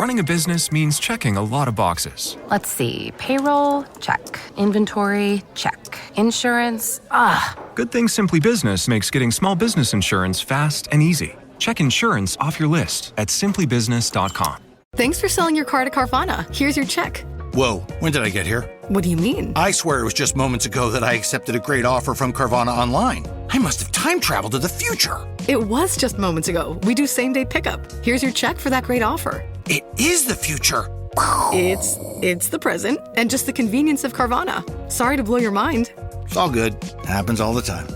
Running a business means checking a lot of boxes. Let's see. Payroll? Check. Inventory? Check. Insurance? Good thing Simply Business makes getting small business insurance fast and easy. Check insurance off your list at simplybusiness.com. Thanks for selling your car to Carvana. Here's your check. Whoa, when did I get here? What do you mean? I swear it was just moments ago that I accepted a great offer from Carvana online. I must have time traveled to the future. It was just moments ago. We do same-day pickup. Here's your check for that great offer. It is the future. It's the present and just the convenience of Carvana. Sorry to blow your mind. It's all good. Happens all the time.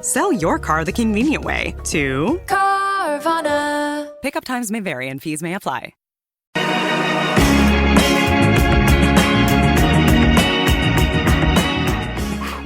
Sell your car the convenient way to Carvana. Pickup times may vary and fees may apply.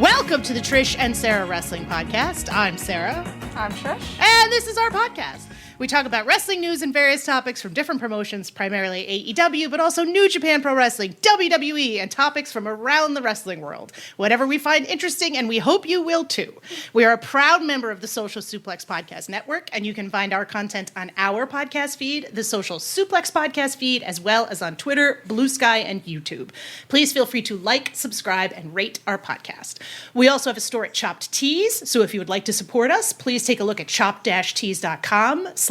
Welcome to the Trish and Sarah Wrestling Podcast. I'm Sarah. I'm Trish. And this is our podcast. We talk about wrestling news and various topics from different promotions, primarily AEW, but also New Japan Pro Wrestling, WWE, and topics from around the wrestling world. Whatever we find interesting, and we hope you will too. We are a proud member of the Social Suplex Podcast Network, and you can find our content on our podcast feed, the Social Suplex Podcast feed, as well as on Twitter, Blue Sky, and YouTube. Please feel free to like, subscribe, and rate our podcast. We also have a store at Chopped Tees, so if you would like to support us, please take a look at chopped-tees.com/Social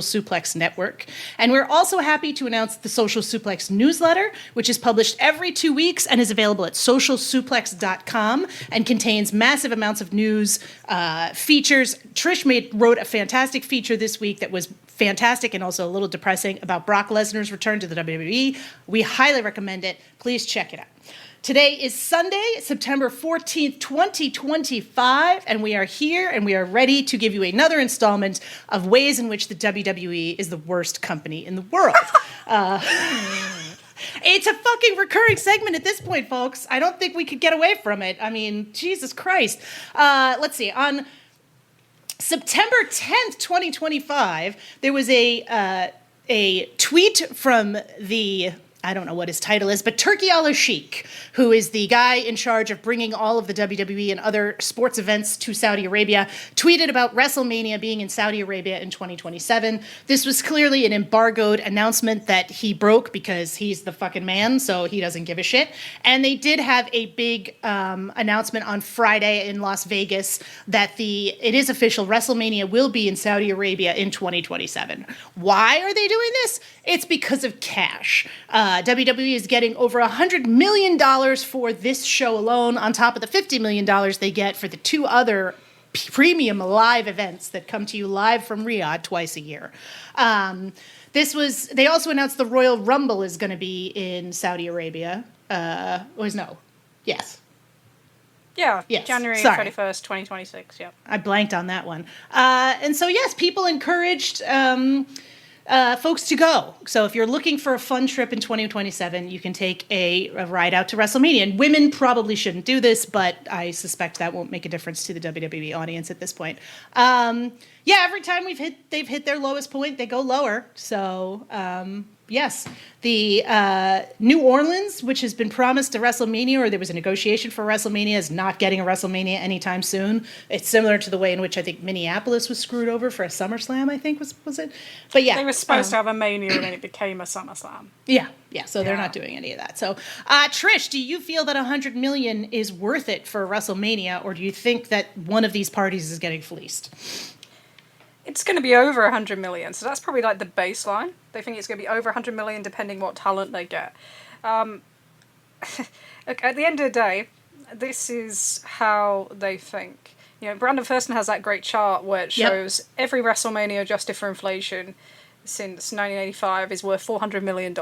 Suplex Network. And we're also happy to announce the Social Suplex newsletter, which is published every 2 weeks and is available at socialsuplex.com and contains massive amounts of news, features. Trish wrote a fantastic feature this week that was fantastic and also a little depressing about Brock Lesnar's return to the WWE. We highly recommend it. Please check it out. Today is Sunday, September 14th, 2025, and we are here and we are ready to give you another installment of ways in which the WWE is the worst company in the world. It's a fucking recurring segment at this point, folks. I don't think we could get away from it. I mean, Jesus Christ. Let's see. On September 10th, 2025, there was a tweet from the... I don't know what his title is, but Turki Al-Sheikh, who is the guy in charge of bringing all of the WWE and other sports events to Saudi Arabia, tweeted about WrestleMania being in Saudi Arabia in 2027. This was clearly an embargoed announcement that he broke because he's the fucking man, so he doesn't give a shit. And they did have a big announcement on Friday in Las Vegas that it is official, WrestleMania will be in Saudi Arabia in 2027. Why are they doing this? It's because of cash. WWE is getting over $100 million for this show alone, on top of the $50 million they get for the two other premium live events that come to you live from Riyadh twice a year. They also announced the Royal Rumble is going to be in Saudi Arabia. Yes. Yeah, yes. January Sorry. 31st, 2026, yeah. I blanked on that one. And so, yes, people encouraged... folks to go. So if you're looking for a fun trip in 2027, you can take a ride out to WrestleMania. And women probably shouldn't do this, but I suspect that won't make a difference to the WWE audience at this point. Every time they've hit their lowest point, they go lower. So yes, the New Orleans, which has been promised a WrestleMania, or there was a negotiation for WrestleMania, is not getting a WrestleMania anytime soon. It's similar to the way in which I think Minneapolis was screwed over for a SummerSlam, I think was it? But yeah. They were supposed to have a Mania and then it became a SummerSlam. Yeah, so they're not doing any of that. So, Trish, do you feel that $100 million is worth it for WrestleMania, or do you think that one of these parties is getting fleeced? It's going to be over 100 million, so that's probably like the baseline. They think it's going to be over 100 million depending what talent they get. Look, at the end of the day, this is how they think. You know, Brandon Thurston has that great chart where it shows every WrestleMania adjusted for inflation since 1985 is worth $400 million.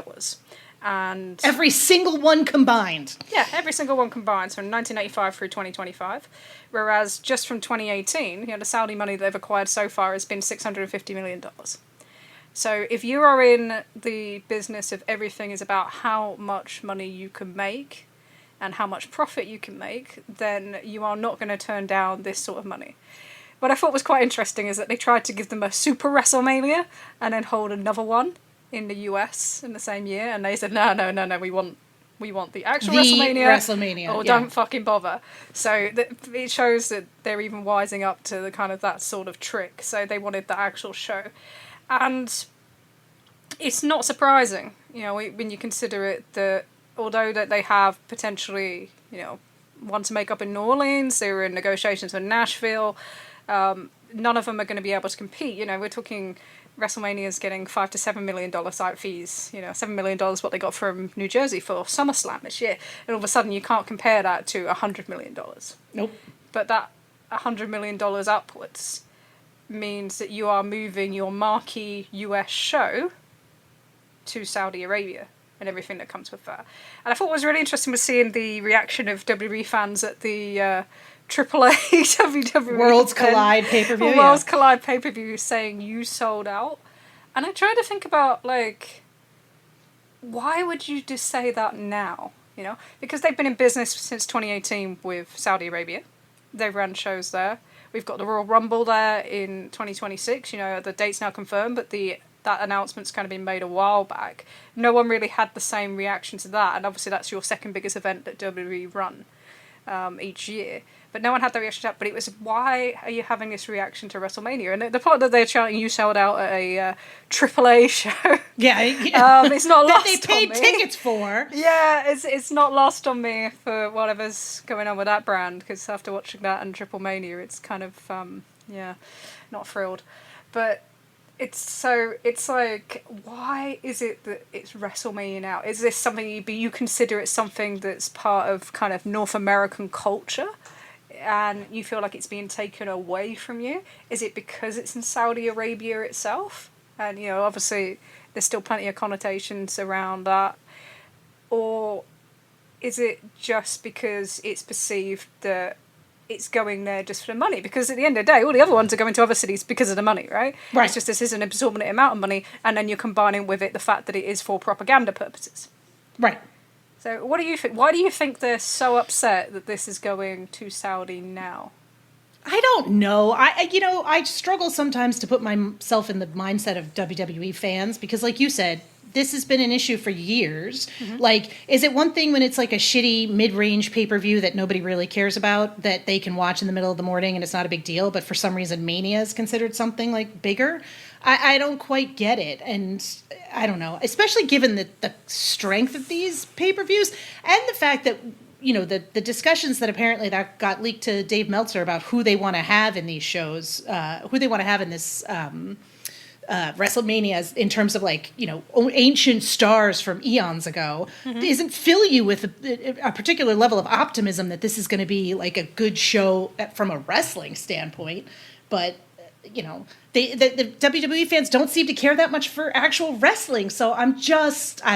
And every single one combined. Yeah, every single one combined, so from 1985 through 2025. Whereas just from 2018, the Saudi money they've acquired so far has been $650 million. So if you are in the business of everything is about how much money you can make and how much profit you can make, then you are not going to turn down this sort of money. What I thought was quite interesting is that they tried to give them a super WrestleMania and then hold another one in the US in the same year, and they said no, we want the actual WrestleMania, or don't fucking bother. So it shows that they're even wising up to the kind of that sort of trick. So they wanted the actual show, and it's not surprising, when you consider it, that although that they have potentially, one to make up in New Orleans, they were in negotiations with Nashville, none of them are going to be able to compete. We're talking WrestleMania's getting $5 to $7 million site fees. $7 million what they got from New Jersey for SummerSlam this year, and all of a sudden you can't compare that to $100 million. Nope. But that $100 million upwards means that you are moving your marquee US show to Saudi Arabia and everything that comes with that. And I thought what was really interesting was seeing the reaction of WWE fans at the AAA WWE Worlds Collide pay-per-view. Worlds Collide pay-per-view saying you sold out. And I tried to think about, why would you just say that now? Because they've been in business since 2018 with Saudi Arabia. They've run shows there. We've got the Royal Rumble there in 2026. The date's now confirmed, but that announcement's kind of been made a while back. No one really had the same reaction to that, and obviously that's your second biggest event that WWE run each year. But no one had that reaction to that, but it was, why are you having this reaction to WrestleMania? And the part that they're shouting you sold out at a AAA show, it's not lost that they paid on me. tickets for. Yeah, it's not lost on me for whatever's going on with that brand, because after watching that and Triple Mania, it's kind of, not thrilled. But it's like, why is it that it's WrestleMania now? Is this something you consider it something that's part of kind of North American culture, and you feel like it's being taken away from you? Is it because it's in Saudi Arabia itself? And, obviously there's still plenty of connotations around that. Or is it just because it's perceived that it's going there just for the money? Because at the end of the day, all the other ones are going to other cities because of the money, right? Right. It's just this is an exorbitant amount of money, and then you're combining with it the fact that it is for propaganda purposes. Right. So what do you think? Why do you think they're so upset that this is going to Saudi now? I don't know. I struggle sometimes to put myself in the mindset of WWE fans, because like you said, this has been an issue for years. Mm-hmm. Is it one thing when it's like a shitty mid-range pay-per-view that nobody really cares about, that they can watch in the middle of the morning and it's not a big deal, but for some reason Mania is considered something bigger? I don't quite get it. And I don't know, especially given the strength of these pay-per-views and the fact that, the discussions that apparently that got leaked to Dave Meltzer about who they want to have in these shows, who they want to have in this WrestleMania in terms of ancient stars from eons ago, doesn't fill you with a particular level of optimism that this is going to be a good show from a wrestling standpoint. But the WWE fans don't seem to care that much for actual wrestling. So I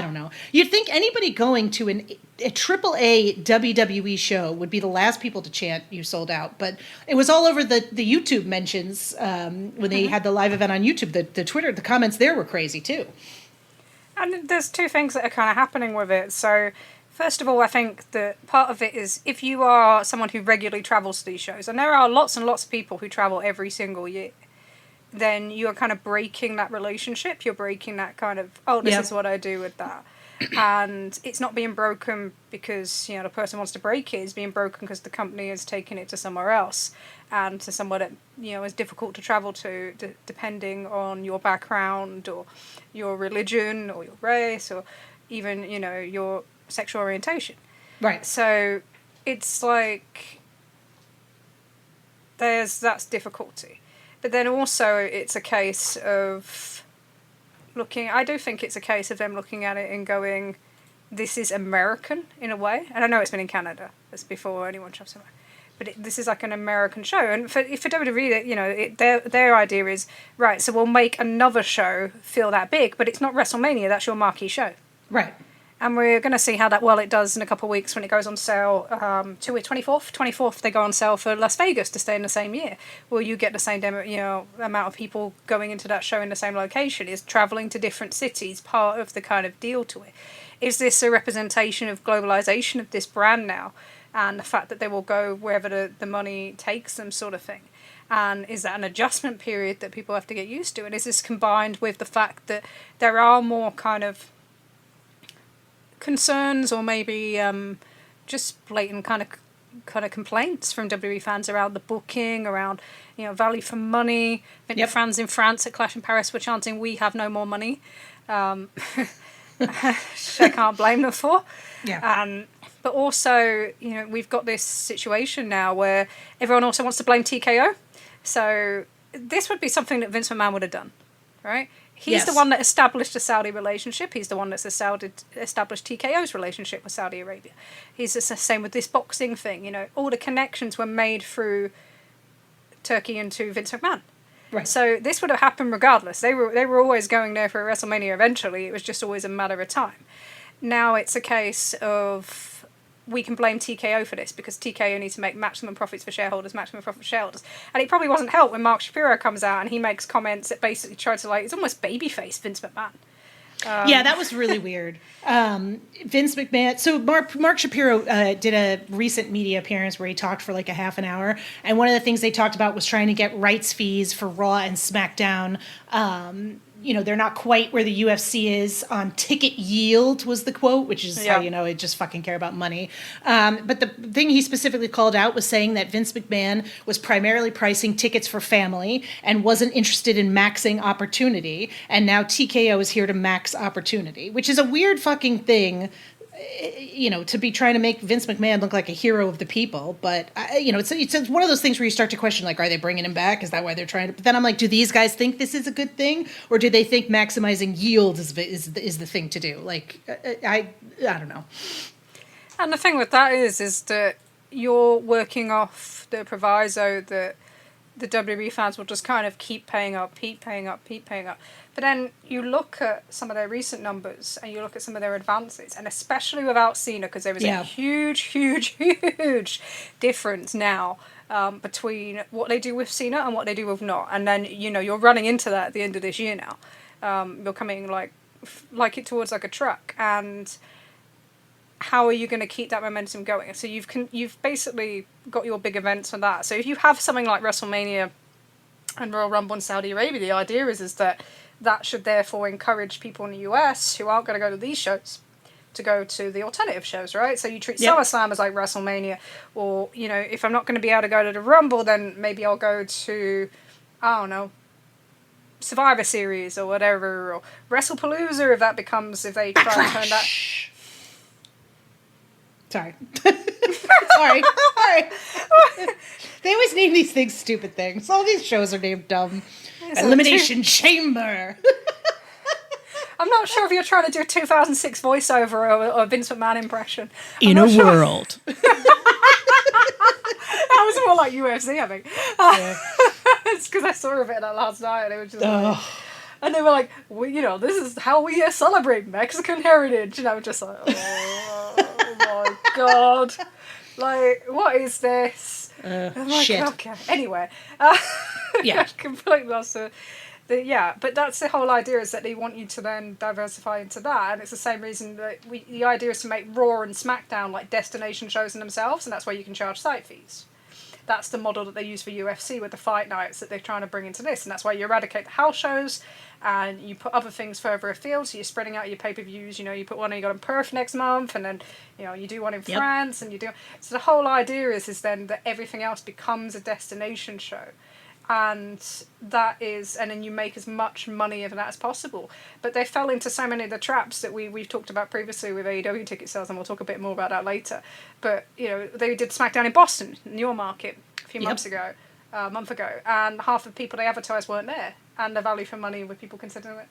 don't know. You'd think anybody going to a AAA WWE show would be the last people to chant "you sold out," but it was all over the YouTube mentions when they had the live event on YouTube. The Twitter, the comments there were crazy too. And there's two things that are kind of happening with it. So first of all, I think that part of it is if you are someone who regularly travels to these shows, and there are lots and lots of people who travel every single year, then you're kind of breaking that relationship. You're breaking that kind of, this is what I do with that. And it's not being broken because, the person wants to break it. It's being broken because the company is taking it to somewhere else, and to somewhere that, is difficult to travel to, depending on your background or your religion or your race or even, your sexual orientation. Right. So it's that's difficulty. But then also it's a case of I do think it's a case of them looking at it and going, this is American in a way. And I know it's been in Canada. That's before anyone shows somewhere. But this is an American show. And for WWE, their idea is, right, so we'll make another show feel that big, but it's not WrestleMania, that's your marquee show. Right. And we're going to see how it does in a couple of weeks when it goes on sale to 24th. 24th, they go on sale for Las Vegas to stay in the same year. Will you get the same amount of people going into that show in the same location? Is traveling to different cities part of the kind of deal to it? Is this a representation of globalization of this brand now? And the fact that they will go wherever the money takes them, sort of thing. And is that an adjustment period that people have to get used to? And is this combined with the fact that there are more kind of concerns or maybe just blatant kind of complaints from WWE fans around the booking, around value for money? I think the fans in France at Clash in Paris were chanting "We have no more money," I can't blame them for. Yeah. But also, we've got this situation now where everyone also wants to blame TKO. So this would be something that Vince McMahon would have done, right? He's the one that established the Saudi relationship. He's the one that's established TKO's relationship with Saudi Arabia. He's the same with this boxing thing. All the connections were made through Turkey into Vince McMahon. Right. So this would have happened regardless. They were always going there for WrestleMania eventually. It was just always a matter of time. Now it's a case of we can blame TKO for this because TKO needs to make maximum profits for shareholders. And it probably wasn't helped when Mark Shapiro comes out and he makes comments that basically try to it's almost babyface Vince McMahon. Yeah, that was really weird. Vince McMahon. So Mark Shapiro did a recent media appearance where he talked for like a half an hour, and one of the things they talked about was trying to get rights fees for Raw and SmackDown. They're not quite where the UFC is on ticket yield, was the quote, which is how they just fucking care about money. But the thing he specifically called out was saying that Vince McMahon was primarily pricing tickets for family and wasn't interested in maxing opportunity. And now TKO is here to max opportunity, which is a weird fucking thing, to be trying to make Vince McMahon look like a hero of the people. But, it's one of those things where you start to question, like, are they bringing him back? Is that why they're trying to? But then I'm like, do these guys think this is a good thing? Or do they think maximizing yield is the thing to do? Like, I don't know. And the thing with that is that you're working off the proviso that the WWE fans will just kind of keep paying up. But then you look at some of their recent numbers and you look at some of their advances, and especially without Cena, because there is a huge difference now between what they do with Cena and what they do with not. And then, you're running into that at the end of this year now. You're coming like it towards like a truck. And how are you going to keep that momentum going? So you've basically got your big events for that. So if you have something like WrestleMania and Royal Rumble in Saudi Arabia, the idea is that should therefore encourage people in the US who aren't going to go to these shows to go to the alternative shows, right? So you treat SummerSlam as like WrestleMania, or, if I'm not going to be able to go to the Rumble, then maybe I'll go to, I don't know, Survivor Series or whatever, or WrestlePalooza if they try and turn that... Sorry. Sorry. They always name these things stupid things. All these shows are named dumb. Elimination Chamber. I'm not sure if you're trying to do a 2006 voiceover or a Vince McMahon impression. In a world. That was more like UFC, I think. It's because I saw a bit of that last night, and it was just like... And they were like, this is how we celebrate Mexican heritage. And I was just like, oh my God. Like, what is this? I'm like, shit. Okay. Anyway. Yeah. Completely lost but that's the whole idea, is that they want you to then diversify into that. And it's the same reason that the idea is to make Raw and SmackDown like destination shows in themselves, and that's why you can charge site fees. That's the model that they use for UFC with the fight nights that they're trying to bring into this. And that's why you eradicate the house shows and you put other things further afield. So you're spreading out your pay-per-views. You put one you got in Perth next month, and then, you do one in France, and you do... So the whole idea is then that everything else becomes a destination show. And then you make as much money of that as possible. But they fell into so many of the traps that we've talked about previously with AEW ticket sales, and we'll talk a bit more about that later. But, they did SmackDown in Boston, in your market, a few months ago, a month ago, and half the people they advertised weren't there. And the value for money with people considering it,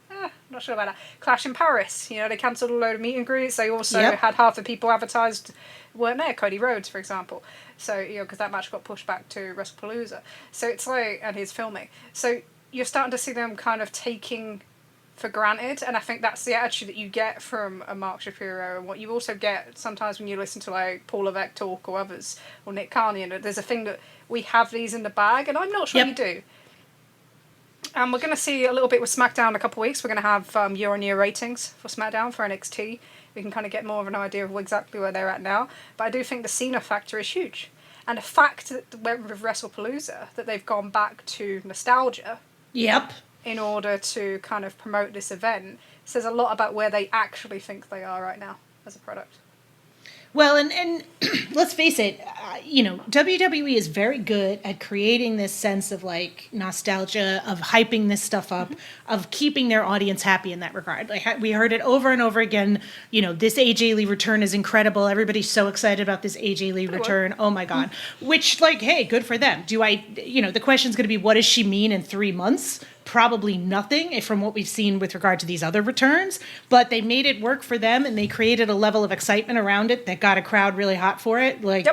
not sure about that. Clash in Paris, they cancelled a load of meet and greets. They also had half the people advertised weren't there. Cody Rhodes, for example. So, because that match got pushed back to WrestlePalooza. So it's like, and he's filming. So you're starting to see them kind of taking for granted, and I think that's the attitude that you get from a Mark Shapiro, and what you also get sometimes when you listen to like Paul Levesque talk or others, or Nick Khan, there's a thing that we have these in the bag, and I'm not sure you do. And we're going to see a little bit with SmackDown in a couple of weeks. We're going to have year-on-year ratings for SmackDown, for NXT. We can kind of get more of an idea of exactly where they're at now. But I do think the Cena factor is huge. And the fact that with WrestlePalooza, that they've gone back to nostalgia in order to kind of promote this event, says a lot about where they actually think they are right now as a product. Well, and let's face it, WWE is very good at creating this sense of like nostalgia, of hyping this stuff up, of keeping their audience happy in that regard. Like we heard it over and over again. This AJ Lee return is incredible. Everybody's so excited about this AJ Lee return. Oh my God. Which, like, hey, good for them. The question's going to be, what does she mean in 3 months? Probably nothing from what we've seen with regard to these other returns, but they made it work for them and they created a level of excitement around it that got a crowd really hot for it. Like,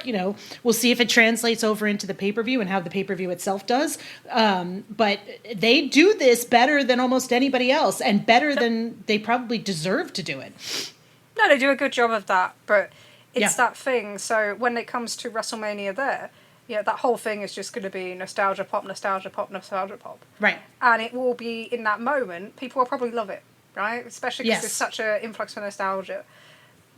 we'll see if it translates over into the pay-per-view and how the pay-per-view itself does. But they do this better than almost anybody else and better than they probably deserve to do it. No, they do a good job of that, but it's that thing. So when it comes to WrestleMania that whole thing is just going to be nostalgia pop, nostalgia pop, nostalgia pop. Right. And it will be, in that moment, people will probably love it, right? Especially because there's such an influx of nostalgia.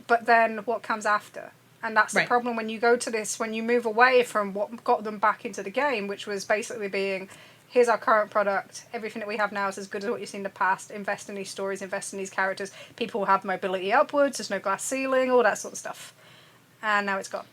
But then what comes after? And that's the problem when you go to this, when you move away from what got them back into the game, which was basically being, here's our current product, everything that we have now is as good as what you've seen in the past, invest in these stories, invest in these characters, people will have mobility upwards, there's no glass ceiling, all that sort of stuff. And now it's gone.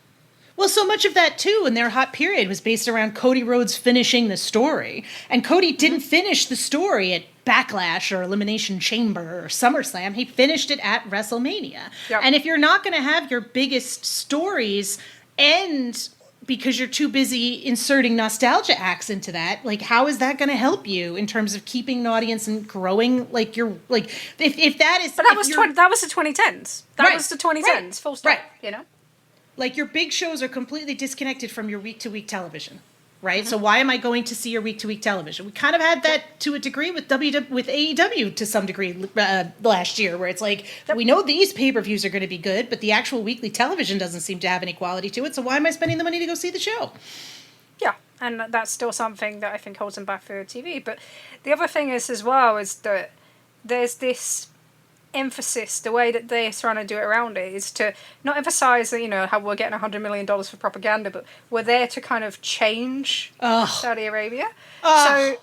Well, so much of that, too, in their hot period was based around Cody Rhodes finishing the story. And Cody didn't finish the story at Backlash or Elimination Chamber or SummerSlam. He finished it at WrestleMania. Yep. And if you're not going to have your biggest stories end because you're too busy inserting nostalgia acts into that, like, how is that going to help you in terms of keeping an audience and growing, like, your, like, if that is... But that was the 2010s. That was the 2010s, full stop, Like, your big shows are completely disconnected from your week-to-week television, right? So why am I going to see your week-to-week television? We kind of had that to a degree with AEW to some degree last year, where it's like, we know these pay-per-views are going to be good, but the actual weekly television doesn't seem to have any quality to it, so why am I spending the money to go see the show? Yeah, and that's still something that I think holds them back for TV. But the other thing is, as well, is that there's this emphasis, the way that they're trying to do it around it is to not emphasize that, how we're getting $100 million for propaganda, but we're there to kind of change Saudi Arabia. So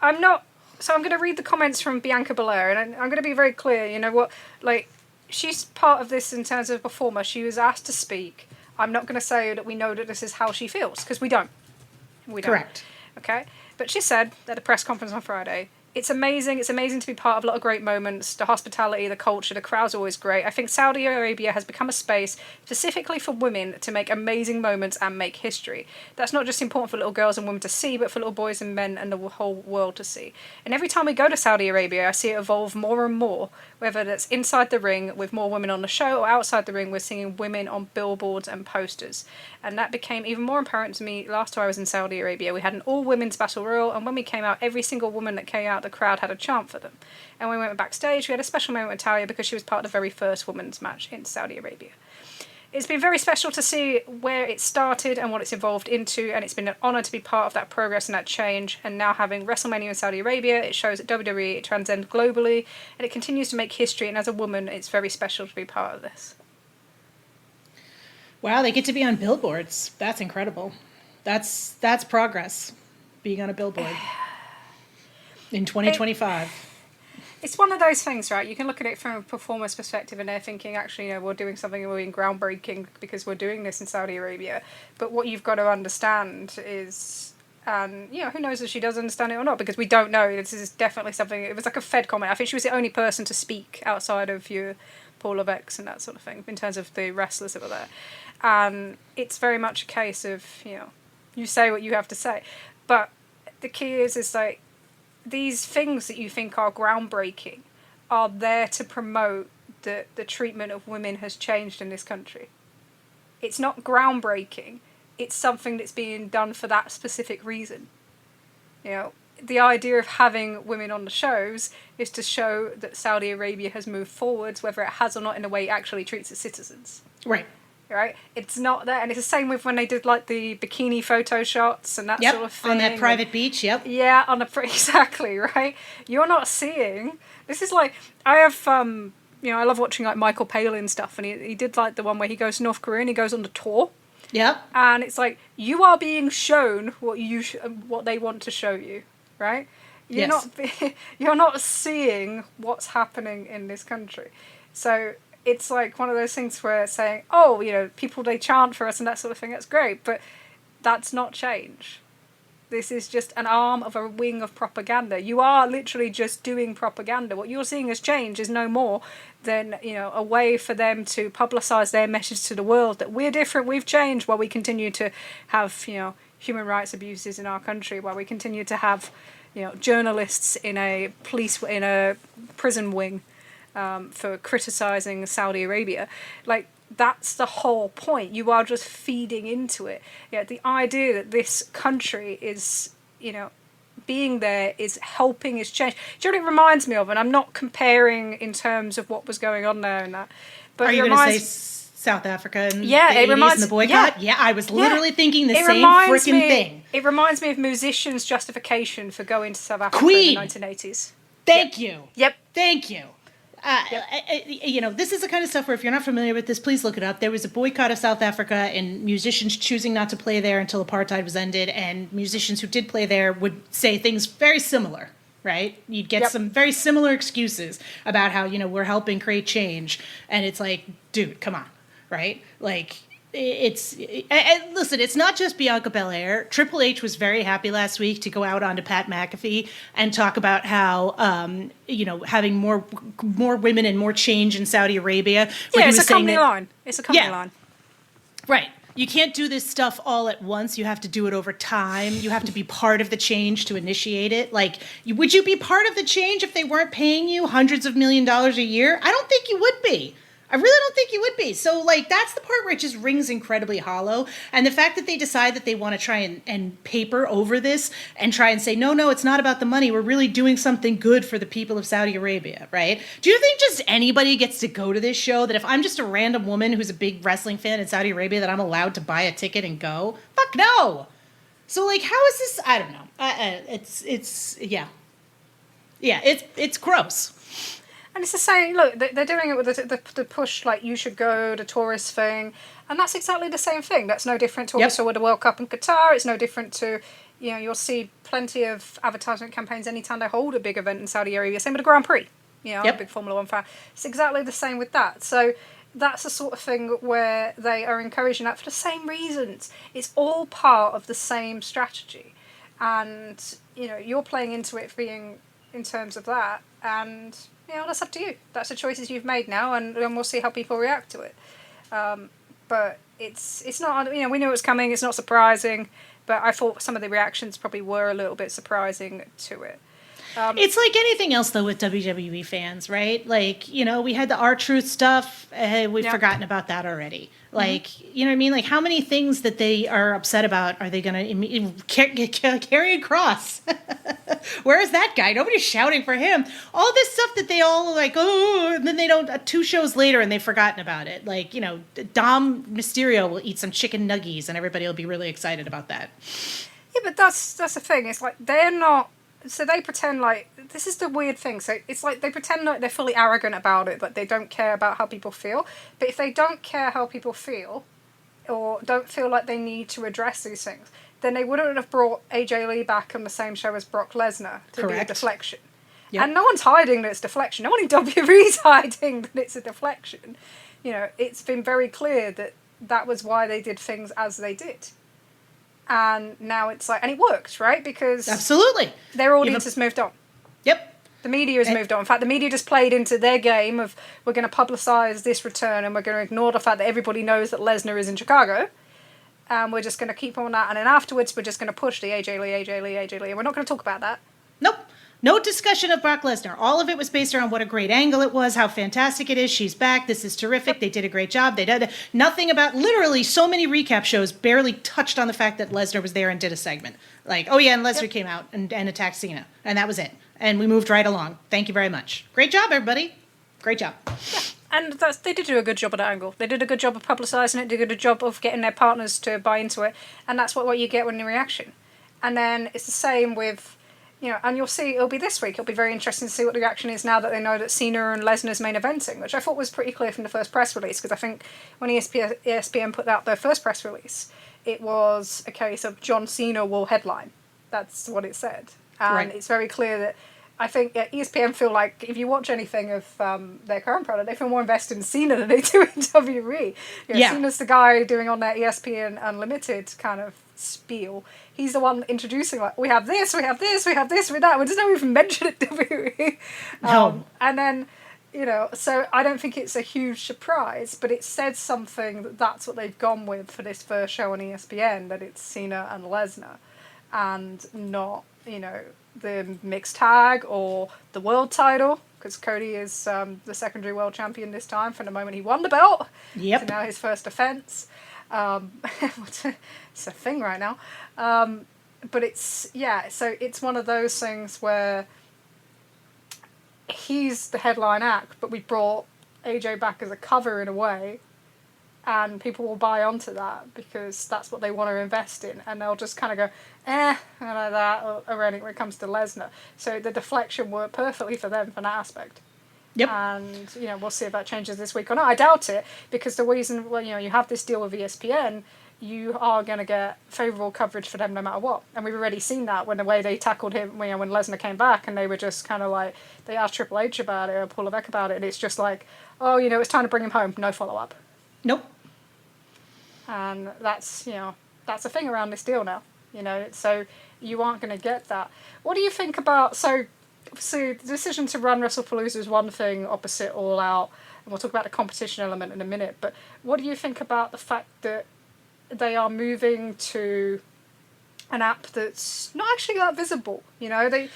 I'm going to read the comments from Bianca Belair, and I'm going to be very clear. She's part of this in terms of performer. She was asked to speak. I'm not going to say that we know that this is how she feels, because we don't. Correct. Okay? But she said at a press conference on Friday, it's amazing. It's amazing to be part of a lot of great moments. The hospitality, the culture, the crowd's always great. I think Saudi Arabia has become a space specifically for women to make amazing moments and make history. That's not just important for little girls and women to see, but for little boys and men and the whole world to see. And every time we go to Saudi Arabia, I see it evolve more and more, whether that's inside the ring with more women on the show or outside the ring, we're seeing women on billboards and posters. And that became even more apparent to me last time I was in Saudi Arabia. We had an all-women's battle royal, and when we came out, every single woman that came out, the crowd had a chant for them. And when we went backstage, we had a special moment with Talia because she was part of the very first women's match in Saudi Arabia. It's been very special to see where it started and what it's evolved into, and it's been an honour to be part of that progress and that change. And now having WrestleMania in Saudi Arabia, it shows that WWE it transcends globally, and it continues to make history, and as a woman, it's very special to be part of this. Wow, they get to be on billboards. That's incredible. That's progress, being on a billboard in 2025. It's one of those things, right? You can look at it from a performer's perspective and they're thinking, actually, we're doing something and we're being groundbreaking because we're doing this in Saudi Arabia. But what you've got to understand is, and, who knows if she does understand it or not, because we don't know. This is definitely something, it was like a Fed comment. I think she was the only person to speak outside of your Paul Levesque and that sort of thing, in terms of the wrestlers that were there. And it's very much a case of, you say what you have to say. But the key is like, these things that you think are groundbreaking are there to promote the treatment of women has changed in this country. It's not groundbreaking. It's something that's being done for that specific reason. The idea of having women on the shows is to show that Saudi Arabia has moved forwards, whether it has or not, in the way it actually treats its citizens. Right. Right? It's not there. And it's the same with when they did like the bikini photo shots and that sort of thing. On that private beach, Yeah, exactly, right? You're not seeing... This is like... I have... I love watching like Michael Palin stuff, and he did like the one where he goes to North Korea and he goes on the tour. Yep. And it's like, you are being shown what they want to show you, right? You're not seeing what's happening in this country. So it's like one of those things where saying, oh, you know, people, they chant for us and that sort of thing, that's great, but that's not change. This is just an arm of a wing of propaganda. You are literally just doing propaganda. What you're seeing as change is no more than, you know, a way for them to publicise their message to the world that we're different, we've changed, while we continue to have, you know, human rights abuses in our country, while we continue to have, you know, journalists in a prison wing for criticising Saudi Arabia. Like, that's the whole point. You are just feeding into it. Yeah, the idea that this country is, you know, being there is helping is change. Do you know what it reminds me of? And I'm not comparing in terms of what was going on there and that. But are you going to say South Africa and the 80s and the boycott? Yeah, I was literally thinking the same freaking thing. It reminds me of musicians' justification for going to South Africa Queen. in the 1980s. Thank you. Yep. Thank you. You know, this is the kind of stuff where if you're not familiar with this, please look it up. There was a boycott of South Africa and musicians choosing not to play there until apartheid was ended, and musicians who did play there would say things very similar, right? You'd get some very similar excuses about how, you know, we're helping create change, and it's like, dude, come on, right? Like, listen, it's not just Bianca Belair. Triple H was very happy last week to go out onto Pat McAfee and talk about how, you know, having more women and more change in Saudi Arabia. Yeah, it's a company line. It's a company line. Right. You can't do this stuff all at once. You have to do it over time. You have to be part of the change to initiate it. Like, would you be part of the change if they weren't paying you hundreds of $millions a year? I don't think you would be. I really don't think you would be. So, like, that's the part where it just rings incredibly hollow. And the fact that they decide that they want to try and paper over this and try and say, no, it's not about the money. We're really doing something good for the people of Saudi Arabia, right? Do you think just anybody gets to go to this show? That if I'm just a random woman who's a big wrestling fan in Saudi Arabia, that I'm allowed to buy a ticket and go? Fuck no. So, like, how is this? I don't know. It's gross. And it's the same, look, they're doing it with the push, like, you should go, the tourist thing. And that's exactly the same thing. That's no different to what we saw with the World Cup in Qatar. It's no different to, you know, you'll see plenty of advertisement campaigns anytime they hold a big event in Saudi Arabia. Same with the Grand Prix. You know, I'm a big Formula One fan. It's exactly the same with that. So that's the sort of thing where they are encouraging that for the same reasons. It's all part of the same strategy. And, you know, you're playing into it being in terms of that. And, you know, that's up to you. That's the choices you've made now, and we'll see how people react to it. But it's not, you know, we knew it was coming. It's not surprising. But I thought some of the reactions probably were a little bit surprising to it. It's like anything else, though, with WWE fans, right? Like, you know, we had the R-Truth stuff. We've forgotten about that already. Like, you know what I mean? Like, how many things that they are upset about are they going to carry across? Where is that guy? Nobody's shouting for him. All this stuff that they all like, oh, and then they don't, 2 shows later and they've forgotten about it. Like, you know, Dom Mysterio will eat some chicken nuggies and everybody will be really excited about that. Yeah, but that's the thing. It's like, they're not, so they pretend like, this is the weird thing. So it's like they pretend like they're fully arrogant about it, but they don't care about how people feel. But if they don't care how people feel, or don't feel like they need to address these things, then they wouldn't have brought AJ Lee back on the same show as Brock Lesnar to be a deflection. Yep. And no one's hiding that it's deflection. No one in WWE's hiding that it's a deflection. You know, it's been very clear that that was why they did things as they did. And now it's like, and it works, right? Because absolutely, their audience has moved on. Yep. The media has moved on. In fact, the media just played into their game of, we're going to publicise this return and we're going to ignore the fact that everybody knows that Lesnar is in Chicago. And we're just going to keep on that. And then afterwards, we're just going to push the AJ Lee. And we're not going to talk about that. Nope. No discussion of Brock Lesnar. All of it was based around what a great angle it was, how fantastic it is. She's back. This is terrific. They did a great job. They did nothing about, literally so many recap shows barely touched on the fact that Lesnar was there and did a segment. Like, oh yeah, and Lesnar came out and attacked Cena. And that was it. And we moved right along. Thank you very much. Great job, everybody. Great job. Yeah. And they did do a good job of that angle. They did a good job of publicising it, did a good job of getting their partners to buy into it. And that's what you get when the reaction. And then it's the same with, you know, and you'll see, it'll be this week. It'll be very interesting to see what the reaction is now that they know that Cena and Lesnar's main eventing, which I thought was pretty clear from the first press release, because I think when ESPN put out their first press release, it was a case of John Cena will headline. That's what it said. And it's very clear that I think ESPN feel like if you watch anything of their current product, they feel more invested in Cena than they do in WWE. Cena's the guy doing on their ESPN Unlimited kind of spiel. He's the one introducing, like, we have this, we have this, we have this, we have that. We just don't even mention it WWE. No. And then, so I don't think it's a huge surprise, but it says something that's what they've gone with for this first show on ESPN, that it's Cena and Lesnar, and not, the mixed tag or the world title, because Cody is the secondary world champion this time from the moment he won the belt. Yep. To now his first offense. It's a thing right now. But it's, so it's one of those things where he's the headline act, but we brought AJ back as a cover in a way, and people will buy onto that because that's what they want to invest in, and they'll just kind of go, like that, or when it comes to Lesnar. So the deflection worked perfectly for them from that aspect. Yep. And, we'll see if that changes this week or not. I doubt it, because the reason, you have this deal with ESPN, you are going to get favourable coverage for them no matter what. And we've already seen that when the way they tackled him, when Lesnar came back, and they were just kind of like, they asked Triple H about it, or Paul Levesque about it, and it's just like, oh, it's time to bring him home, no follow-up. Nope. And that's, that's a thing around this deal now, so you aren't going to get that. What do you think about, so the decision to run WrestlePalooza is one thing, opposite All Out, and we'll talk about the competition element in a minute, but what do you think about the fact that they are moving to an app that's not actually that visible? ESPN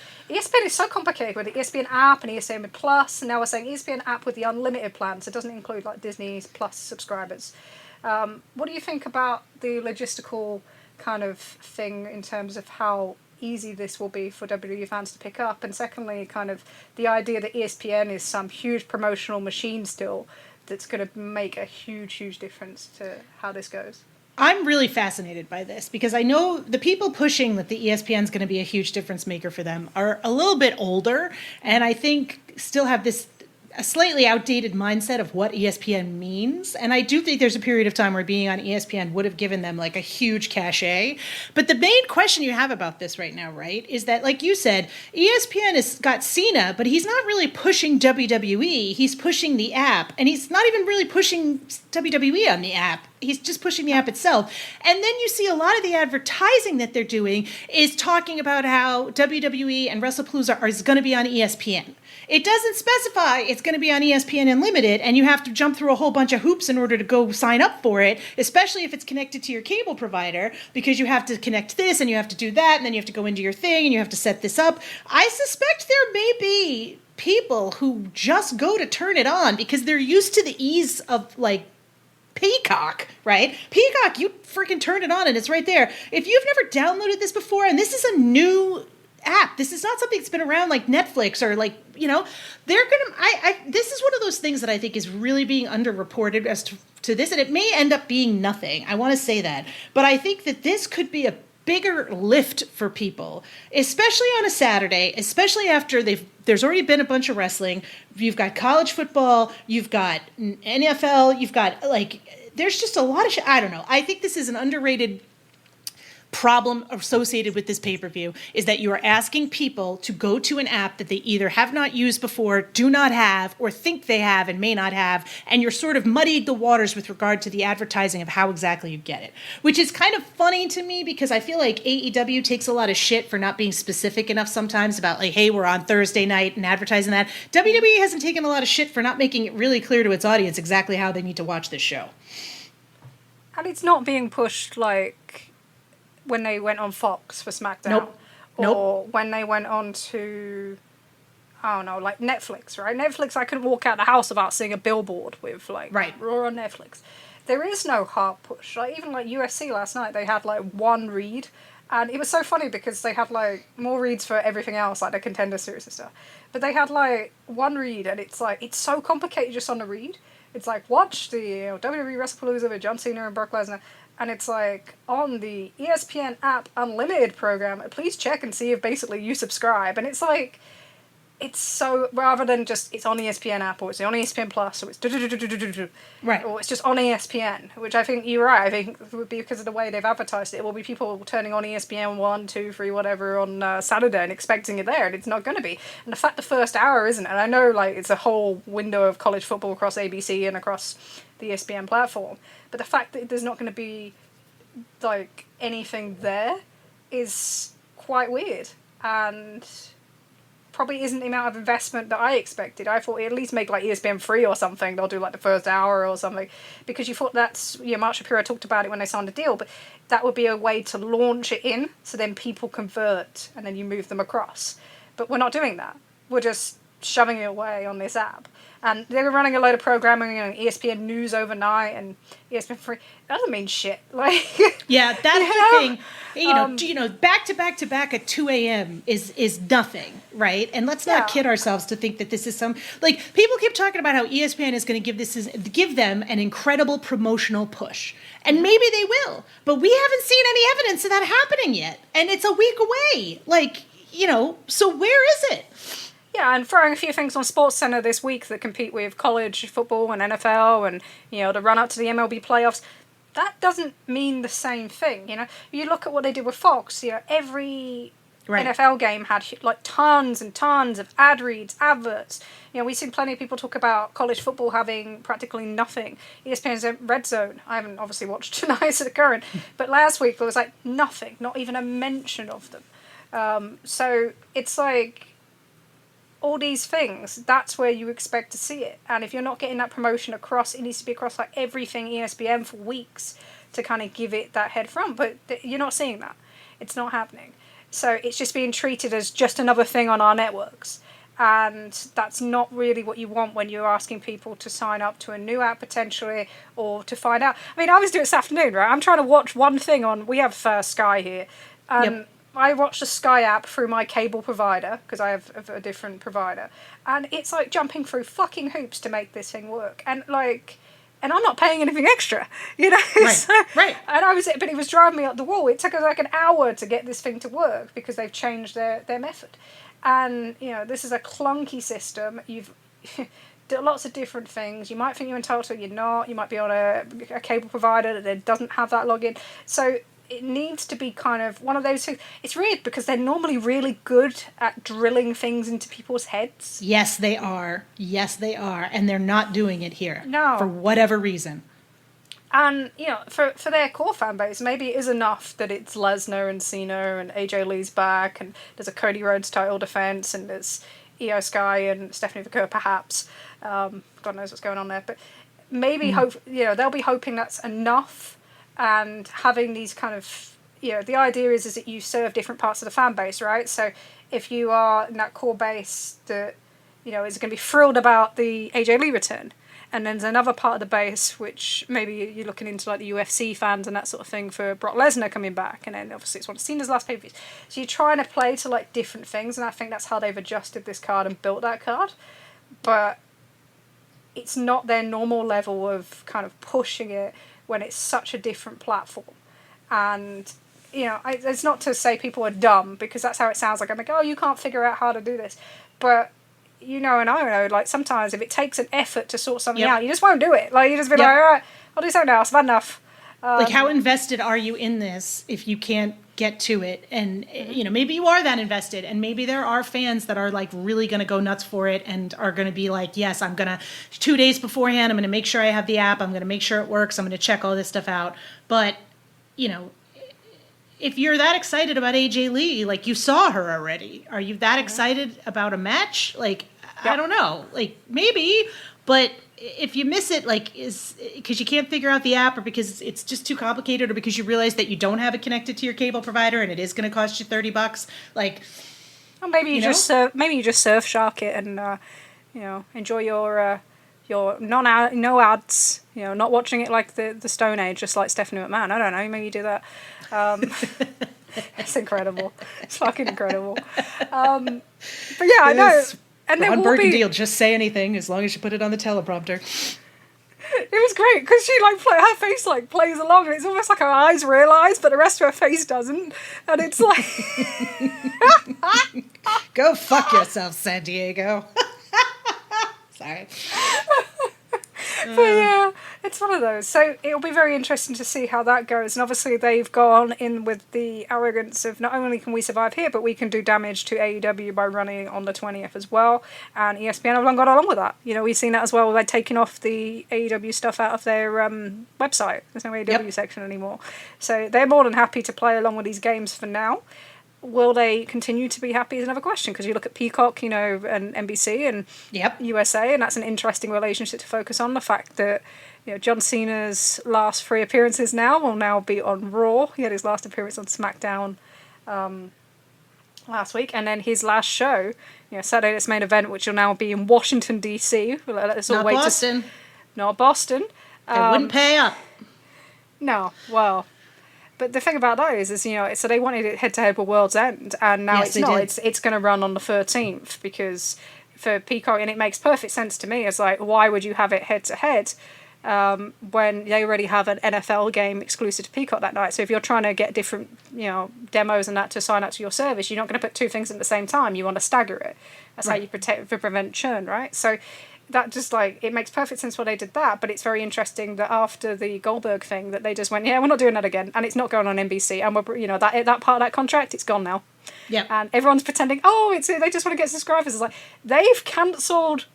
is so complicated with the ESPN app and ESPN Plus, and now we're saying ESPN app with the unlimited plan, so it doesn't include like Disney Plus subscribers. What do you think about the logistical kind of thing in terms of how easy this will be for WWE fans to pick up? And secondly, kind of the idea that ESPN is some huge promotional machine still that's going to make a huge, huge difference to how this goes. I'm really fascinated by this because I know the people pushing that the ESPN is going to be a huge difference maker for them are a little bit older, and I think still have a slightly outdated mindset of what ESPN means. And I do think there's a period of time where being on ESPN would have given them like a huge cachet. But the main question you have about this right now, right, is that, like you said, ESPN has got Cena, but he's not really pushing WWE. He's pushing the app, and he's not even really pushing WWE on the app. He's just pushing the app itself. And then you see a lot of the advertising that they're doing is talking about how WWE and WrestlePalooza is going to be on ESPN. It doesn't specify it's going to be on ESPN Unlimited, and you have to jump through a whole bunch of hoops in order to go sign up for it, especially if it's connected to your cable provider, because you have to connect this, and you have to do that, and then you have to go into your thing, and you have to set this up. I suspect there may be people who just go to turn it on because they're used to the ease of, like, Peacock, right? Peacock, you freaking turn it on and it's right there. If you've never downloaded this before, and this is a new app, this is not something that's been around like Netflix or like, they're gonna, this is one of those things that I think is really being underreported as to this, and it may end up being nothing. I want to say that. But I think that this could be a bigger lift for people, especially on a Saturday, especially after there's already been a bunch of wrestling. You've got college football, you've got NFL, you've got there's just a lot of I don't know. I think this is an underrated problem associated with this pay-per-view, is that you are asking people to go to an app that they either have not used before, do not have, or think they have and may not have, and you're sort of muddying the waters with regard to the advertising of how exactly you get it, which is kind of funny to me because I feel like AEW takes a lot of shit for not being specific enough sometimes about like, hey, we're on Thursday night and advertising that. WWE hasn't taken a lot of shit for not making it really clear to its audience exactly how they need to watch this show. And it's not being pushed like when they went on Fox for SmackDown. Or when they went on to, I don't know, like Netflix, right? Netflix, I couldn't walk out the house without seeing a billboard with like Raw on Netflix. There is no hard push. Like even like UFC last night, they had like one read, and it was so funny because they had like more reads for everything else, like the Contender Series and stuff. But they had like one read, and it's like it's so complicated just on the read. It's like watch the WWE WrestlePalooza with John Cena and Brock Lesnar. And it's like, on the ESPN app Unlimited program, please check and see if basically you subscribe. And it's like, it's so, rather than just it's on ESPN app or it's on ESPN Plus or it's right, or it's just on ESPN, which I think you're right. I think it would be because of the way they've advertised it. It will be people turning on ESPN 1, 2, 3, whatever on Saturday and expecting it there, and it's not going to be. And the fact the first hour isn't, and I know like it's a whole window of college football across ABC and across the ESPN platform, but the fact that there's not going to be like anything there is quite weird, and probably isn't the amount of investment that I expected. I thought it'd at least make like ESPN 3 or something. They'll do like the first hour or something, because you thought that's, Mark Shapiro talked about it when they signed the deal, but that would be a way to launch it in, so then people convert and then you move them across. But we're not doing that. We're just shoving it away on this app. And they were running a load of programming on ESPN News overnight and ESPN 3. It doesn't mean shit. Like, yeah, that whole thing, back to back to back at 2 a.m. is nothing, right? And let's not kid ourselves to think that this is some, like, people keep talking about how ESPN is going to give them an incredible promotional push. And maybe they will, but we haven't seen any evidence of that happening yet. And it's a week away. Like, so where is it? Yeah, and throwing a few things on SportsCenter this week that compete with college football and NFL and, the run up to the MLB playoffs, that doesn't mean the same thing, You look at what they did with Fox, every NFL game had like tons and tons of ad reads, adverts. We've seen plenty of people talk about college football having practically nothing. ESPN's Red Zone, I haven't obviously watched tonight's at the current, but last week there was like nothing, not even a mention of them. So it's like, all these things, that's where you expect to see it. And if you're not getting that promotion across, it needs to be across like everything ESPN for weeks to kind of give it that head front. But you're not seeing that. It's not happening. So it's just being treated as just another thing on our networks. And that's not really what you want when you're asking people to sign up to a new app potentially, or to find out. I mean, I was doing it this afternoon, right? I'm trying to watch one thing on, we have Sky here. Yep. I watch the Sky app through my cable provider, because I have a different provider, and it's like jumping through fucking hoops to make this thing work. And I'm not paying anything extra, Right, so, right. And but it was driving me up the wall. It took us like an hour to get this thing to work because they've changed their method. And, this is a clunky system. You've done lots of different things. You might think you're entitled to it, you're not. You might be on a cable provider that doesn't have that login. So it needs to be kind of one of those things. It's weird because they're normally really good at drilling things into people's heads. Yes, they are. And they're not doing it here. No. For whatever reason. And, for their core fan base, maybe it is enough that it's Lesnar and Cena and AJ Lee's back, and there's a Cody Rhodes title defense, and there's Io Sky and Stephanie McCur, perhaps. God knows what's going on there. But maybe, they'll be hoping that's enough. And having these kind of, the idea is that you serve different parts of the fan base, right? So if you are in that core base that, is going to be thrilled about the AJ Lee return, and then there's another part of the base which maybe you're looking into like the UFC fans and that sort of thing for Brock Lesnar coming back, and then obviously it's one of Cena's last pay-per-views. So you're trying to play to like different things, and I think that's how they've adjusted this card and built that card. But it's not their normal level of kind of pushing it when it's such a different platform. And, it's not to say people are dumb, because that's how it sounds like. I'm like, oh, you can't figure out how to do this. But, and I know, like, sometimes if it takes an effort to sort something out, you just won't do it. Like, you just be like, all right, I'll do something else. I've had enough. Like, how invested are you in this if you can't get to it? And, maybe you are that invested, and maybe there are fans that are, like, really going to go nuts for it and are going to be like, yes, I'm going to, 2 days beforehand, I'm going to make sure I have the app, I'm going to make sure it works, I'm going to check all this stuff out. But, if you're that excited about AJ Lee, like, you saw her already. Are you that excited about a match? Like, I don't know. Like, maybe, but if you miss it, like, is because you can't figure out the app, or because it's just too complicated, or because you realize that you don't have it connected to your cable provider and it is going to cost you $30, like, or maybe you just Surfshark it and enjoy your no ads, not watching it like the Stone Age, just like Stephanie McMahon. I don't know, maybe you do that. It's incredible. It's fucking incredible. But yeah, I know. And Ron Burgundy will just say anything as long as you put it on the teleprompter. It was great because she her face plays along, and it's almost like her eyes realise, but the rest of her face doesn't, and it's like, Go fuck yourself, San Diego. Sorry. but yeah, it's one of those. So it'll be very interesting to see how that goes. And obviously they've gone in with the arrogance of not only can we survive here, but we can do damage to AEW by running on the 20th as well. And ESPN have gone along with that. You know, we've seen that as well. They're taking off the AEW stuff out of their website. There's no AEW section anymore. So they're more than happy to play along with these games for now. Will they continue to be happy is another question, because you look at Peacock, you know, and NBC and USA, and that's an interesting relationship to focus on. The fact that, you know, John Cena's last 3 appearances now will now be on Raw. He had his last appearance on SmackDown last week, and then his last show, you know, Saturday Night's Main Event, which will now be in Washington DC. Let's all Not wait Boston. Not Boston. They wouldn't pay up. No, well. But the thing about that is, you know, so they wanted it head-to-head with World's End, and now it's not. It's going to run on the 13th, because for Peacock, and it makes perfect sense to me, it's like, why would you have it head-to-head when they already have an NFL game exclusive to Peacock that night? So if you're trying to get different, you know, demos and that to sign up to your service, you're not going to put 2 things at the same time. You want to stagger it. That's how you prevent churn, right? So that just it makes perfect sense why they did that, but it's very interesting that after the Goldberg thing that they just went, yeah, we're not doing that again, and it's not going on NBC, and we're, you know, that part of that contract, it's gone now. Yeah. And everyone's pretending, oh, they just want to get subscribers. It's like, they've cancelled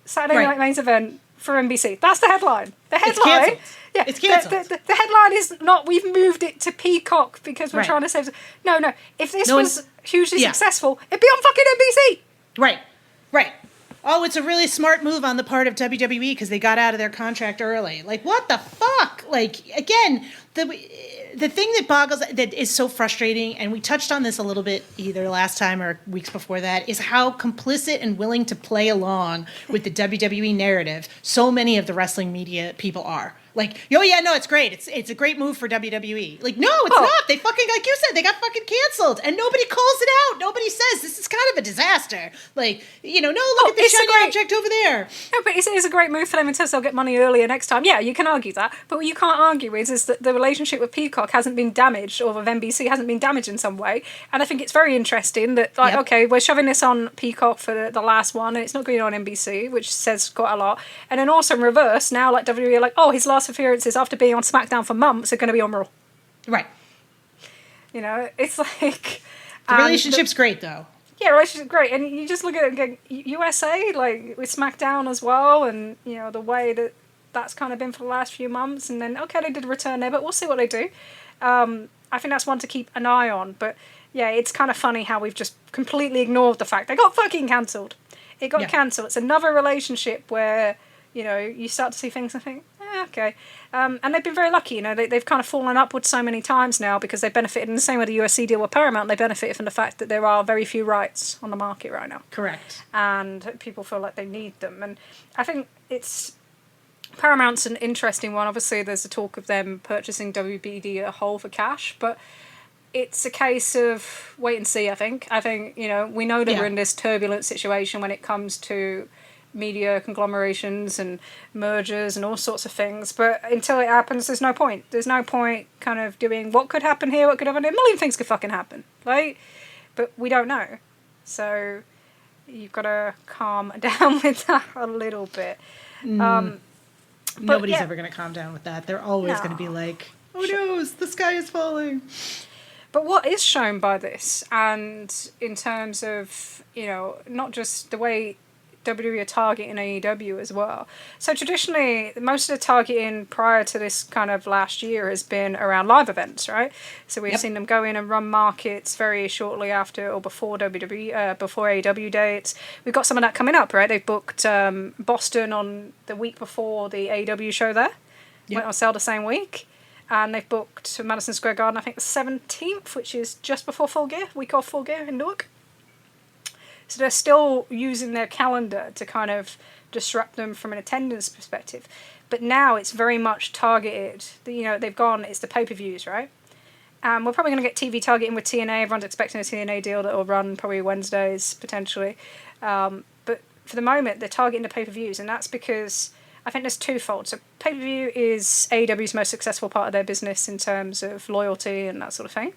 Saturday Night Main Event for NBC. That's the headline. The headline. It's cancelled. The headline is not, we've moved it to Peacock because we're trying to save. No. If this was hugely successful, it'd be on fucking NBC. Right. Oh, it's a really smart move on the part of WWE because they got out of their contract early. Like, what the fuck? Like, again, the thing that is so frustrating, and we touched on this a little bit either last time or weeks before that, is how complicit and willing to play along with the WWE narrative so many of the wrestling media people are. Like, oh yeah, no, it's great. It's a great move for WWE. Like, no, it's not. They fucking, like you said, they got fucking canceled, and nobody calls it out. Nobody says this is kind of a disaster. Like, you know, no, look at this shiny object over there. No, but it's a great move for them in terms they'll get money earlier next time. Yeah, you can argue that, but what you can't argue is that the relationship with Peacock hasn't been damaged, or with NBC hasn't been damaged in some way. And I think it's very interesting that, like, okay, we're shoving this on Peacock for the last one, and it's not going on NBC, which says quite a lot. And then also in reverse, now like WWE are like, oh, his last appearances after being on SmackDown for months are going to be on Raw. Right. You know, it's like... The relationship's great, though. Yeah, relationship's great. And you just look at it and go, USA, like, with SmackDown as well, and, you know, the way that that's kind of been for the last few months, and then, okay, they did a return there, but we'll see what they do. I think that's one to keep an eye on, but, yeah, it's kind of funny how we've just completely ignored the fact they got fucking cancelled. It got cancelled. It's another relationship where, you know, you start to see things and think, okay. And they've been very lucky, you know, they've kind of fallen upwards so many times now because they've benefited, in the same way the USC deal with Paramount, they benefited from the fact that there are very few rights on the market right now. Correct. And people feel like they need them. And I think Paramount's an interesting one. Obviously, there's a talk of them purchasing WBD a whole for cash, but it's a case of wait and see, I think. I think, you know, we know that we're in this turbulent situation when it comes to media conglomerations and mergers and all sorts of things, but until it happens, there's no point. There's no point kind of doing what could happen here, what could happen here. A million things could fucking happen, right? But we don't know. So you've got to calm down with that a little bit. Nobody's ever going to calm down with that. They're always going to be like, oh no, the sky is falling. But what is shown by this, and in terms of, you know, not just the way WWE are targeting AEW as well. So traditionally, most of the targeting prior to this kind of last year has been around live events, right? So we've seen them go in and run markets very shortly after or before WWE, before AEW dates. We've got some of that coming up, right? They've booked Boston on the week before the AEW show there. Went on sale the same week. And they've booked Madison Square Garden, I think the 17th, which is just before Full Gear, week off Full Gear in Newark. So they're still using their calendar to kind of disrupt them from an attendance perspective. But now it's very much targeted. You know, they've gone, it's the pay-per-views, right? We're probably going to get TV targeting with TNA. Everyone's expecting a TNA deal that will run probably Wednesdays, potentially. But for the moment, they're targeting the pay-per-views. And that's because I think there's twofold. So pay-per-view is AEW's most successful part of their business in terms of loyalty and that sort of thing.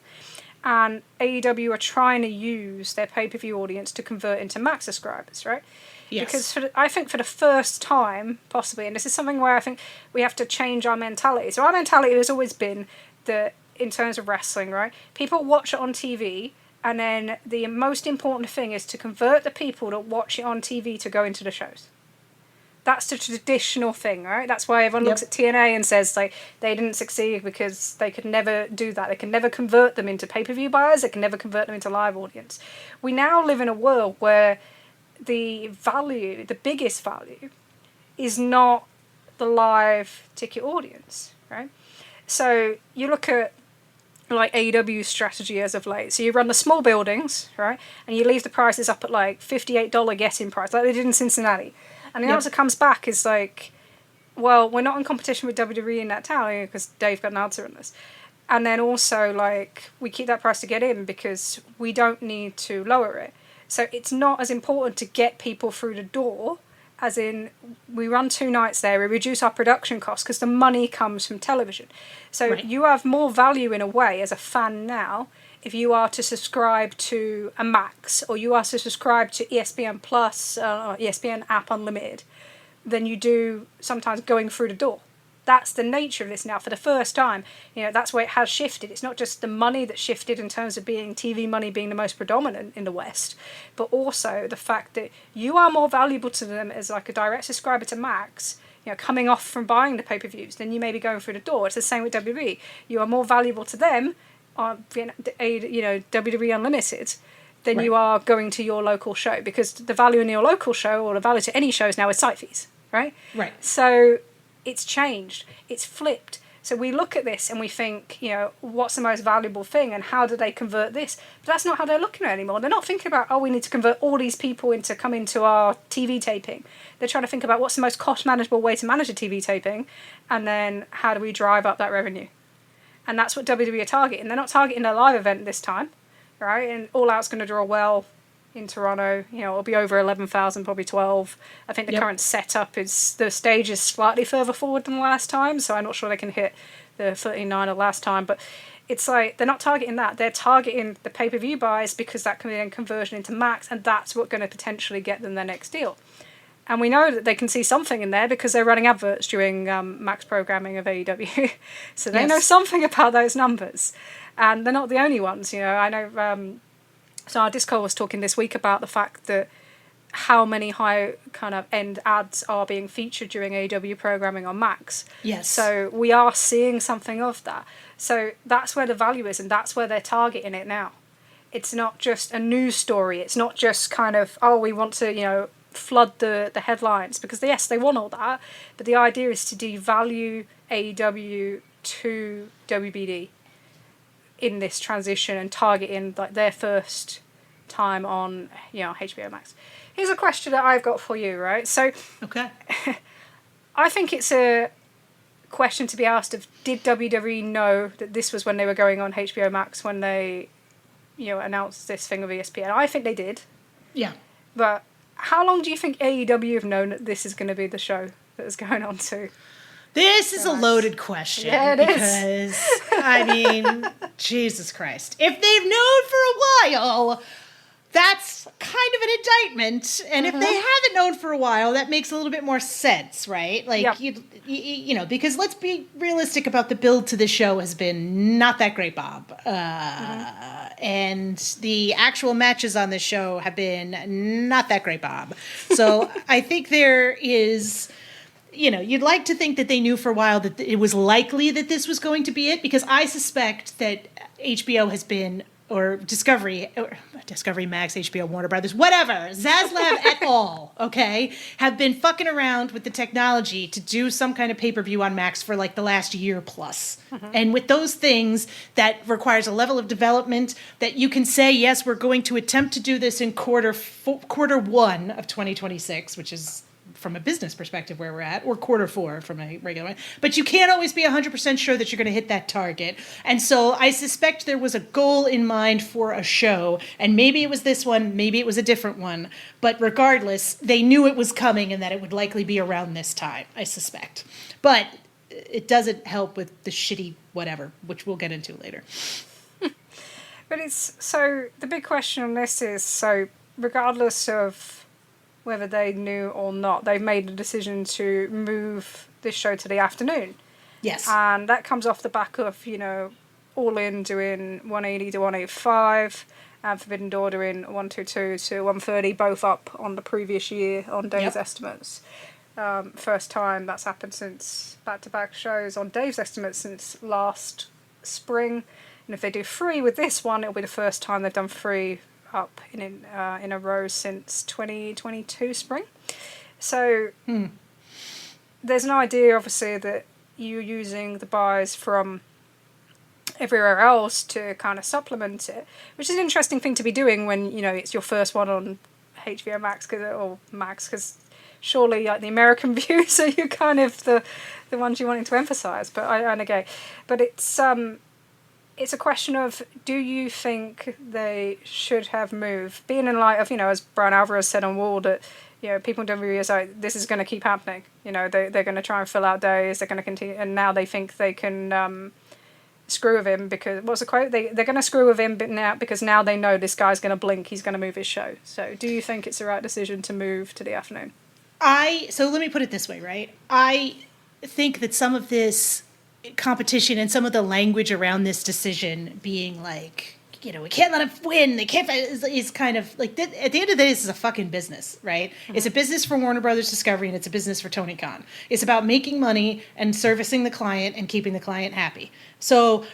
And AEW are trying to use their pay-per-view audience to convert into Max subscribers, right? Yes. Because I think for the first time, possibly, and this is something where I think we have to change our mentality. So our mentality has always been that in terms of wrestling, right? People watch it on TV, and then the most important thing is to convert the people that watch it on TV to go into the shows. That's the traditional thing, right? That's why everyone looks at TNA and says, like, they didn't succeed because they could never do that. They can never convert them into pay-per-view buyers. They can never convert them into live audience. We now live in a world where the value, the biggest value, is not the live ticket audience, right? So you look at like AEW's strategy as of late. So you run the small buildings, right? And you leave the prices up at like $58 get-in price, like they did in Cincinnati. And the answer comes back is like, well, we're not in competition with WWE in that town because Dave got an answer on this. And then also, like, we keep that price to get in because we don't need to lower it. So it's not as important to get people through the door as in we run 2 nights there, we reduce our production costs because the money comes from television. So you have more value in a way as a fan now if you are to subscribe to a Max or you are to subscribe to ESPN Plus, ESPN app Unlimited, than you do sometimes going through the door. That's the nature of this now. For the first time, you know, that's where it has shifted. It's not just the money that shifted in terms of being TV money being the most predominant in the West, but also the fact that you are more valuable to them as like a direct subscriber to Max, you know, coming off from buying the pay-per-views than you may be going through the door. It's the same with WWE. You are more valuable to them on, you know, WWE Unlimited than you are going to your local show, because the value in your local show or the value to any shows now is site fees, right? Right. So it's changed. It's flipped. So we look at this and we think, you know, what's the most valuable thing and how do they convert this? But that's not how they're looking at it anymore. They're not thinking about, oh, we need to convert all these people into come into our TV taping. They're trying to think about what's the most cost manageable way to manage a TV taping, and then how do we drive up that revenue? And that's what WWE are targeting. They're not targeting a live event this time, right? And All Out's going to draw well in Toronto. You know, it'll be over 11,000, probably 12. I think the current setup is, the stage is slightly further forward than the last time, so I'm not sure they can hit the 39 of last time, but it's like, they're not targeting that. They're targeting the pay-per-view buys because that can be then conversion into Max, and that's what's going to potentially get them their next deal. And we know that they can see something in there because they're running adverts during Max programming of AEW. So they know something about those numbers. And they're not the only ones, you know. I know, so our Discord was talking this week about the fact that how many high kind of end ads are being featured during AEW programming on Max. Yes. So we are seeing something of that. So that's where the value is, and that's where they're targeting it now. It's not just a news story. It's not just kind of, oh, we want to, you know, flood the headlines, because yes, they want all that, but the idea is to devalue AEW to WBD in this transition and targeting like their first time on, you know, HBO Max. Here's a question that I've got for you, right? So Okay. I think it's a question to be asked of, did WWE know that this was when they were going on HBO Max when they, you know, announced this thing of ESPN? I think they did. Yeah. But how long do you think AEW have known that this is going to be the show that is going on to? This is a loaded question. Yeah, it is. Because, I mean, Jesus Christ. If they've known for a while, that's kind of an indictment. And if they haven't known for a while, that makes a little bit more sense, right? Like, you know, because let's be realistic about the build to the show has been not that great, Bob. And the actual matches on the show have been not that great, Bob. So I think there is, you know, you'd like to think that they knew for a while that it was likely that this was going to be it, because I suspect that HBO has been, or Discovery Max, HBO, Warner Brothers, whatever, Zaslav et al., okay, have been fucking around with the technology to do some kind of pay-per-view on Max for like the last year plus. And with those things, that requires a level of development that you can say, yes, we're going to attempt to do this in quarter one of 2026, which is from a business perspective where we're at, or Q4 from a regular one. But you can't always be 100% sure that you're going to hit that target. And so I suspect there was a goal in mind for a show, and maybe it was this one, maybe it was a different one. But regardless, they knew it was coming and that it would likely be around this time, I suspect. But it doesn't help with the shitty whatever, which we'll get into later. But so the big question on this is, so regardless of whether they knew or not, they've made a decision to move this show to the afternoon. Yes. And that comes off the back of, All In doing 180 to 185, and Forbidden Door doing 122 to 130, both up on the previous year on Dave's estimates. First time that's happened since back-to-back shows on Dave's estimates since last spring. And if they do 3 with this one, it'll be the first time they've done 3 up in a row since 2022 spring. So there's an idea, obviously, that you're using the buys from everywhere else to kind of supplement it, which is an interesting thing to be doing when, it's your first one on HBO Max, because surely the American views are you kind of the ones you wanting to emphasize. But it's a question of, do you think they should have moved? Being in light of, as Brian Alvarez said on Wall, that, people in WWE is like, this is going to keep happening. They're going to try and fill out days, they're going to continue, and now they think they can screw with him because, what's the quote? They're going to screw with him because now they know this guy's going to blink, he's going to move his show. So do you think it's the right decision to move to the afternoon? So let me put it this way, right? I think that some of this competition and some of the language around this decision being like, we can't let them win, they can't, is kind of like, at the end of the day, this is a fucking business, right? Mm-hmm. It's a business for Warner Brothers Discovery, and it's a business for Tony Khan. It's about making money and servicing the client and keeping the client happy. So,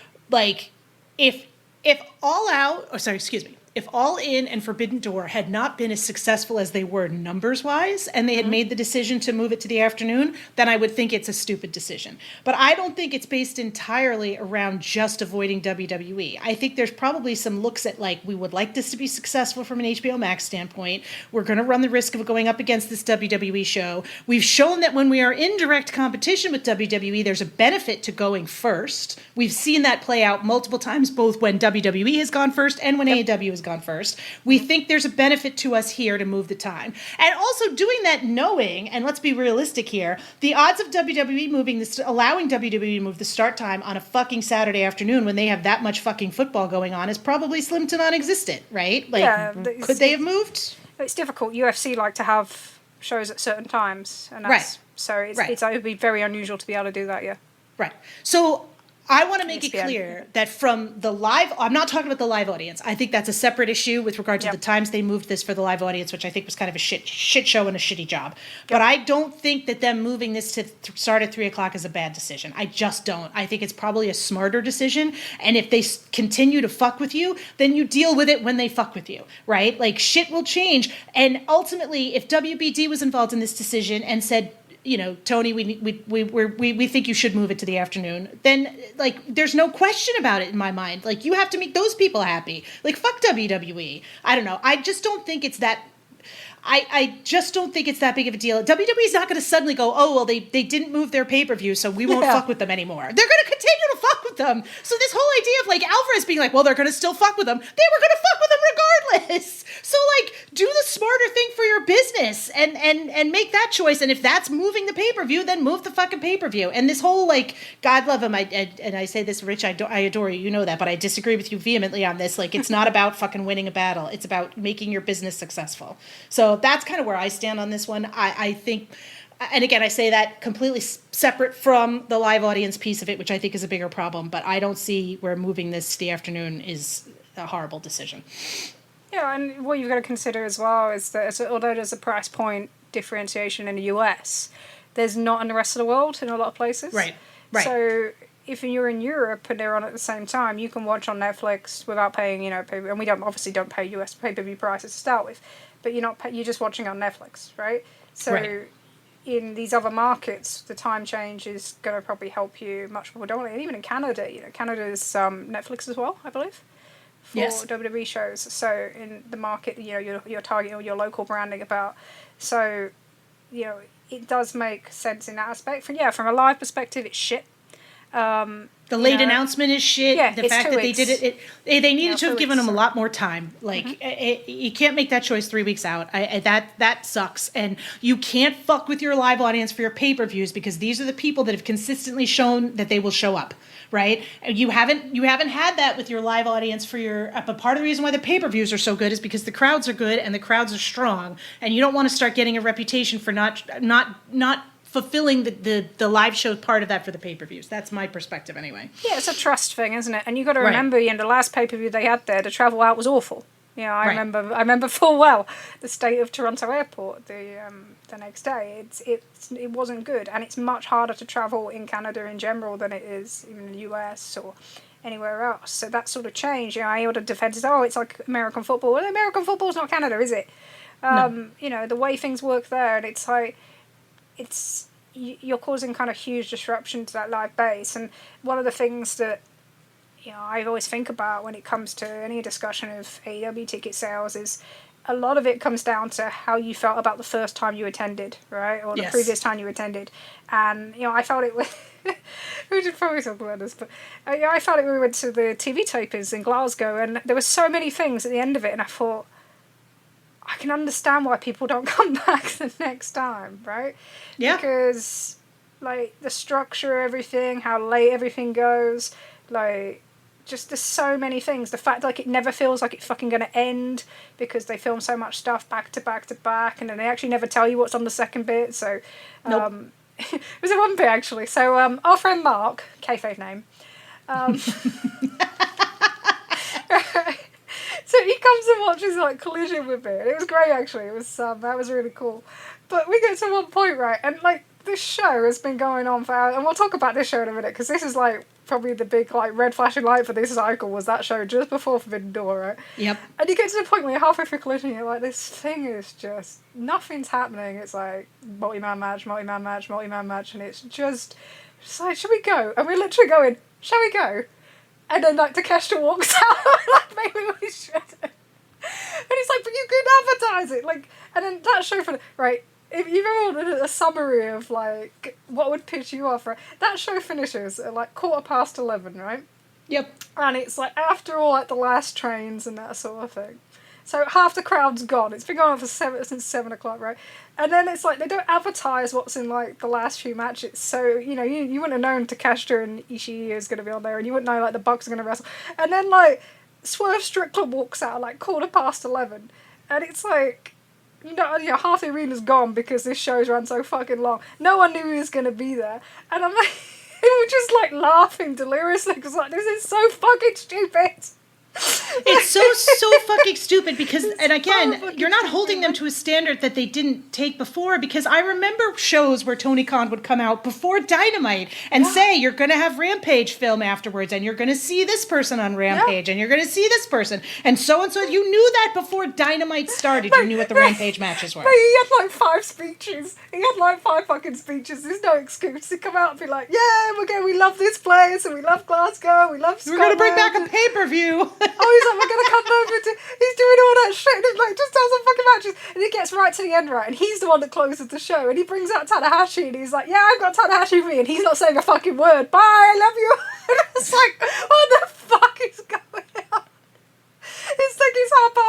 if All In and Forbidden Door had not been as successful as they were numbers-wise, and they had made the decision to move it to the afternoon, then I would think it's a stupid decision. But I don't think it's based entirely around just avoiding WWE. I think there's probably some looks at, we would like this to be successful from an HBO Max standpoint. We're going to run the risk of going up against this WWE show. We've shown that when we are in direct competition with WWE, there's a benefit to going first. We've seen that play out multiple times, both when WWE has gone first and when AEW has gone first. We think there's a benefit to us here to move the time. And also doing that knowing, and let's be realistic here, the odds of WWE allowing WWE to move the start time on a fucking Saturday afternoon when they have that much fucking football going on is probably slim to non-existent, right? Could they have moved? It's difficult. UFC like to have shows at certain times, and right. So it would be very unusual to be able to do that, yeah. Right. So I want to make ESPN. it clear that from the live, I'm not talking about the live audience. I think that's a separate issue with regard to the times they moved this for the live audience, which I think was kind of a shit show and a shitty job. But I don't think that them moving this to start at 3:00 is a bad decision. I just don't. I think it's probably a smarter decision. And if they continue to fuck with you, then you deal with it when they fuck with you, right? Shit will change. And ultimately, if WBD was involved in this decision and said, Tony, we think you should move it to the afternoon, then there's no question about it in my mind. You have to make those people happy. Fuck WWE. I don't know. I just don't think it's that. I just don't think it's that big of a deal. WWE's not going to suddenly go, oh, well, they didn't move their pay-per-view, so we won't fuck with them anymore. They're going to continue to fuck with them. So this whole idea of Alvarez being well, they're going to still fuck with them. They were going to fuck with them regardless. So do the smarter thing for your business and make that choice. And if that's moving the pay-per-view, then move the fucking pay-per-view. And this whole God love him. And I say this, Rich, I adore you. You know that, but I disagree with you vehemently on this. It's not about fucking winning a battle. It's about making your business successful. So that's kind of where I stand on this one. I think, and again, I say that completely separate from the live audience piece of it, which I think is a bigger problem, but I don't see where moving this to the afternoon is a horrible decision. Yeah, and what you've got to consider as well is that although there's a price point differentiation in the US, there's not in the rest of the world in a lot of places. Right. So if you're in Europe and they're on at the same time, you can watch on Netflix without paying, and we don't pay US pay-per-view prices to start with, but you're just watching on Netflix, right? So in these other markets, the time change is going to probably help you much more predominantly. And even in Canada, Canada's Netflix as well, I believe, for WWE shows. So in the market, you're targeting your local branding about. So, it does make sense in that aspect. From a live perspective, it's shit. The late announcement is shit. Yeah, the fact that they did it, they needed to have given them a lot more time. You can't make that choice 3 weeks out. That sucks. And you can't fuck with your live audience for your pay-per-views because these are the people that have consistently shown that they will show up, right? And you haven't had that with your live audience for your. But part of the reason why the pay-per-views are so good is because the crowds are good and the crowds are strong, and you don't want to start getting a reputation for not fulfilling the live show part of that for the pay-per-views. That's my perspective anyway. Yeah, it's a trust thing, isn't it? And you got to remember, the last pay-per-view they had there, the travel out was awful. I remember full well the state of Toronto Airport the next day. It wasn't good, and it's much harder to travel in Canada in general than it is in the US or anywhere else. So that sort of changed. I heard the defenses, it's like American football. Well, American football's not Canada, is it? No. The way things work there, and it's like, you're causing kind of huge disruption to that live base. And one of the things that I always think about when it comes to any discussion of AEW ticket sales is a lot of it comes down to how you felt about the first time you attended, right? Or the previous time you attended. And I felt it with we should probably talk about this, but I felt it when we went to the TV tapings in Glasgow, and there were so many things at the end of it, and I thought, I can understand why people don't come back the next time, right? Yeah. Because, the structure of everything, how late everything goes, just there's so many things. The fact, it never feels like it's fucking going to end because they film so much stuff back to back to back, and then they actually never tell you what's on the second bit, so... Nope. It was in one bit, actually. So, our friend Mark, kayfabe name... So he comes and watches Collision with me, and it was great actually. It was that was really cool. But we get to one point, right, and this show has been going on for hours, and we'll talk about this show in a minute because this is probably the big red flashing light for this cycle was that show just before Forbidden Door, right? Yep. And you get to the point where you're halfway through Collision, and you're like, this thing is just nothing's happening. It's multi-man match, and it's just should we go? And we're literally going, shall we go? And then Takeshita walks out, maybe we should. And he's like, but you could advertise it, and then that show right. If you remember a summary of what would piss you off, right? That show finishes at 11:15, right? Yep. And it's after all the last trains and that sort of thing. So half the crowd's gone. It's been going on since 7 o'clock, right? And then it's they don't advertise what's in the last few matches. So, you wouldn't have known Takeshita and Ishii is going to be on there, and you wouldn't know the Bucks are going to wrestle. And then Swerve Strickland walks out at 11:15, and it's half the arena's gone because this show's run so fucking long. No one knew he was going to be there. And I'm we were just laughing deliriously because this is so fucking stupid. It's so fucking stupid because, and again, you're not holding them to a standard that they didn't take before, because I remember shows where Tony Khan would come out before Dynamite and say, you're going to have Rampage film afterwards, and you're going to see this person on Rampage, and you're going to see this person, and so. You knew that before Dynamite started. You knew what the Rampage matches were. But he had 5 speeches. He had 5 fucking speeches. There's no excuse to come out and be we love this place, and we love Glasgow, we love Scotland. We're going to bring back a pay-per-view. He's we're going to come over to... He's doing all that shit, and just has some fucking matches. And he gets right to the end, right, and he's the one that closes the show, and he brings out Tanahashi, and he's like, yeah, I've got Tanahashi with me, and he's not saying a fucking word. Bye, I love you. And it's what the fuck is going on? It's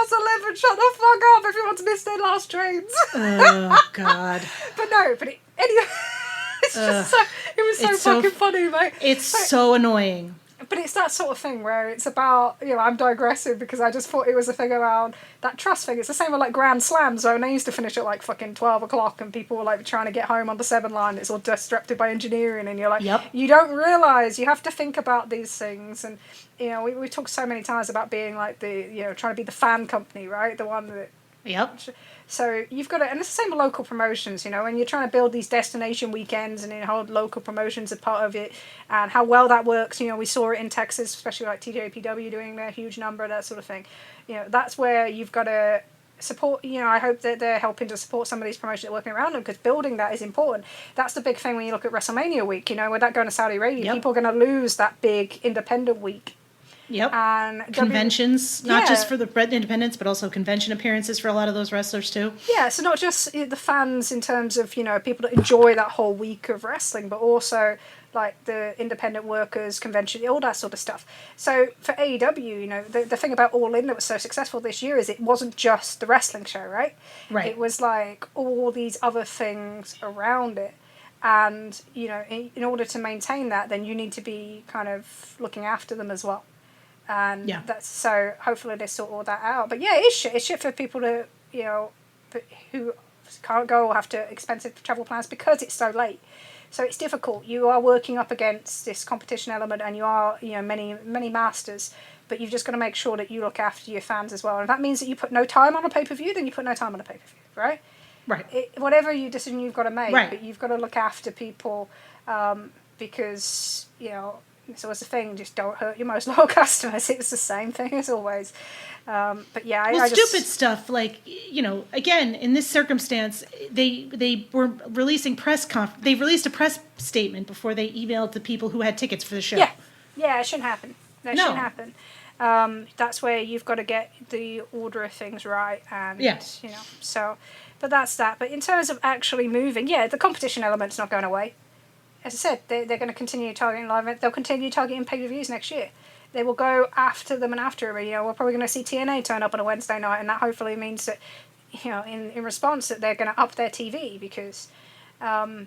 it's 11:30. Shut the fuck up. Everyone's missed their last trains. Oh, God. Anyway, it's just it was so fucking funny, mate. It's so annoying. But it's that sort of thing where it's about, I'm digressing because I just thought it was a thing around that trust thing. It's the same with Grand Slams, when they used to finish at fucking 12 o'clock and people were trying to get home on the 7 line. It's all disrupted by engineering, and you're yep. You don't realise, you have to think about these things. And, we talk so many times about being trying to be the fan company, right? The one that... Yep. So you've got to, and it's the same with local promotions, when you're trying to build these destination weekends and hold local promotions as part of it, and how well that works. We saw it in Texas, especially TJPW doing their huge number, that sort of thing. That's where you've got to support. I hope that they're helping to support some of these promotions that are working around them, because building that is important. That's the big thing when you look at WrestleMania week. With that going to Saudi Arabia, yep. people are going to lose that big independent week. Yep. And Conventions, not Yeah. just for the independents, but also convention appearances for a lot of those wrestlers too. Yeah, so not just the fans in terms of, people that enjoy that whole week of wrestling, but also like the independent workers, convention, all that sort of stuff. So for AEW, the thing about All In that was so successful this year is it wasn't just the wrestling show, right? Right. It was like all these other things around it. And, in order to maintain that, then you need to be kind of looking after them as well. And that's so hopefully they sort all that out. But yeah, it's shit. It's shit for people to, who can't go or have to expensive travel plans because it's so late. So it's difficult. You are working up against this competition element, and you are, many masters. But you've just got to make sure that you look after your fans as well. And if that means that you put no time on a pay-per-view, then you put no time on a pay-per-view, right? Right. Whatever decision you've got to make, right. But you've got to look after people because, it's always the thing, just don't hurt your most loyal customers. It's the same thing as always. But yeah, I just... stupid stuff like, again, in this circumstance, they were releasing they released a press statement before they emailed the people who had tickets for the show. Yeah, it shouldn't happen. That shouldn't happen. That's where you've got to get the order of things right, and so. But that's that. But in terms of actually moving, the competition element's not going away. As I said, they're going to continue targeting live events. They'll continue targeting pay-per-views next year. They will go after them and after them. We're probably going to see TNA turn up on a Wednesday night, and that hopefully means that, in response, that they're going to up their TV because, I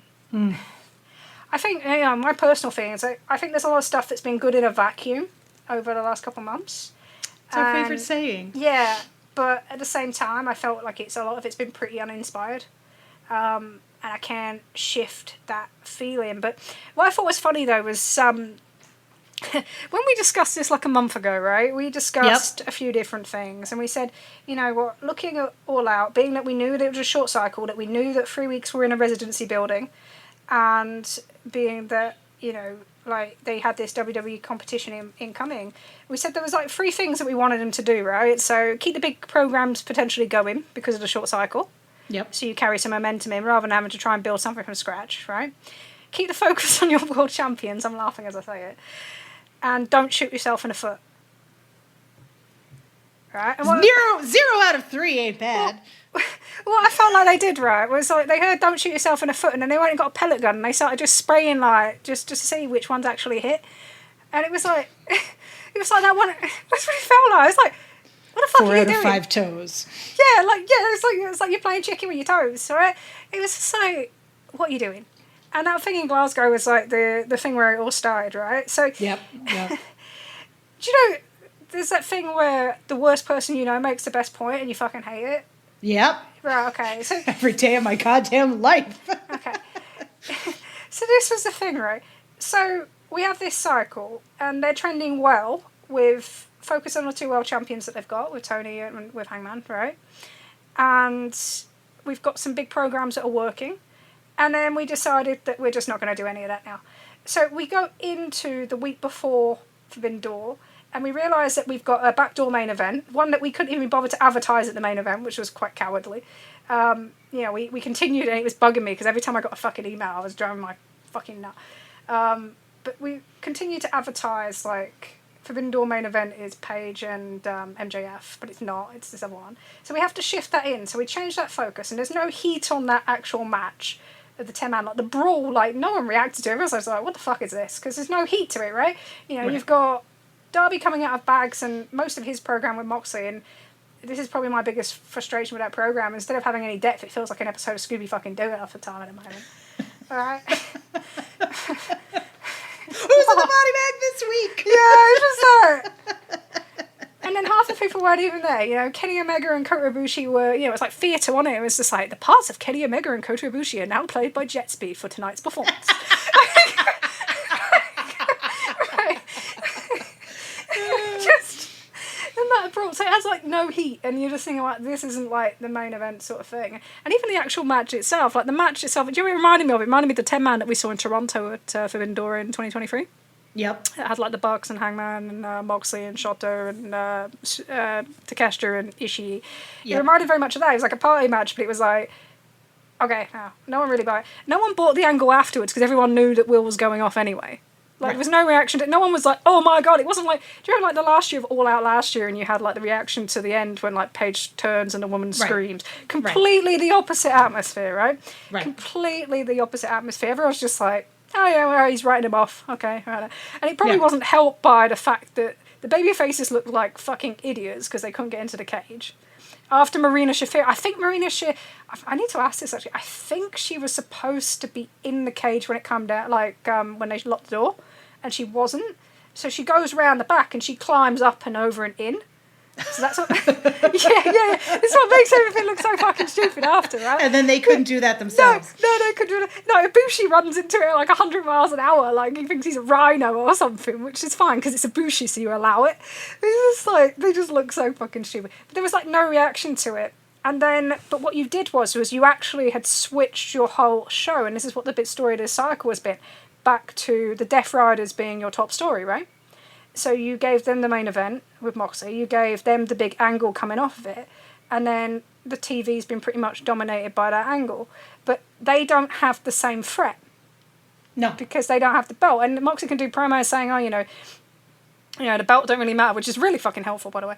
think, my personal feelings, I think there's a lot of stuff that's been good in a vacuum over the last couple of months. It's our favorite saying. Yeah, but at the same time, I felt like a lot of it's been pretty uninspired. And I can't shift that feeling. But what I thought was funny, though, was when we discussed this like a month ago, right? We discussed a few different things. And we said, looking at All Out, being that we knew that it was a short cycle, that we knew that 3 weeks were in a residency building, and being that, like they had this WWE competition incoming, we said there was like 3 things that we wanted them to do, right? So keep the big programs potentially going because of the short cycle. Yep. So you carry some momentum in rather than having to try and build something from scratch, right? Keep the focus on your world champions. I'm laughing as I say it. And don't shoot yourself in the foot. Right? And 0 out of 3 ain't bad. What I felt like they did, right, was like they heard "don't shoot yourself in the foot," and then they went and got a pellet gun and they started just spraying just to see which ones actually hit. And it was like that one. That's what it felt like. It's like, what the fuck 4 are you out of doing? 5 toes. Yeah, it's like you're playing chicken with your toes, right? It was just like, what are you doing? And that thing in Glasgow was like the thing where it all started, right? So Yep. do you know there's that thing where the worst person you know makes the best point and you fucking hate it? Yep. Right, okay. So every day of my goddamn life. okay. So this was the thing, right? So we have this cycle and they're trending well with focus on the 2 world champions that they've got with Tony and with Hangman, right? And we've got some big programs that are working. And then we decided that we're just not going to do any of that now. So we go into the week before Forbidden Door, and we realise that we've got a backdoor main event, one that we couldn't even bother to advertise at the main event, which was quite cowardly. We continued, and it was bugging me, because every time I got a fucking email, I was driving my fucking nut. But we continued to advertise, like, Forbidden Door main event is Paige and MJF, but it's not, it's this other one. So we have to shift that in, so we change that focus, and there's no heat on that actual match of the 10-man, like the brawl, like no one reacted to it. Everyone's like, what the fuck is this? Because there's no heat to it, right? Right. You've got Darby coming out of bags and most of his program with Moxley, and this is probably my biggest frustration with that program. Instead of having any depth, it feels like an episode of Scooby fucking Doo half the time at the moment. Alright? Who's in the body bag this week? Yeah, it's just like... And then half the people weren't even there. Kenny Omega and Kota Ibushi were, it was like theatre on it. It was just like, the parts of Kenny Omega and Kota Ibushi are now played by Jet Speed for tonight's performance. Right. And that brought, so it has like no heat, and you're just thinking like, this isn't like the main event sort of thing. And even the actual match itself, like the match itself, do you know what it reminded me of? It reminded me of the 10-man that we saw in Toronto at Forbidden Door in 2023. Yep. It had like the Bucks and Hangman and Moxley and Shota and Takeshita and Ishii. Yep. It reminded very much of that. It was like a party match, but it was like, okay, no one really bought it. No one bought the angle afterwards because everyone knew that Will was going off anyway. Like, there was no reaction. No one was like, oh my God. It wasn't like, do you remember like the last year of All Out last year and you had like the reaction to the end when like Paige turns and the woman screams? Completely the opposite atmosphere, right? Completely the opposite atmosphere. Everyone's just like, oh yeah, well, he's writing him off. Okay, right. And it probably wasn't helped by the fact that the baby faces looked like fucking idiots because they couldn't get into the cage. After Marina Shafir, I think I need to ask this actually. I think she was supposed to be in the cage when it came down, like when they locked the door, and she wasn't. So she goes around the back and she climbs up and over and in. So that's what, yeah. This is what makes everything look so fucking stupid after, right? And then they couldn't do that themselves. No, they couldn't do that. No, Ibushi runs into it like 100 miles an hour, like he thinks he's a rhino or something, which is fine because it's Ibushi, so you allow it. It's just like, they just look so fucking stupid. But there was like no reaction to it. And then, but what you did was you actually had switched your whole show, and this is what the bit story of this cycle has been, back to the Death Riders being your top story, right? So you gave them the main event with Moxie, you gave them the big angle coming off of it, and then the TV's been pretty much dominated by that angle. But they don't have the same threat. No. Because they don't have the belt. And Moxie can do promos saying, oh, you know, the belt don't really matter, which is really fucking helpful, by the way.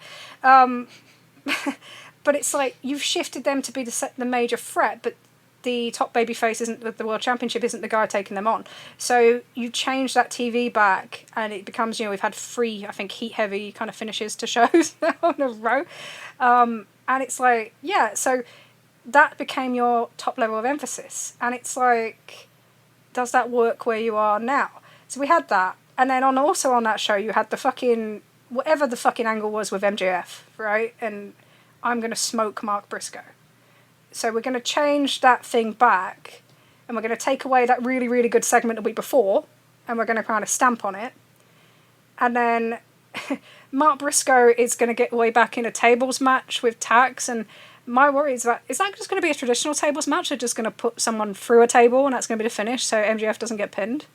But it's like, you've shifted them to be the major threat, but the top babyface isn't, the world championship isn't the guy taking them on. So you change that TV back and it becomes, we've had 3, I think, heat heavy kind of finishes to shows now in a row. And it's like, so that became your top level of emphasis. And it's like, does that work where you are now? So we had that. And then also on that show, you had the fucking, whatever the fucking angle was with MJF, right? And I'm going to smoke Mark Briscoe. So we're going to change that thing back, and we're going to take away that really, really good segment the week before, and we're going to kind of stamp on it. And then Mark Briscoe is going to get way back in a tables match with Tax, and my worry is that just going to be a traditional tables match? They're just going to put someone through a table, and that's going to be the finish, so MJF doesn't get pinned?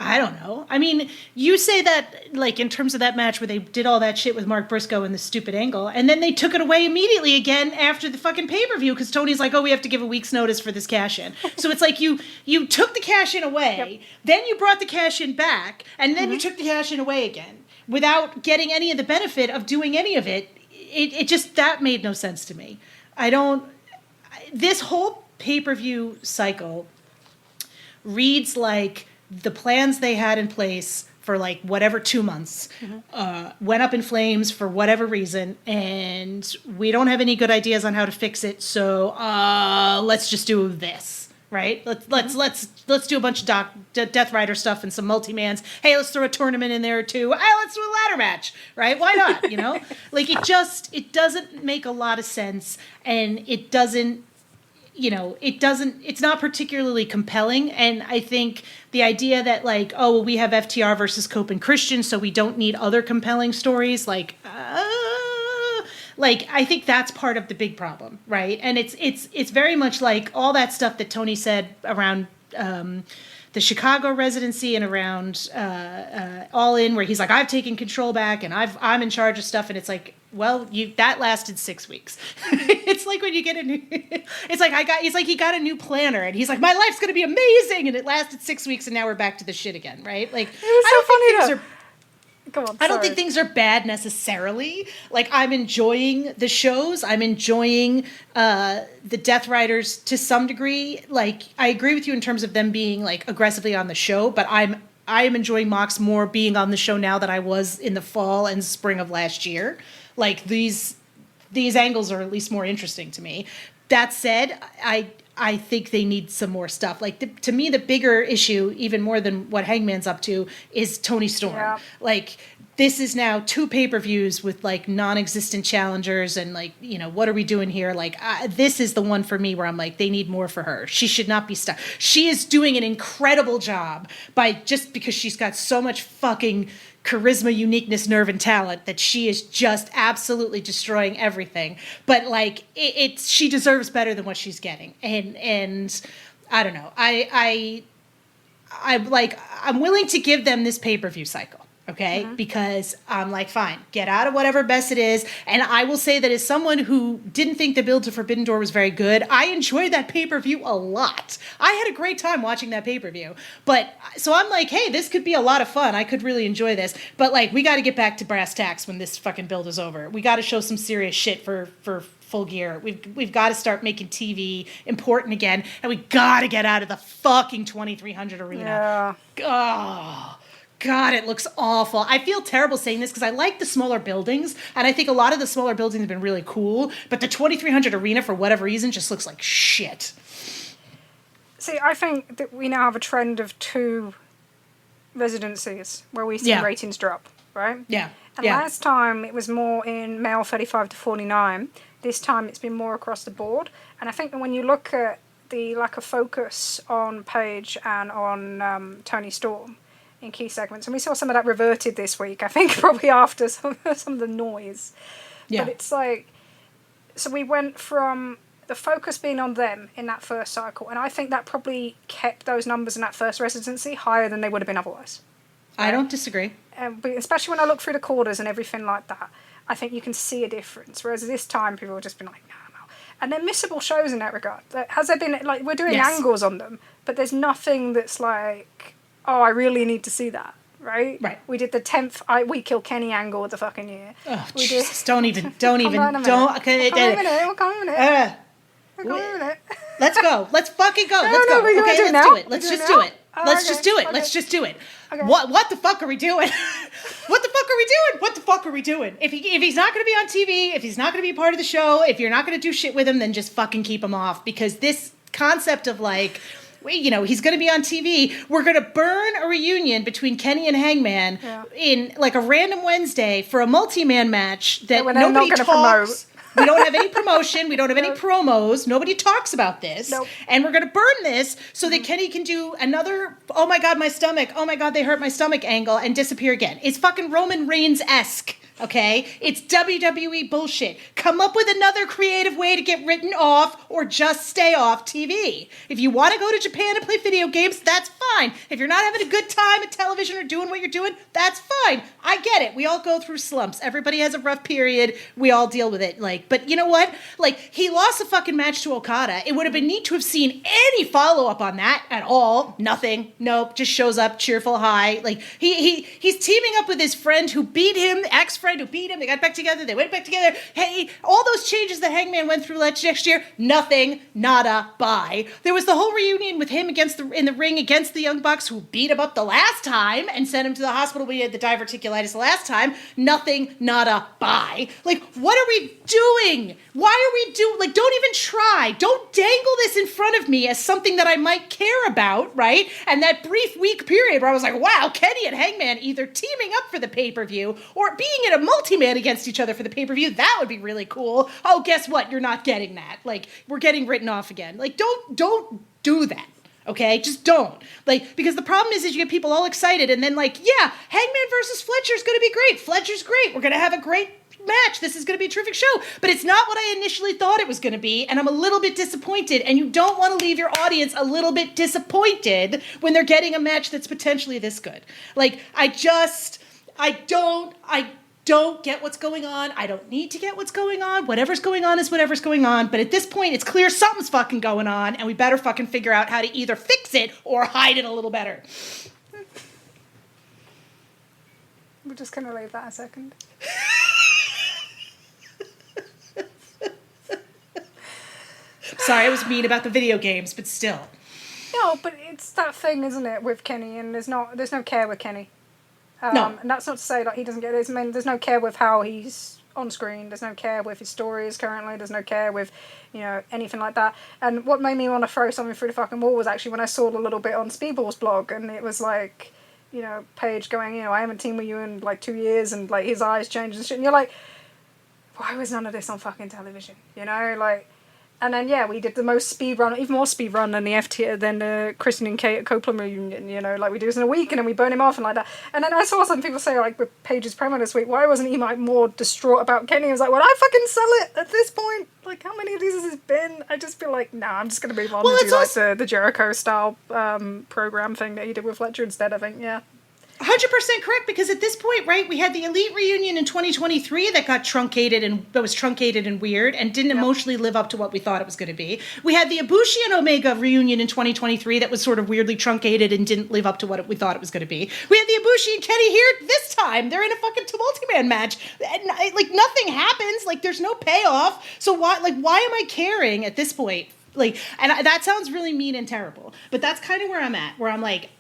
I don't know. I mean, you say that, like, in terms of that match where they did all that shit with Mark Briscoe and the stupid angle, and then they took it away immediately again after the fucking pay-per-view because Tony's like, oh, we have to give a week's notice for this cash-in. So it's like you took the cash-in away, then you brought the cash-in back, and then you took the cash-in away again without getting any of the benefit of doing any of it. It just, that made no sense to me. This whole pay-per-view cycle reads like the plans they had in place for like whatever 2 months went up in flames for whatever reason, and we don't have any good ideas on how to fix it. So let's just do this, right? Let's do a bunch of Death Rider stuff and some multi-mans. Hey, let's throw a tournament in there too. Let's do a ladder match, right? Why not? Like it doesn't make a lot of sense, and it doesn't. It's not particularly compelling. And I think the idea that like, oh, well, we have FTR versus Cope and Christian, so we don't need other compelling stories. Like I think that's part of the big problem, right? And it's very much like all that stuff that Tony said around the Chicago residency and around All In, where he's like, I've taken control back and I'm in charge of stuff, and it's like, well, that lasted 6 weeks. It's like when you get a new, he got a new planner and he's like, my life's gonna be amazing, and it lasted 6 weeks and now we're back to the shit again, right? Like, I don't think things are bad necessarily. Like, I'm enjoying the shows. I'm enjoying the Death Riders to some degree. Like, I agree with you in terms of them being like aggressively on the show, but I am enjoying Mox more being on the show now than I was in the fall and spring of last year. Like, these angles are at least more interesting to me. That said, I think they need some more stuff. Like, to me, the bigger issue, even more than what Hangman's up to, is Tony Storm. Yeah. Like, this is now 2 pay-per-views with, like, non-existent challengers, and, like, what are we doing here? Like, this is the one for me where I'm like, they need more for her. She should not be stuck. She is doing an incredible job just because she's got so much fucking charisma, uniqueness, nerve, and talent that she is just absolutely destroying everything. But like, she deserves better than what she's getting. And I don't know. I'm willing to give them this pay-per-view cycle. Okay, because I'm like, fine, get out of whatever mess it is. And I will say that as someone who didn't think the build to Forbidden Door was very good, I enjoyed that pay-per-view a lot. I had a great time watching that pay-per-view. But so I'm like, hey, this could be a lot of fun. I could really enjoy this. But like, we got to get back to brass tacks when this fucking build is over. We got to show some serious shit for Full Gear. We've got to start making TV important again, and we got to get out of the fucking 2300 arena. Yeah. Oh. God, it looks awful. I feel terrible saying this because I like the smaller buildings, and I think a lot of the smaller buildings have been really cool, but the 2300 arena, for whatever reason, just looks like shit. See, I think that we now have a trend of 2 residencies where we see ratings drop, right? Yeah. And last time it was more in male 35 to 49. This time it's been more across the board. And I think that when you look at the lack of focus on Paige and on Tony Storm in key segments, and we saw some of that reverted this week, I think probably after some of the noise. Yeah. But it's like, so we went from the focus being on them in that first cycle, and I think that probably kept those numbers in that first residency higher than they would have been otherwise. I don't disagree. But especially when I look through the quarters and everything like that, I think you can see a difference. Whereas this time, people have just been like, no. And they're missable shows in that regard. Has there been, like, we're doing angles on them, but there's nothing that's like, oh, I really need to see that, right? Right. We did the 10th We Kill Kenny angle of the fucking year. Oh, Jesus. Don't even. Okay, Come on a minute. Let's go. Let's fucking go. No, Let's go. Okay, let's do it. Let's just do it. Let's just do it. Okay. Let's just do it. Okay. What the fuck are we doing? What the fuck are we doing? What the fuck are we doing? If he's not going to be on TV, if he's not going to be part of the show, if you're not going to do shit with him, then just fucking keep him off. Because this concept of like, you know, he's going to be on TV. We're going to burn a reunion between Kenny and Hangman in like a random Wednesday for a multi-man match that nobody talks. We don't have any promotion. We don't have any promos. Nobody talks about this. Nope. And we're going to burn this so that Kenny can do another, oh my God, my stomach. Oh my God, they hurt my stomach angle and disappear again. It's fucking Roman Reigns-esque. Okay? It's WWE bullshit. Come up with another creative way to get written off or just stay off TV. If you want to go to Japan and play video games, that's fine. If you're not having a good time at television or doing what you're doing, that's fine. I get it. We all go through slumps. Everybody has a rough period. We all deal with it. Like, but you know what? Like, he lost a fucking match to Okada. It would have been neat to have seen any follow-up on that at all. Nothing. Nope. Just shows up, cheerful, high. Like, he's teaming up with his friend who beat him, ex-friend who beat him. They got back together. They went back together. Hey, all those changes that Hangman went through next year, nothing, nada, bye. There was the whole reunion with him in the ring against the Young Bucks who beat him up the last time and sent him to the hospital when he had the diverticulitis the last time. Nothing, nada, bye. Like, what are we doing? Why are we doing, like, don't even try. Don't dangle this in front of me as something that I might care about, right? And that brief week period where I was like, wow, Kenny and Hangman either teaming up for the pay-per-view or being in a multi-man against each other for the pay-per-view, that would be really cool. Oh, guess what? You're not getting that. Like, we're getting written off again. Like, don't do that. Okay? Just don't. Like, because the problem is you get people all excited and then like, yeah, Hangman versus Fletcher's going to be great. Fletcher's great. We're going to have a great match. This is going to be a terrific show. But it's not what I initially thought it was going to be, and I'm a little bit disappointed. And you don't want to leave your audience a little bit disappointed when they're getting a match that's potentially this good. Like, I don't get what's going on. I don't need to get what's going on. Whatever's going on is whatever's going on. But at this point, it's clear something's fucking going on, and we better fucking figure out how to either fix it or hide it a little better. We're just going to leave that a second. Sorry, I was mean about the video games, but still. No, but it's that thing, isn't it, with Kenny, and there's no care with Kenny. No. And that's not to say that he doesn't get it. I mean, there's no care with how he's on screen. There's no care with his stories currently. There's no care with, you know, anything like that. And what made me want to throw something through the fucking wall was actually when I saw a little bit on Speedball's blog, and it was like, you know, Paige going, you know, I haven't teamed with you in like 2 years, and like his eyes changed and shit. And you're like, why was none of this on fucking television? You know, like. And then, yeah, we did the most speed run, even more speed run than the FT, than the Kristen and Kate at Copeland reunion, you know, like we do this in a week and then we burn him off and like that. And then I saw some people say, like, with Paige's promo this week, why wasn't he, like, more distraught about Kenny? I was like, well, I fucking sell it at this point. Like, how many of these has it been? I just feel like, nah, I'm just going to move on and do, like, the Jericho-style program thing that he did with Fletcher instead, I think, yeah. 100% correct, because at this point, right, we had the Elite reunion in 2023 that got truncated and weird and didn't emotionally live up to what we thought it was going to be. We had the Ibushi and Omega reunion in 2023 that was sort of weirdly truncated and didn't live up to what we thought it was going to be. We had the Ibushi and Kenny here this time. They're in a fucking multi-man match. And, like, nothing happens. Like, there's no payoff. So why am I caring at this point? That sounds really mean and terrible, but that's kind of where I'm at, where I'm like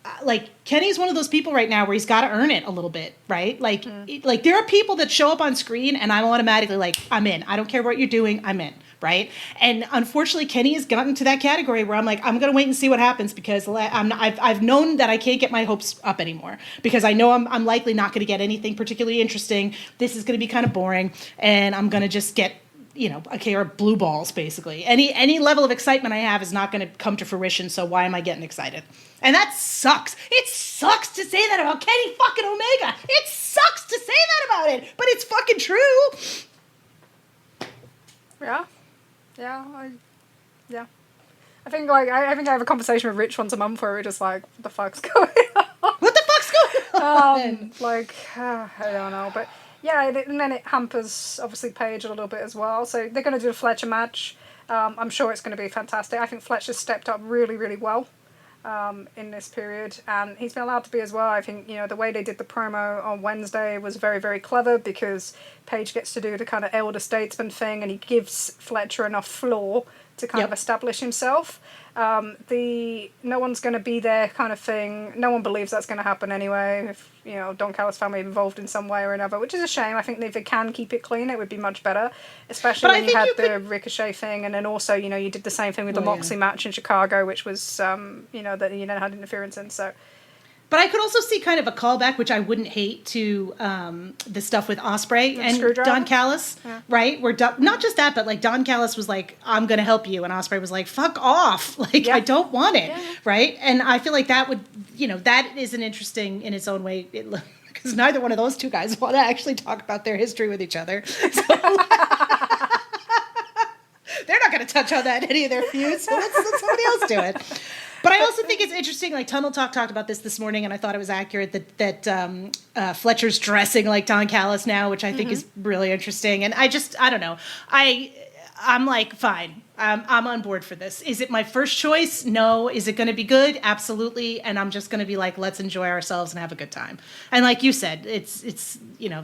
Kenny's one of those people right now where he's got to earn it a little bit, right? Like, like there are people that show up on screen and I'm automatically like, I'm in. I don't care what you're doing. I'm in. Right. And unfortunately, Kenny has gotten to that category where I'm like, I'm going to wait and see what happens, because I've known that I can't get my hopes up anymore, because I know I'm likely not going to get anything particularly interesting. This is going to be kind of boring, and I'm going to just get, or blue balls, basically. Any level of excitement I have is not going to come to fruition, so why am I getting excited? And that sucks. It sucks to say that about Kenny fucking Omega. It sucks to say that about it, but it's fucking true. Yeah. Yeah. I think I have a conversation with Rich once a month where we're just like, what the fuck's going on? What the fuck's going on? I don't know, but... Yeah, and then it hampers, obviously, Paige a little bit as well. So they're going to do a Fletcher match. I'm sure it's going to be fantastic. I think Fletcher's stepped up really, really well in this period. And he's been allowed to be as well. I think, the way they did the promo on Wednesday was very, very clever, because Paige gets to do the kind of elder statesman thing, and he gives Fletcher enough floor to kind of establish himself. The no one's going to be there kind of thing. No one believes that's going to happen anyway. If Don Callis family involved in some way or another, which is a shame. I think if they can keep it clean, it would be much better. Especially when you had the Ricochet thing, and then also you did the same thing with the Moxley match in Chicago, which was that had interference in. So. But I could also see kind of a callback, which I wouldn't hate, to the stuff with Ospreay and Don Callis, right? Where not just that, but like Don Callis was like, "I'm going to help you," and Ospreay was like, "Fuck off!" I don't want it, right? And I feel like that would, that is an interesting in its own way. Because neither one of those two guys want to actually talk about their history with each other. So, they're not going to touch on that in any of their feuds, so let somebody else do it. But I also think it's interesting, like Tunnel Talk talked about this morning, and I thought it was accurate that Fletcher's dressing like Don Callis now, which I think is really interesting. And I don't know. I'm like, fine, I'm on board for this. Is it my first choice? No. Is it going to be good? Absolutely. And I'm just going to be like, let's enjoy ourselves and have a good time. And like you said, it's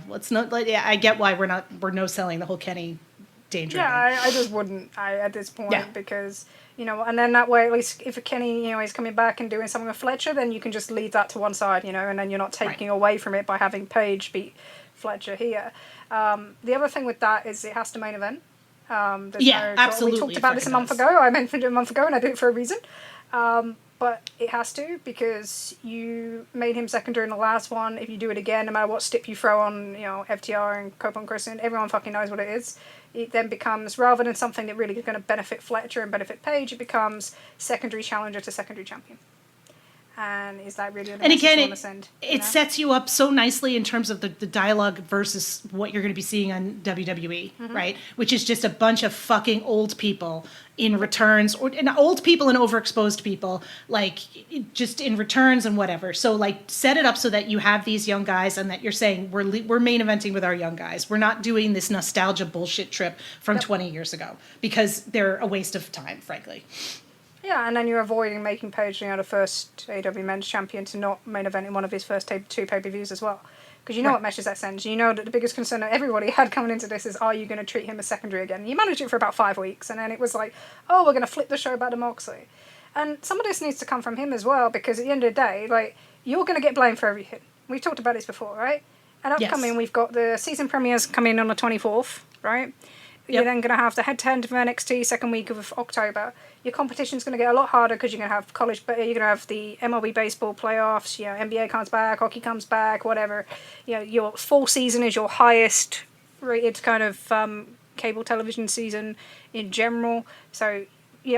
let's not. I get why we're no selling the whole Kenny danger. Yeah, I just wouldn't. At this point, because. And then that way, at least if Kenny, is coming back and doing something with Fletcher, then you can just leave that to one side, and then you're not taking away from it by having Paige beat Fletcher here. The other thing with that is it has to main event. Absolutely. We talked about this a month ago. I mentioned it a month ago, and I did it for a reason. But it has to, because you made him secondary in the last one. If you do it again, no matter what stip you throw on, FTR and Cope and Christian, everyone fucking knows what it is. It then becomes, rather than something that really is going to benefit Fletcher and benefit Paige, it becomes secondary challenger to secondary champion. And is that really the message you want to send? It sets you up so nicely in terms of the dialogue versus what you're going to be seeing on WWE, right? Which is just a bunch of fucking old people in returns, and old people and overexposed people, like just in returns and whatever. So like set it up so that you have these young guys, and that you're saying we're main eventing with our young guys. We're not doing this nostalgia bullshit trip from 20 years ago, because they're a waste of time, frankly. Yeah, and then you're avoiding making Paige, the first AEW Men's Champion to not main event in one of his first two pay-per-views as well. Because you know what message that sends. You know that the biggest concern that everybody had coming into this is, are you going to treat him as secondary again? You managed it for about 5 weeks, and then it was like, oh, we're going to flip the show back to Moxley. And some of this needs to come from him as well, because at the end of the day, like, you're going to get blamed for everything. We've talked about this before, right? And upcoming, we've got the season premieres coming on the 24th, right? You're then going to have the head-to-head of NXT second week of October. Your competition's going to get a lot harder, because you're going to have you're going to have the MLB baseball playoffs. NBA comes back, hockey comes back, whatever. Your fall season is your highest rated kind of cable television season in general. So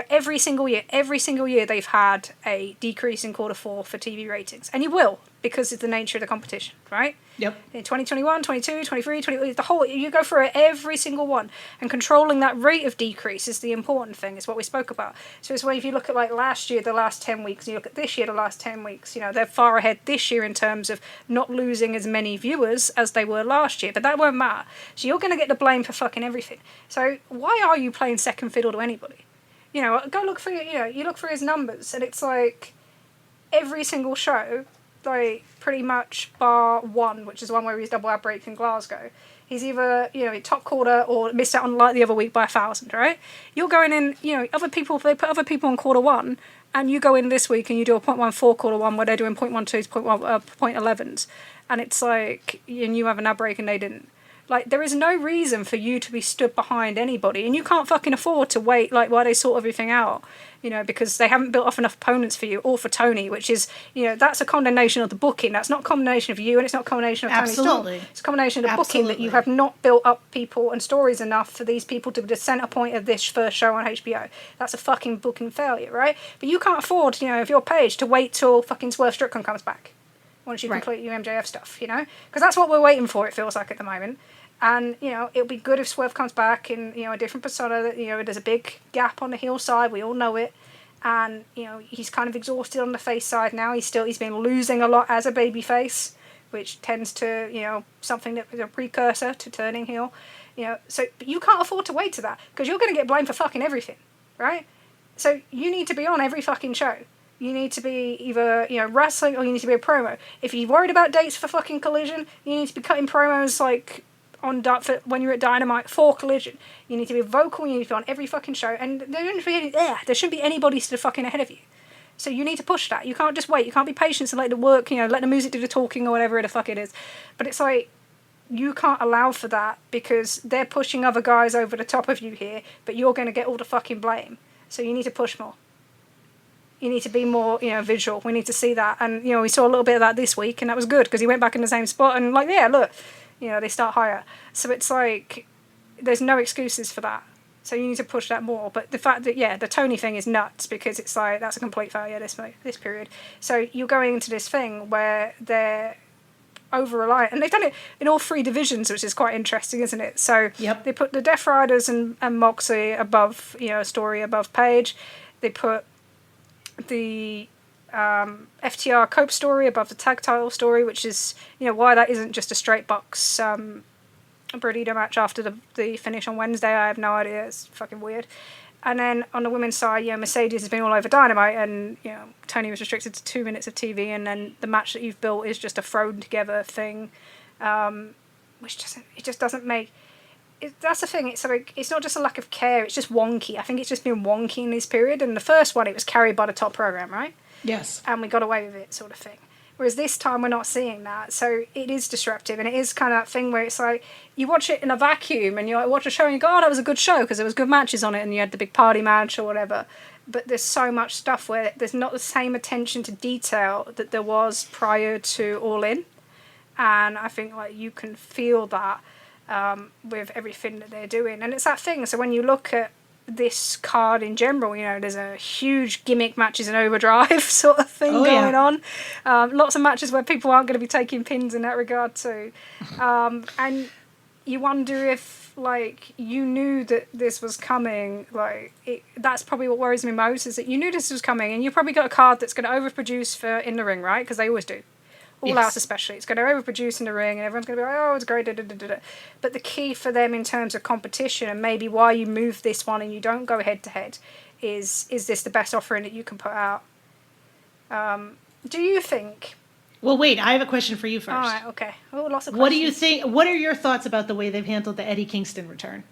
every single year they've had a decrease in quarter four for TV ratings. And you will, because it's the nature of the competition, right? Yep. In 2021, 22, 23, 20, the whole, you go through it, every single one. And controlling that rate of decrease is the important thing, is what we spoke about. So it's where if you look at like last year, the last 10 weeks, and you look at this year, the last 10 weeks, they're far ahead this year in terms of not losing as many viewers as they were last year. But that won't matter. So you're going to get the blame for fucking everything. So why are you playing second fiddle to anybody? Go look for, you look for his numbers, and it's like every single show, like pretty much bar one, which is the one where he's double ad break in Glasgow, he's either, top quarter or missed out on like the other week by 1,000, right? You're going in, other people, they put other people on quarter one, and you go in this week and you do a 0.14 quarter one where they're doing 0.12s, 0.11s, and it's like, and you have an ad break and they didn't. Like, there is no reason for you to be stood behind anybody, and you can't fucking afford to wait, like, while they sort everything out, because they haven't built off enough opponents for you, or for Tony, which is, that's a condemnation of the booking. That's not a combination of you, and it's not a combination of Tony Storm. It's a combination of the booking, that you have not built up people and stories enough for these people to be the centre point of this first show on HBO. That's a fucking booking failure, right? But you can't afford, if your page, to wait till fucking Swerve Strickland comes back once you complete your MJF stuff, because that's what we're waiting for, it feels like, at the moment. And, it'll be good if Swerve comes back in, a different persona. That, there's a big gap on the heel side. We all know it. And, he's kind of exhausted on the face side now. He's been losing a lot as a baby face, which tends to, something that is a precursor to turning heel. So but you can't afford to wait to that, because you're going to get blamed for fucking everything, right? So you need to be on every fucking show. You need to be either, wrestling, or you need to be a promo. If you're worried about dates for fucking Collision, you need to be cutting promos, like, when you're at Dynamite for Collision. You need to be vocal, you need to be on every fucking show, and there shouldn't be anybody stood fucking ahead of you. So you need to push that. You can't just wait. You can't be patient and let the work, let the music do the talking or whatever the fuck it is. But it's like, you can't allow for that, because they're pushing other guys over the top of you here, but you're going to get all the fucking blame. So you need to push more. You need to be more, visual. We need to see that. And, we saw a little bit of that this week, and that was good, because he went back in the same spot, and like, yeah, look, they start higher. So it's like, there's no excuses for that. So you need to push that more. But the fact that, the Tony thing is nuts, because it's like, that's a complete failure this period. So you're going into this thing where they're over-reliant. And they've done it in all three divisions, which is quite interesting, isn't it? So they put the Death Riders and Moxley above, story above Page. They put the FTR Cope story above the tag title story, which is, why that isn't just a straight box Burrito match after the finish on Wednesday. I have no idea. It's fucking weird. And then on the women's side, Mercedes has been all over Dynamite, and Tony was restricted to 2 minutes of TV, and then the match that you've built is just a thrown together thing, which just doesn't make. That's the thing. It's like, it's not just a lack of care. It's just wonky. I think it's just been wonky in this period. And the first one, it was carried by the top program, right? Yes. And we got away with it, sort of thing. Whereas this time, we're not seeing that. So it is disruptive, and it is kind of that thing where it's like, you watch it in a vacuum, and you watch a show and you go, oh, that was a good show, because there was good matches on it, and you had the big party match or whatever. But there's so much stuff where there's not the same attention to detail that there was prior to All In. And I think, like, you can feel that with everything that they're doing. And it's that thing. So when you look at this card in general, there's a huge gimmick matches and overdrive sort of thing going on. Lots of matches where people aren't going to be taking pins in that regard too. And you wonder if, like, you knew that this was coming. Like, that's probably what worries me most, is that you knew this was coming, and you probably got a card that's going to overproduce for in the ring, right? Because they always do. All Out especially. It's going to overproduce in the ring, and everyone's going to be like, oh, it's great, But the key for them in terms of competition, and maybe why you move this one and you don't go head-to-head, is this the best offering that you can put out? Do you think... Well, wait, I have a question for you first. All right, okay. Oh, lots of questions. What do you think? What are your thoughts about the way they've handled the Eddie Kingston return?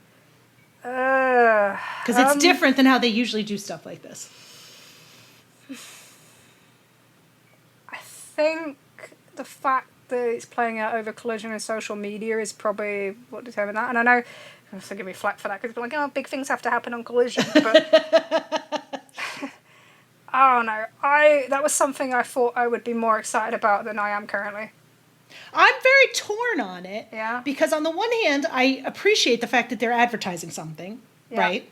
Because it's different than how they usually do stuff like this. I think the fact that it's playing out over Collision and social media is probably what determined that. And I know, so give me flack for that, because people are like, oh, big things have to happen on Collision. But I don't know. That was something I thought I would be more excited about than I am currently. I'm very torn on it. Yeah. Because on the one hand, I appreciate the fact that they're advertising something, right?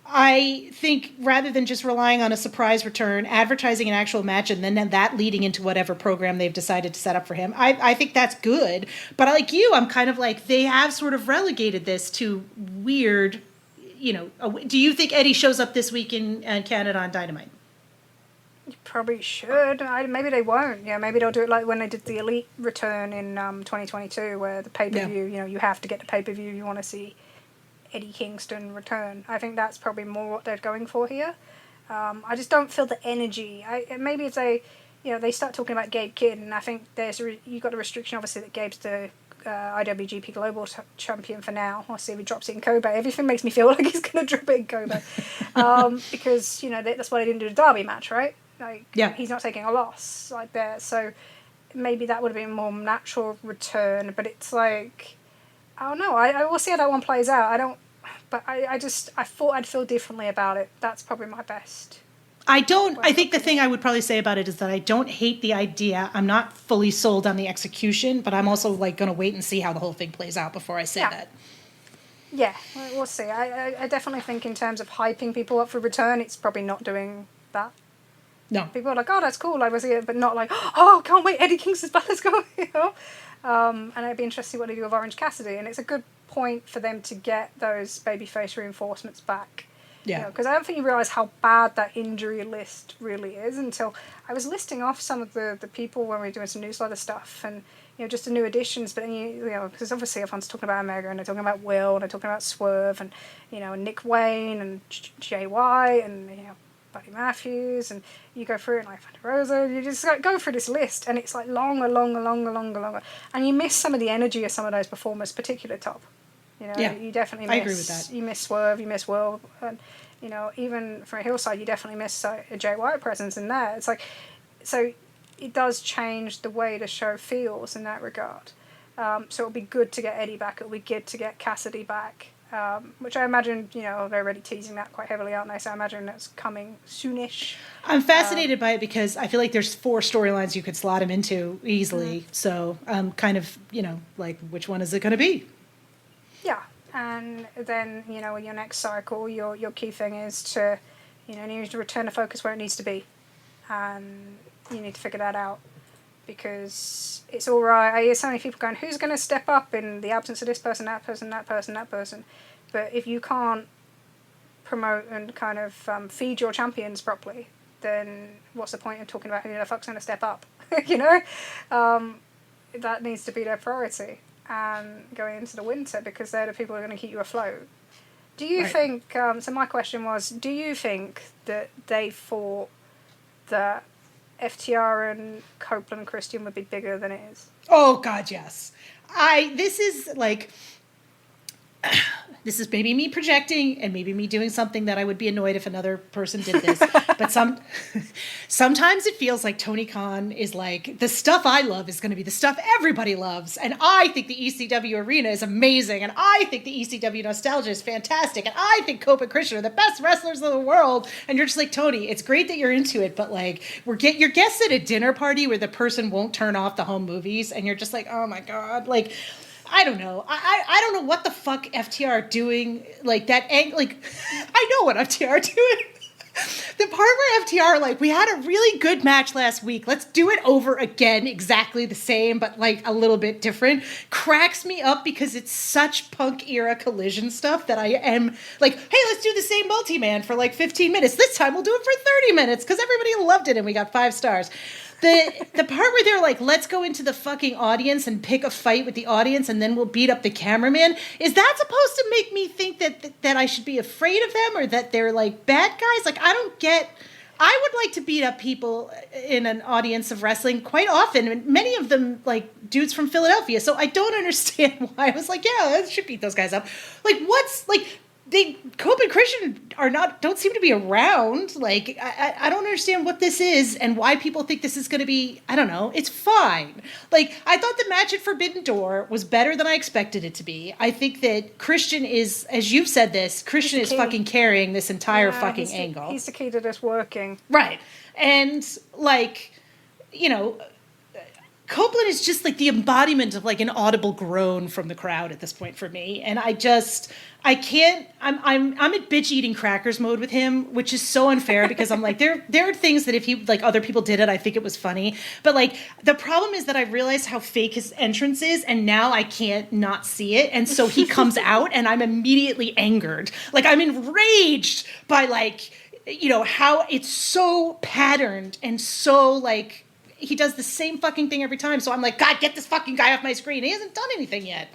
I think rather than just relying on a surprise return, advertising an actual match and then that leading into whatever program they've decided to set up for him, I think that's good. But like you, I'm kind of like, they have sort of relegated this to weird, do you think Eddie shows up this week in Canada on Dynamite? You probably should. Maybe they won't. Yeah, maybe they'll do it like when they did the Elite return in 2022, where the pay-per-view, you have to get the pay-per-view, you want to see Eddie Kingston return. I think that's probably more what they're going for here. I just don't feel the energy. Maybe if they start talking about Gabe Kidd, and I think you got the restriction obviously that Gabe's the IWGP Global Champion for now. I'll see if he drops it in Kobe. Everything makes me feel like he's going to drop it in Kobe, because that's why they didn't do the Derby match, right? He's not taking a loss like that. So maybe that would have been a more natural return. But it's like, I don't know. I will see how that one plays out. I thought I'd feel differently about it. That's probably my best. I think the thing I would probably say about it is that I don't hate the idea. I'm not fully sold on the execution, but I'm also like going to wait and see how the whole thing plays out before I say that. Yeah, we'll see. I definitely think in terms of hyping people up for return, it's probably not doing that. No. People are like, oh, that's cool, I was here, but not like, oh, can't wait, Eddie Kingston's back, let's go, And it'd be interesting what they do with Orange Cassidy, and it's a good point for them to get those babyface reinforcements back. Yeah. Because I don't think you realise how bad that injury list really is until I was listing off some of the people when we were doing some newsletter stuff and, just the new additions, but then, because obviously everyone's talking about Omega and they're talking about Will and they're talking about Swerve and, Nick Wayne and JY and, Buddy Matthews, and you go through it like Rosa, you just go through this list and it's like longer, and you miss some of the energy of some of those performers, particularly top. You definitely miss. I agree with that. You miss Swerve, you miss Will, and even from a Hillside, you definitely miss a Jay White presence in there. It's like, so it does change the way the show feels in that regard. So it'll be good to get Eddie back. It'll be good to get Cassidy back. Which I imagine, they're already teasing that quite heavily, aren't they? So I imagine that's coming soonish. I'm fascinated by it because I feel like there's 4 storylines you could slot him into easily. So I'm kind of, like, which one is it going to be? Yeah. And then, in your next cycle, your key thing is to, you need to return the focus where it needs to be. And you need to figure that out. Because it's all right. I hear so many people going, who's going to step up in the absence of this person, that person, that person, that person? But if you can't promote and kind of feed your champions properly, then what's the point of talking about who the fuck's going to step up? That needs to be their priority going into the winter, because they're the people who are going to keep you afloat. Do you think, so my question was, do you think that they thought that FTR and Copeland and Christian would be bigger than it is? Oh, God, yes. This is like, this is maybe me projecting and maybe me doing something that I would be annoyed if another person did this. But sometimes it feels like Tony Khan is like, the stuff I love is going to be the stuff everybody loves. And I think the ECW arena is amazing. And I think the ECW nostalgia is fantastic. And I think Cope and Christian are the best wrestlers in the world. And you're just like, Tony, it's great that you're into it, but like, you're guests at a dinner party where the person won't turn off the home movies. And you're just like, oh my God, like, I don't know. I don't know what the fuck FTR are doing. Like that, like I know what FTR are doing. The part where FTR like, we had a really good match last week. Let's do it over again, exactly the same, but like a little bit different. Cracks me up because it's such punk era Collision stuff that I am like, hey, let's do the same multi-man for like 15 minutes. This time we'll do it for 30 minutes because everybody loved it and we got 5 stars. The part where they're like, let's go into the fucking audience and pick a fight with the audience and then we'll beat up the cameraman. Is that supposed to make me think that I should be afraid of them or that they're like bad guys? Like, I don't get... I would like to beat up people in an audience of wrestling quite often. And many of them, like, dudes from Philadelphia. So I don't understand why I was like, yeah, I should beat those guys up. Like, what's... like... Cope and Christian don't seem to be around. Like, I don't understand what this is and why people think this is going to be, I don't know, it's fine. Like, I thought the match at Forbidden Door was better than I expected it to be. I think that Christian is, as you've said this, Christian is fucking carrying this entire fucking angle. He's the key to this working. Right. And, like, you know... Copeland is just like the embodiment of like an audible groan from the crowd at this point for me. And I can't, I'm at bitch eating crackers mode with him, which is so unfair because I'm like, there are things that if he, like other people did it, I think it was funny. But like, the problem is that I realized how fake his entrance is and now I can't not see it. And so he comes out and I'm immediately angered. Like I'm enraged by like, you know, how it's so patterned and so like, he does the same fucking thing every time. So I'm like, God, get this fucking guy off my screen. He hasn't done anything yet.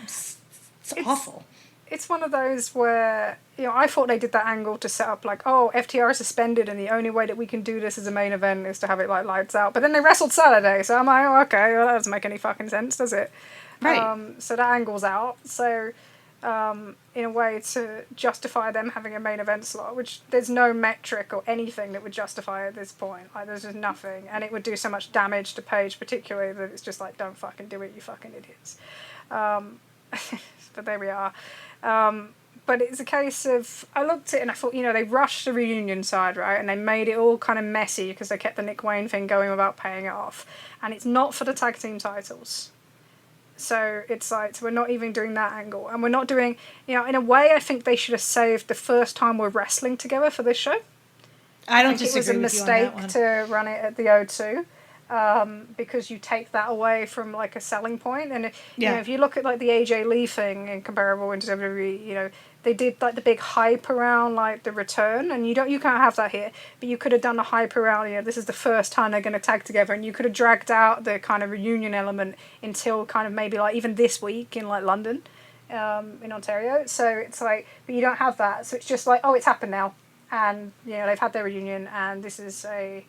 It's awful. It's one of those where, you know, I thought they did that angle to set up like, oh, FTR is suspended and the only way that we can do this as a main event is to have it like lights out. But then they wrestled Saturday. So I'm like, oh, okay, well, that doesn't make any fucking sense, does it? Right. So that angle's out. So in a way to justify them having a main event slot, which there's no metric or anything that would justify at this point. Like there's just nothing, and it would do so much damage to Paige, particularly that it's just like, don't fucking do it, you fucking idiots. But there we are. But it's a case of, I looked at it and I thought, you know, they rushed the reunion side, right, and they made it all kind of messy because they kept the Nick Wayne thing going without paying it off, and it's not for the tag team titles. So it's like, so we're not even doing that angle. And we're not doing, you know, in a way, I think they should have saved the first time we're wrestling together for this show. I don't think disagree with you on that it was a mistake to run it at the O2 because you take that away from like a selling point. And you know, if you look at like the AJ Lee thing in comparable into WWE, you know, they did like the big hype around like the return, and you can't have that here. But you could have done the hype around, you know, this is the first time they're going to tag together, and you could have dragged out the kind of reunion element until kind of maybe like even this week in like London, in Ontario. So it's like, but you don't have that. So it's just like, oh, it's happened now, and you know they've had their reunion, and this is a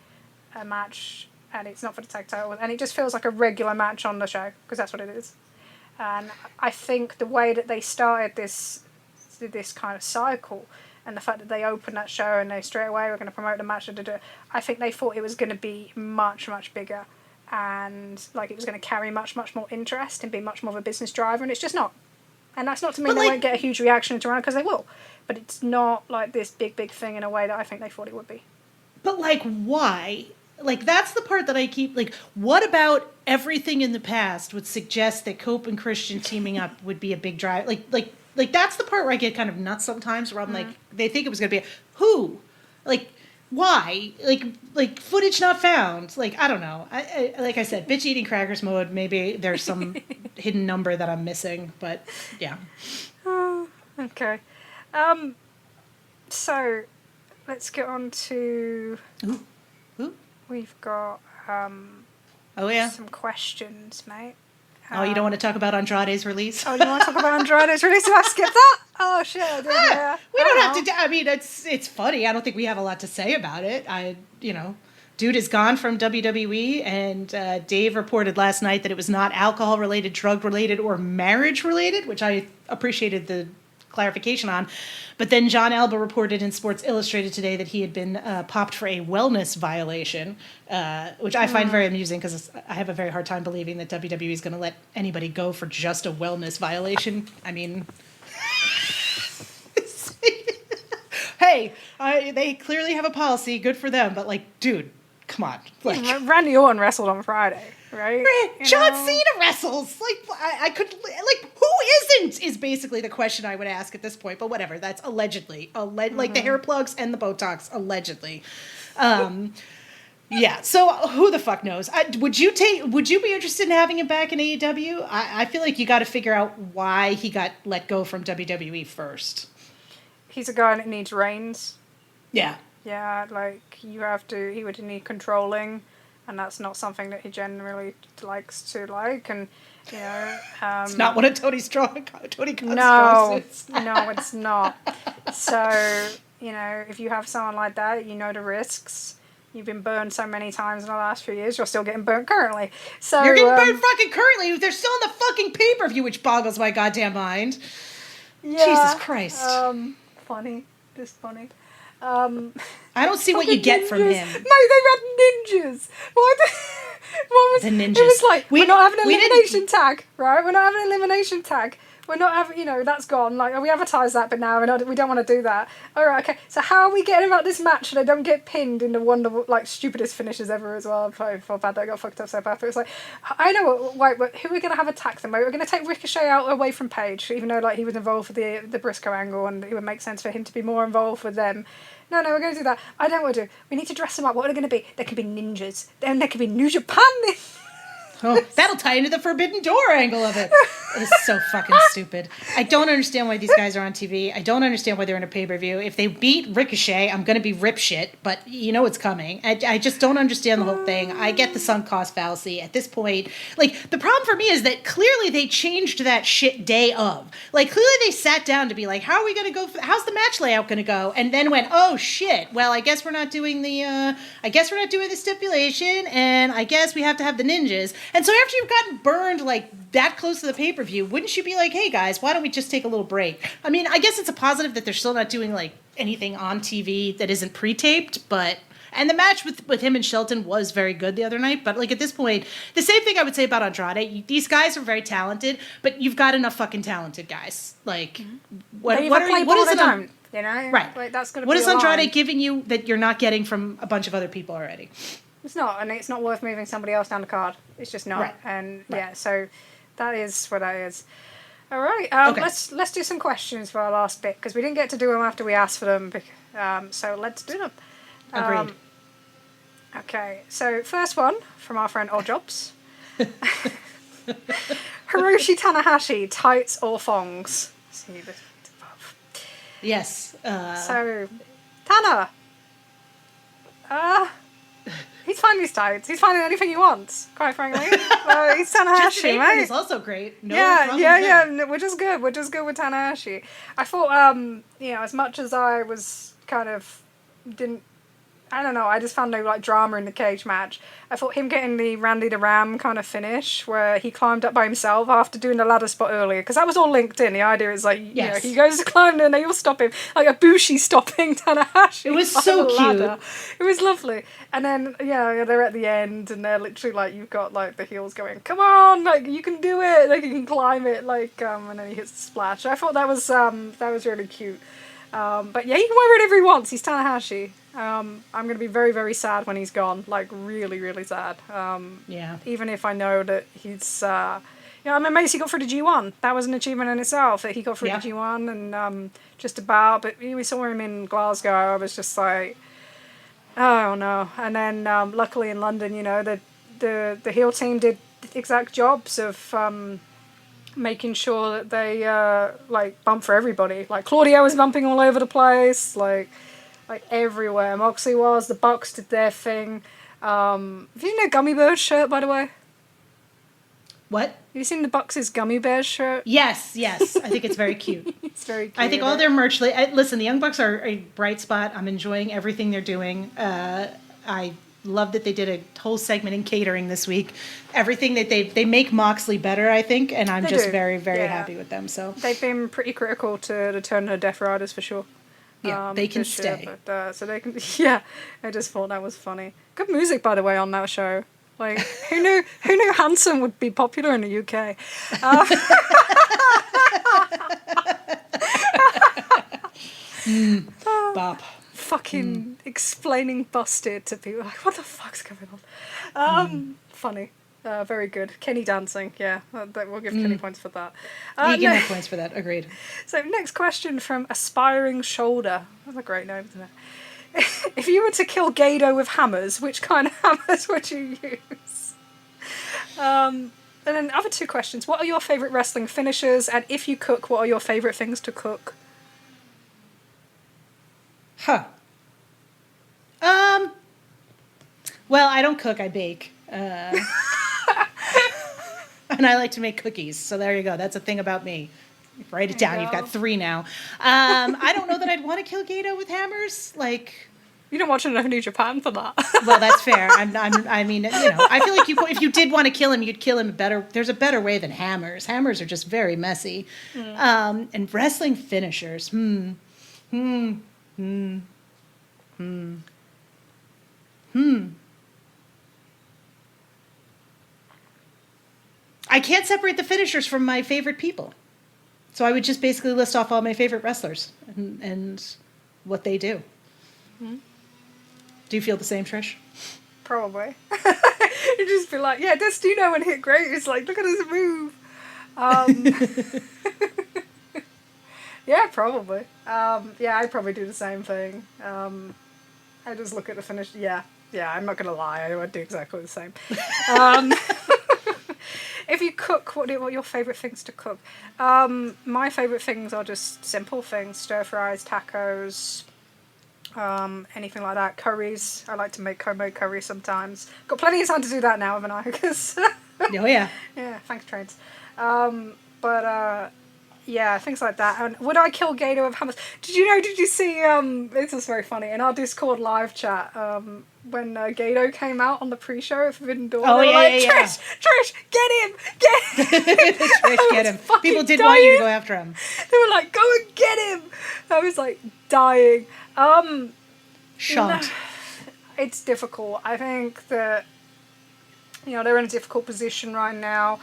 match, and it's not for the tag title, and it just feels like a regular match on the show because that's what it is. And I think the way that they started this kind of cycle, and the fact that they opened that show and they straight away were going to promote the match, I think they thought it was going to be much, much bigger, and like it was going to carry much, much more interest and be much more of a business driver, and it's just not. And that's not to mean they won't get a huge reaction in Toronto, because they will, but it's not like this big thing in a way that I think they thought it would be. But like, why? Like, that's the part that I keep, like, what about everything in the past would suggest that Cope and Christian teaming up would be a big drive? Like that's the part where I get kind of nuts sometimes, where I'm like, they think it was going to be, who? Like, why? Like footage not found. Like, I don't know. I like I said, bitch eating crackers mode. Maybe there's some hidden number that I'm missing, but yeah. Oh, okay. So let's get on to... Ooh. We've got some questions, mate. Oh, you don't want to talk about Andrade's release? Oh, you want to talk about Andrade's release? Did I skip that? Oh, shit, I did, yeah. We don't have to... I mean, it's funny. I don't think we have a lot to say about it. Dude is gone from WWE, and Dave reported last night that it was not alcohol-related, drug-related, or marriage-related, which I appreciated the clarification on. But then John Alba reported in Sports Illustrated today that he had been popped for a wellness violation, which I find very amusing because I have a very hard time believing that WWE is going to let anybody go for just a wellness violation. I mean, hey, they clearly have a policy. Good for them. But like, dude, come on. Like, Randy Orton wrestled on Friday, right? John Cena wrestles. Like, I could, like, who isn't is basically the question I would ask at this point. But whatever, that's allegedly. Like the hair plugs and the Botox, allegedly. Yeah, so who the fuck knows? Would you be interested in having him back in AEW? I feel like you got to figure out why he got let go from WWE first. He's a guy that needs reins. Yeah. Yeah, like, he would need controlling, and that's not something that he generally likes to like, and, you know... it's not what a Tony Khan No, is. No, it's not. So, you know, if you have someone like that, you know the risks. You've been burned so many times in the last few years, you're still getting burnt currently. So you're getting burned fucking currently. They're still in the fucking pay-per-view, which boggles my goddamn mind. Yeah, Jesus Christ. Funny. Just funny. I don't see what you get from him. No, they had ninjas. What was the ninjas? It was like, we're not having an elimination tag, right? We're not having an elimination tag. we're not having, that's gone. Like, we advertised that, but now we don't want to do that. All right, okay. So how are we getting about this match so they don't get pinned in the one of the, stupidest finishes ever as well? I feel bad that I got fucked up so bad. But it's like, I know who we're going to have attack them. We're going to take Ricochet out away from Paige, even though, he was involved with the Briscoe angle, and it would make sense for him to be more involved with them. No, we're going to do that. I don't want to do. We need to dress them up. What are they going to be? They could be ninjas. Then there could be New Japan. Oh, that'll tie into the Forbidden Door angle of it. It's so fucking stupid. I don't understand why these guys are on TV. I don't understand why they're in a pay-per-view. If they beat Ricochet, I'm going to be rip shit, but it's coming. I just don't understand the whole thing. I get the sunk cost fallacy. At this point, the problem for me is that clearly they changed that shit day of. Clearly they sat down to be like, how are we going to go? How's the match layout going to go? And then went, oh shit. Well, I guess we're not doing the stipulation, and I guess we have to have the ninjas. And so after you've gotten burned that close to the pay-per-view, wouldn't you be like, hey guys, why don't we just take a little break? I mean, I guess it's a positive that they're still not doing anything on TV that isn't pre-taped, and the match with him and Shelton was very good the other night, but at this point, the same thing I would say about Andrade. These guys are very talented, but you've got enough fucking talented guys. What is it? Right. That's gonna what be is Andrade giving you that you're not getting from a bunch of other people already? It's not, and it's not worth moving somebody else down the card. It's just not. Right. And right. Yeah, so that is what that is. All right, okay. Let's do some questions for our last bit, because we didn't get to do them after we asked for them. So let's do them. Agreed. Okay, so first one from our friend Oddjobs. Hiroshi Tanahashi, tights or thongs? See this above. Yes. So, Tana. He's finding his tights. He's finding anything he wants, quite frankly. He's Tanahashi, mate. Is also great. No yeah. Which is good. Which is good with Tanahashi. I thought, as much as I was I don't know, I just found no drama in the cage match. I thought him getting the Randy the Ram kind of finish, where he climbed up by himself after doing the ladder spot earlier, because that was all linked in. The idea is yes. He goes to climb and they all stop him, like a Bushi stopping Tanahashi. It was so cute. It was lovely. And then they're at the end and they're literally you've got the heels going, come on, you can do it, you can climb it, and then he hits the splash. I thought that was really cute. But yeah, he can wear whatever he wants. He's Tanahashi. I'm going to be very, very sad when he's gone. Really, really sad. Yeah. Even if I know that he's... I'm amazed he got through the G1. That was an achievement in itself, that he got through the G1 and just about. But we saw him in Glasgow. I was just like, oh no. And then luckily in London, the heel team did the exact jobs of... making sure that they bump for everybody. Claudio was bumping all over the place, everywhere. Moxley was. The Bucks did their thing. Have you seen their Gummy Bears shirt, by the way? What? Have you seen the Bucks' Gummy Bears shirt? Yes. I think it's very cute. It's very cute. I think all their merch... listen, the Young Bucks are a bright spot. I'm enjoying everything they're doing. I love that they did a whole segment in catering this week. Everything that they make Moxley better, I think, and I'm just very, very happy with them. So they've been pretty critical to the Turn of Death Riders for sure. Yeah, they can stay. But, so they can. Yeah, I just thought that was funny. Good music, by the way, on that show. Who knew Hanson would be popular in the UK? Bop. Fucking explaining Busted to people. What the fuck's going on? Funny. Very good. Kenny dancing. Yeah, we'll give Kenny points for that. You give me points for that. Agreed. So next question from Aspiring Shoulder. That's a great name, isn't it? If you were to kill Gado with hammers, which kind of hammers would you use? And then other two questions. What are your favourite wrestling finishers? And if you cook, what are your favourite things to cook? Huh. Well, I don't cook, I bake. And I like to make cookies. So there you go. That's a thing about me. Write it down. You've got 3 now. I don't know that I'd want to kill Gato with hammers. You don't watch enough New Japan for that. Well, that's fair. I mean, I feel like if you did want to kill him, you'd kill him better. There's a better way than hammers. Hammers are just very messy. And wrestling finishers. I can't separate the finishers from my favorite people. So I would just basically list off all my favorite wrestlers and what they do. Mm-hmm. Do you feel the same, Trish? Probably. You'd just be like, yeah, Destino and Hit Great. It's like, look at his move. Yeah, probably. Yeah, I'd probably do the same thing. I just look at the finish. Yeah, I'm not going to lie. I would do exactly the same. If you cook, what are your favourite things to cook? My favourite things are just simple things. Stir fries, tacos, anything like that. Curries. I like to make homemade curry sometimes. Got plenty of time to do that now, haven't I? Because Oh, yeah. yeah, thanks, trains. Yeah, things like that. And would I kill Gato with hammers? Did you see, this is very funny, in our Discord live chat, when Gato came out on the pre-show of Forbidden Door, Oh, they were yeah, like, yeah, Trish, get him! Trish, get him. fucking People did dying. want you to go after him. They were like, go and get him! I was like, dying. Shan't. It's difficult. I think that, they're in a difficult position right now.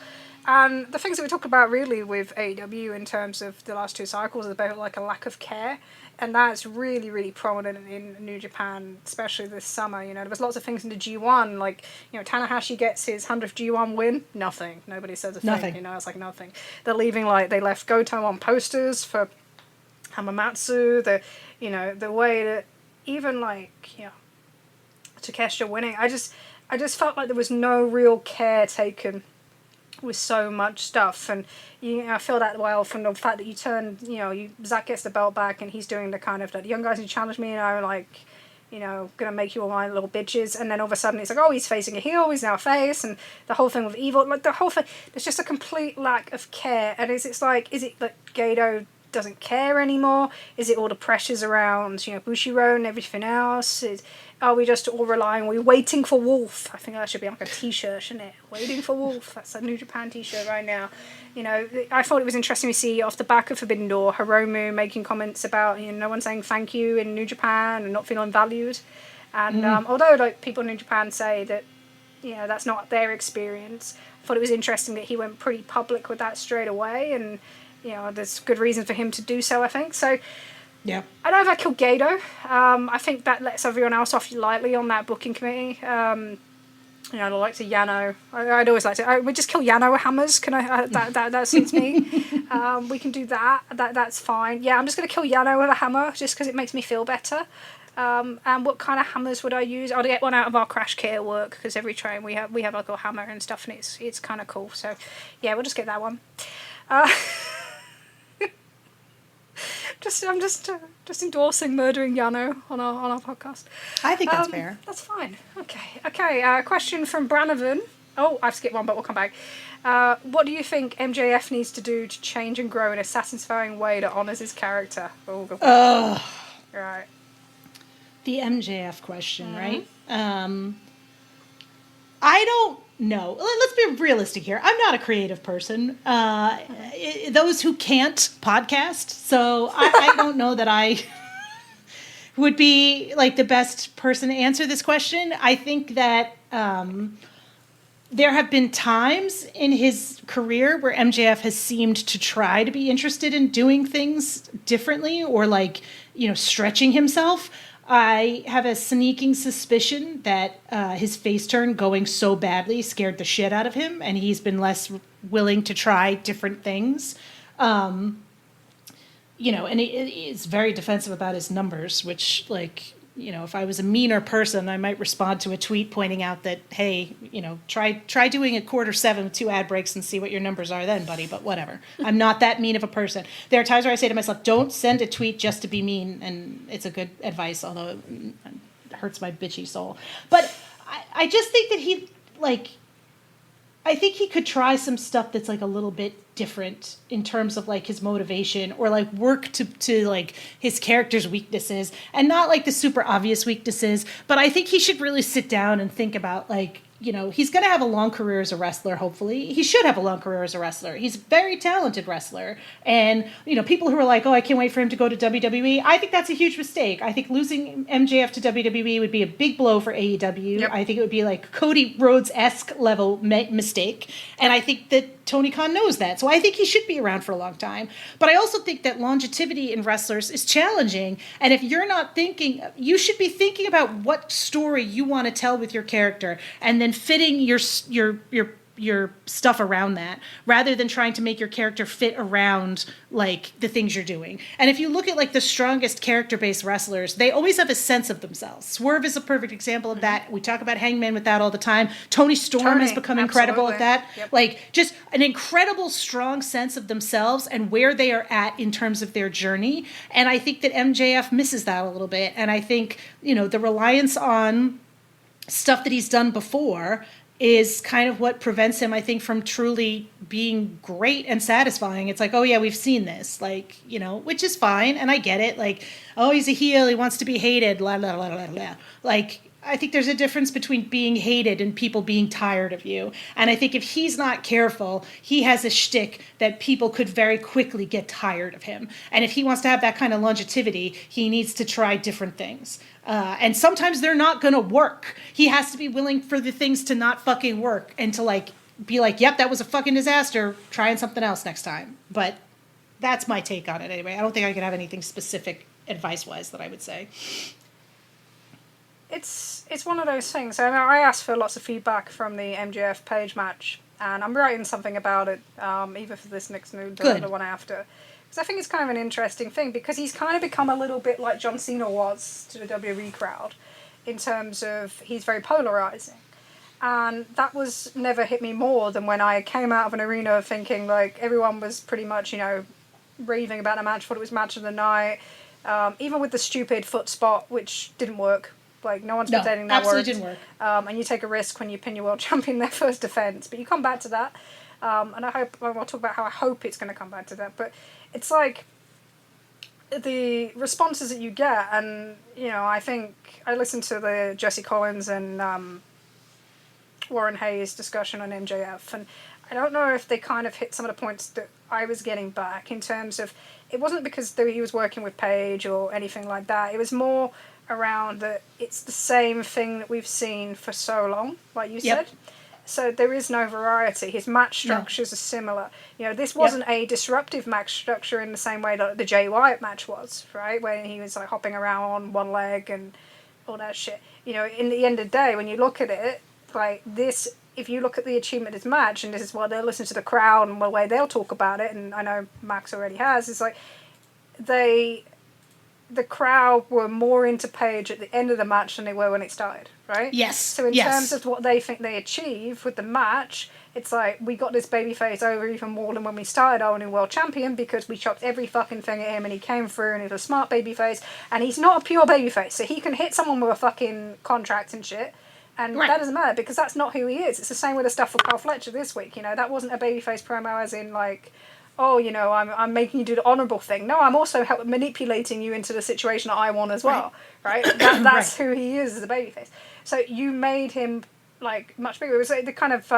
And the things that we talk about really with AEW in terms of the last 2 cycles is about like a lack of care. And that's really, really prominent in New Japan, especially this summer. There was lots of things in the G1, like, Tanahashi gets his 100th G1 win. Nothing. Nobody says a thing. Nothing. It's like nothing. They're leaving, like, they left Goto on posters for Hamamatsu. The way that even, like, Takeshita winning, I just felt like there was no real care taken with so much stuff, and I feel that well from the fact that you turn, Zack gets the belt back and he's doing the kind of, like, young guys who challenge me, gonna make you all my little bitches, and then all of a sudden it's like, oh, he's facing a heel, he's now a face, and the whole thing with Evil, like, the whole thing, there's just a complete lack of care, and is it that Gato doesn't care anymore? Is it all the pressures around, Bushiroad and everything else? Are we just all relying? We're waiting for Wolf. I think that should be like a t-shirt, shouldn't it? Waiting for Wolf. That's a New Japan t-shirt right now. I thought it was interesting to see off the back of Forbidden Door, Hiromu making comments about, no one saying thank you in New Japan and not feeling valued. And although, like, people in New Japan say that, that's not their experience, I thought it was interesting that he went pretty public with that straight away. And, there's good reason for him to do so, I think. So, Yeah. I don't know if I kill Gato. I think that lets everyone else off lightly on that booking committee. The likes of Yano. I'd always like to. We just kill Yano with hammers. Can I? That suits me. We can do that. That's fine. Yeah, I'm just gonna kill Yano with a hammer just because it makes me feel better. And what kind of hammers would I use? I'd get one out of our crash kit at work because every train we have like a hammer and stuff, and it's kind of cool. So yeah, we'll just get that one. I'm just endorsing murdering Yano on our podcast. I think that's fair. That's fine. Okay. Question from Branovan. Oh, I've skipped one, but we'll come back. What do you think MJF needs to do to change and grow in a satisfying way that honors his character? Oh, go for it. Right. The MJF question, right? I don't know. Let's be realistic here. I'm not a creative person. Those who can't podcast, so I don't know that I would be like the best person to answer this question. I think that there have been times in his career where MJF has seemed to try to be interested in doing things differently or, like, stretching himself. I have a sneaking suspicion that his face turn going so badly scared the shit out of him, and he's been less willing to try different things. And he's very defensive about his numbers, which, like, if I was a meaner person, I might respond to a tweet pointing out that, hey, try doing a 7/4 with 2 ad breaks and see what your numbers are then, buddy. But whatever. I'm not that mean of a person. There are times where I say to myself, don't send a tweet just to be mean. And it's a good advice, although it hurts my bitchy soul. But I just think that I think he could try some stuff that's, like, a little bit different in terms of, like, his motivation or, like, work to like his character's weaknesses and not, like, the super obvious weaknesses. But I think he should really sit down and think about, like, he's going to have a long career as a wrestler, hopefully. He should have a long career as a wrestler. He's a very talented wrestler. And, people who are like, oh, I can't wait for him to go to WWE, I think that's a huge mistake. I think losing MJF to WWE would be a big blow for AEW. Yep. I think it would be like Cody Rhodes-esque level mistake. And I think that Tony Khan knows that. So I think he should be around for a long time. But I also think that longevity in wrestlers is challenging. And if you're not thinking, you should be thinking about what story you want to tell with your character and then fitting your stuff around that rather than trying to make your character fit around like the things you're doing. And if you look at like the strongest character-based wrestlers, they always have a sense of themselves. Swerve is a perfect example of that. We talk about Hangman with that all the time. Tony Storm has become incredible at that. Yep. Like just an incredible strong sense of themselves and where they are at in terms of their journey. And I think that MJF misses that a little bit. And I think, the reliance on stuff that he's done before is kind of what prevents him, I think, from truly being great and satisfying. It's like, oh yeah, we've seen this, like, which is fine, and I get it. Like, oh, he's a heel, he wants to be hated, blah, blah, blah, blah, blah. Like, I think there's a difference between being hated and people being tired of you. And I think if he's not careful, he has a shtick that people could very quickly get tired of him. And if he wants to have that kind of longevity, he needs to try different things. And sometimes they're not going to work. He has to be willing for the things to not fucking work and to be like, yep, that was a fucking disaster. Trying something else next time. But that's my take on it anyway. I don't think I could have anything specific advice-wise that I would say. It's one of those things. I asked for lots of feedback from the MJF Page match, and I'm writing something about it, either for this next new or the one after. Because I think it's kind of an interesting thing, because he's kind of become a little bit like John Cena was to the WWE crowd, in terms of he's very polarizing. And that was never hit me more than when I came out of an arena thinking, like, everyone was pretty much, raving about the match, thought it was match of the night, even with the stupid foot spot, which didn't work. Like, no one's pretending that absolutely worked. Didn't work. And you take a risk when you pin your world champion their first defense. But you come back to that. And I'll talk about how I hope it's going to come back to that. But it's like the responses that you get. And, I think I listened to the Jesse Collins and Warren Hayes discussion on MJF. And I don't know if they kind of hit some of the points that I was getting back in terms of, it wasn't because he was working with Paige or anything like that. It was more around that it's the same thing that we've seen for so long, like you said. So there is no variety. His match structures are similar. This wasn't a disruptive match structure in the same way that the Jay Wyatt match was, right? When he was like hopping around on one leg and all that shit. In the end of the day, when you look at it, like this, if you look at the achievement of this match, and this is why they'll listen to the crowd and the way they'll talk about it, and I know Max already has, it's like the crowd were more into Paige at the end of the match than they were when it started, right? Yes. So in terms of what they think they achieve with the match, it's like, we got this babyface over even more than when we started our new world champion, because we chopped every fucking thing at him and he came through and he's a smart babyface, and he's not a pure babyface, so he can hit someone with a fucking contract and shit. And that doesn't matter, because that's not who he is. It's the same with the stuff with Carl Fletcher this week. That wasn't a babyface promo as in like, oh, I'm making you do the honourable thing. No, I'm also manipulating you into the situation that I want as well, right? That's who he is as a babyface. So you made him, like, much bigger. It was like the kind of,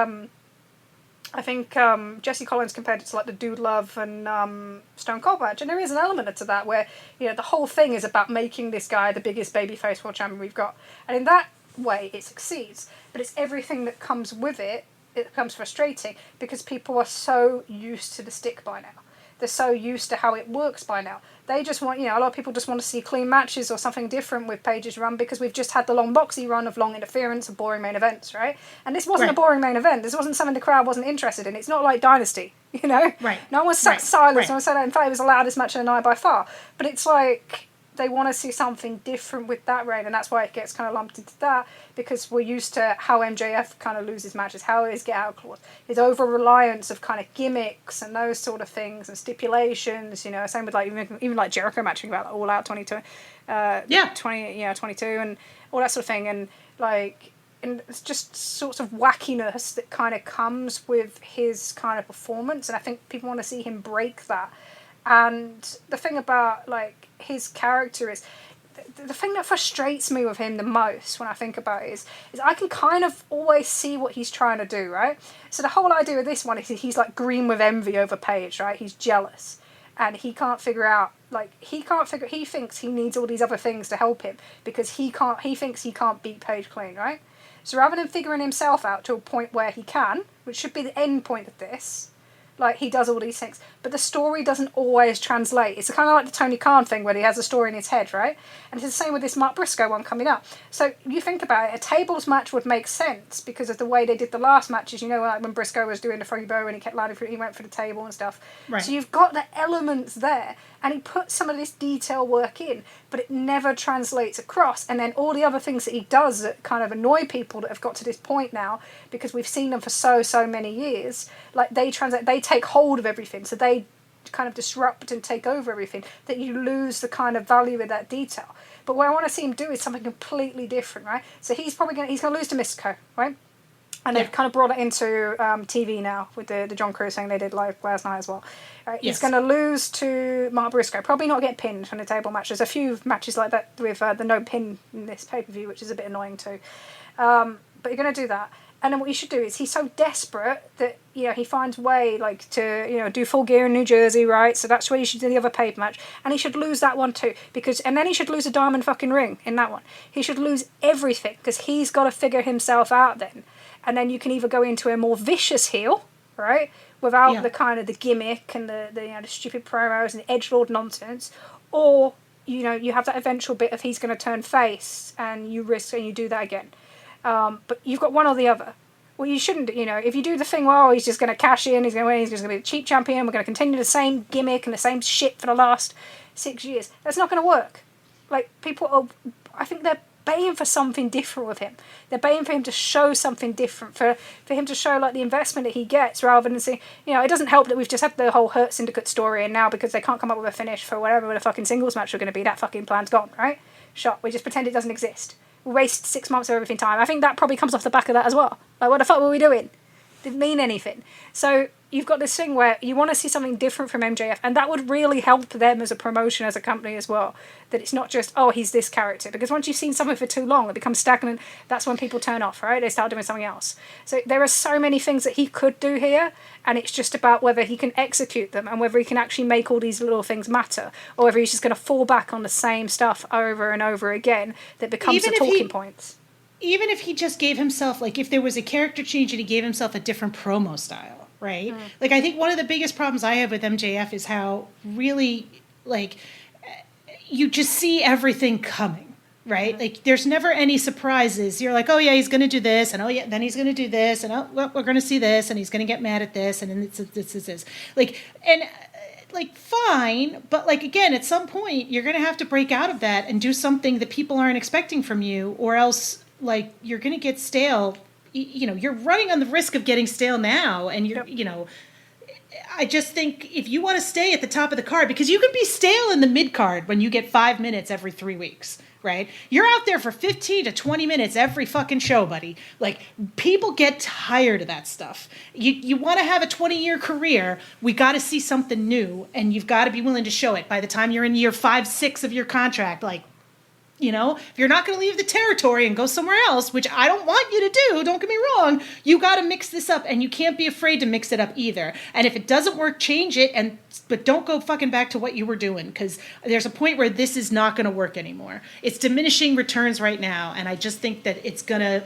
I think Jesse Collins compared it to, like, the Dude Love and Stone Cold match. And there is an element to that where, the whole thing is about making this guy the biggest babyface world champion we've got. And in that way, it succeeds. But it's everything that comes with it. It becomes frustrating because people are so used to the stick by now. They're so used to how it works by now. They just want, a lot of people just want to see clean matches or something different with Paige's run, because we've just had the long boxy run of long interference and boring main events, right? And this wasn't a boring main event. This wasn't something the crowd wasn't interested in. It's not like Dynasty, Right. No one was sat silent. No one said that. In fact, it was the loudest match of the night by far. But it's like, they want to see something different with that reign, and that's why it gets kind of lumped into that, because we're used to how MJF kind of loses matches, how his get out clause, his over reliance of kind of gimmicks and those sort of things and stipulations. Same with like even like Jericho matching about All Out 22, 22 and all that sort of thing, and like, and it's just sorts of wackiness that kind of comes with his kind of performance, and I think people want to see him break that. And the thing about like his character is, the thing that frustrates me with him the most when I think about it is I can kind of always see what he's trying to do, right? So the whole idea of this one is he's like green with envy over Paige, right? He's jealous, and he can't figure out, like, he thinks he needs all these other things to help him, because he thinks he can't beat Paige clean, right? So rather than figuring himself out to a point where he can, which should be the end point of this, Like, he does all these things. But the story doesn't always translate. It's kind of like the Tony Khan thing where he has a story in his head, right? And it's the same with this Mark Briscoe one coming up. So you think about it, a tables match would make sense because of the way they did the last matches. You know, like when Briscoe was doing the froggy bow and he kept landing he went for the table and stuff. Right. So you've got the elements there. And he put some of this detail work in, but it never translates across. And then all the other things that he does that kind of annoy people that have got to this point now, because we've seen them for so many years, like they take hold of everything. So they kind of disrupt and take over everything, that you lose the kind of value of that detail. But what I want to see him do is something completely different, right? So he's going to lose to Mystico, right? And they've kind of brought it into TV now with the John Cruz thing they did live last night as well. Right? Yes. He's going to lose to Mark Briscoe. Probably not get pinned in a table match. There's a few matches like that with the no pin in this pay-per-view, which is a bit annoying too. But you're going to do that. And then what you should do is he's so desperate that, you know, he finds way like to, you know, do Full Gear in New Jersey, right? So that's where you should do the other paper match. And he should lose that one too. And then he should lose a diamond fucking ring in that one. He should lose everything because he's got to figure himself out then. And then you can either go into a more vicious heel, right, without the kind of the gimmick and the you know the stupid promos and the edgelord nonsense, or you know you have that eventual bit of he's going to turn face and you risk and you do that again. But you've got one or the other. Well, you shouldn't. You know, if you do the thing, well, he's just going to cash in. He's going to win. He's just going to be the cheap champion. We're going to continue the same gimmick and the same shit for the last 6 years. That's not going to work. Like I think they're baying for something different with him. They're baying for him to show something different, for him to show like the investment that he gets, rather than saying, you know, it doesn't help that we've just had the whole Hurt Syndicate story, and now because they can't come up with a finish for whatever the fucking singles match are going to be, that fucking plan's gone, right? Shot. We just pretend it doesn't exist. We waste 6 months of everything time. I think that probably comes off the back of that as well. Like, what the fuck were we doing? Didn't mean anything. So you've got this thing where you want to see something different from MJF, and that would really help them as a promotion, as a company as well. That it's not just, oh, he's this character. Because once you've seen something for too long, it becomes stagnant. That's when people turn off, right? They start doing something else. So there are so many things that he could do here, and it's just about whether he can execute them and whether he can actually make all these little things matter, or whether he's just going to fall back on the same stuff over and over again that becomes the talking points. Even if he just gave himself, like, if there was a character change and he gave himself a different promo style, right? Like, I think one of the biggest problems I have with MJF is how really, like, you just see everything coming, right? Like, there's never any surprises. You're like, oh, yeah, he's going to do this, and oh, yeah, then he's going to do this, and oh, well, we're going to see this, and he's going to get mad at this, and then this. Like, and... like, fine, but, like, again, at some point, you're going to have to break out of that and do something that people aren't expecting from you, or else, like, you're going to get stale. You know, you're running on the risk of getting stale now, and you're, you know, I just think if you want to stay at the top of the card, because you can be stale in the mid-card when you get 5 minutes every 3 weeks. Right? You're out there for 15 to 20 minutes every fucking show, buddy. Like, people get tired of that stuff. You want to have a 20-year career, we got to see something new, and you've got to be willing to show it by the time you're in year 5, 6 of your contract. Like, you know, if you're not going to leave the territory and go somewhere else, which I don't want you to do, don't get me wrong, you got to mix this up, and you can't be afraid to mix it up either. And if it doesn't work, change it, but don't go fucking back to what you were doing, because there's a point where this is not going to work anymore. It's diminishing returns right now, and I just think that it's gonna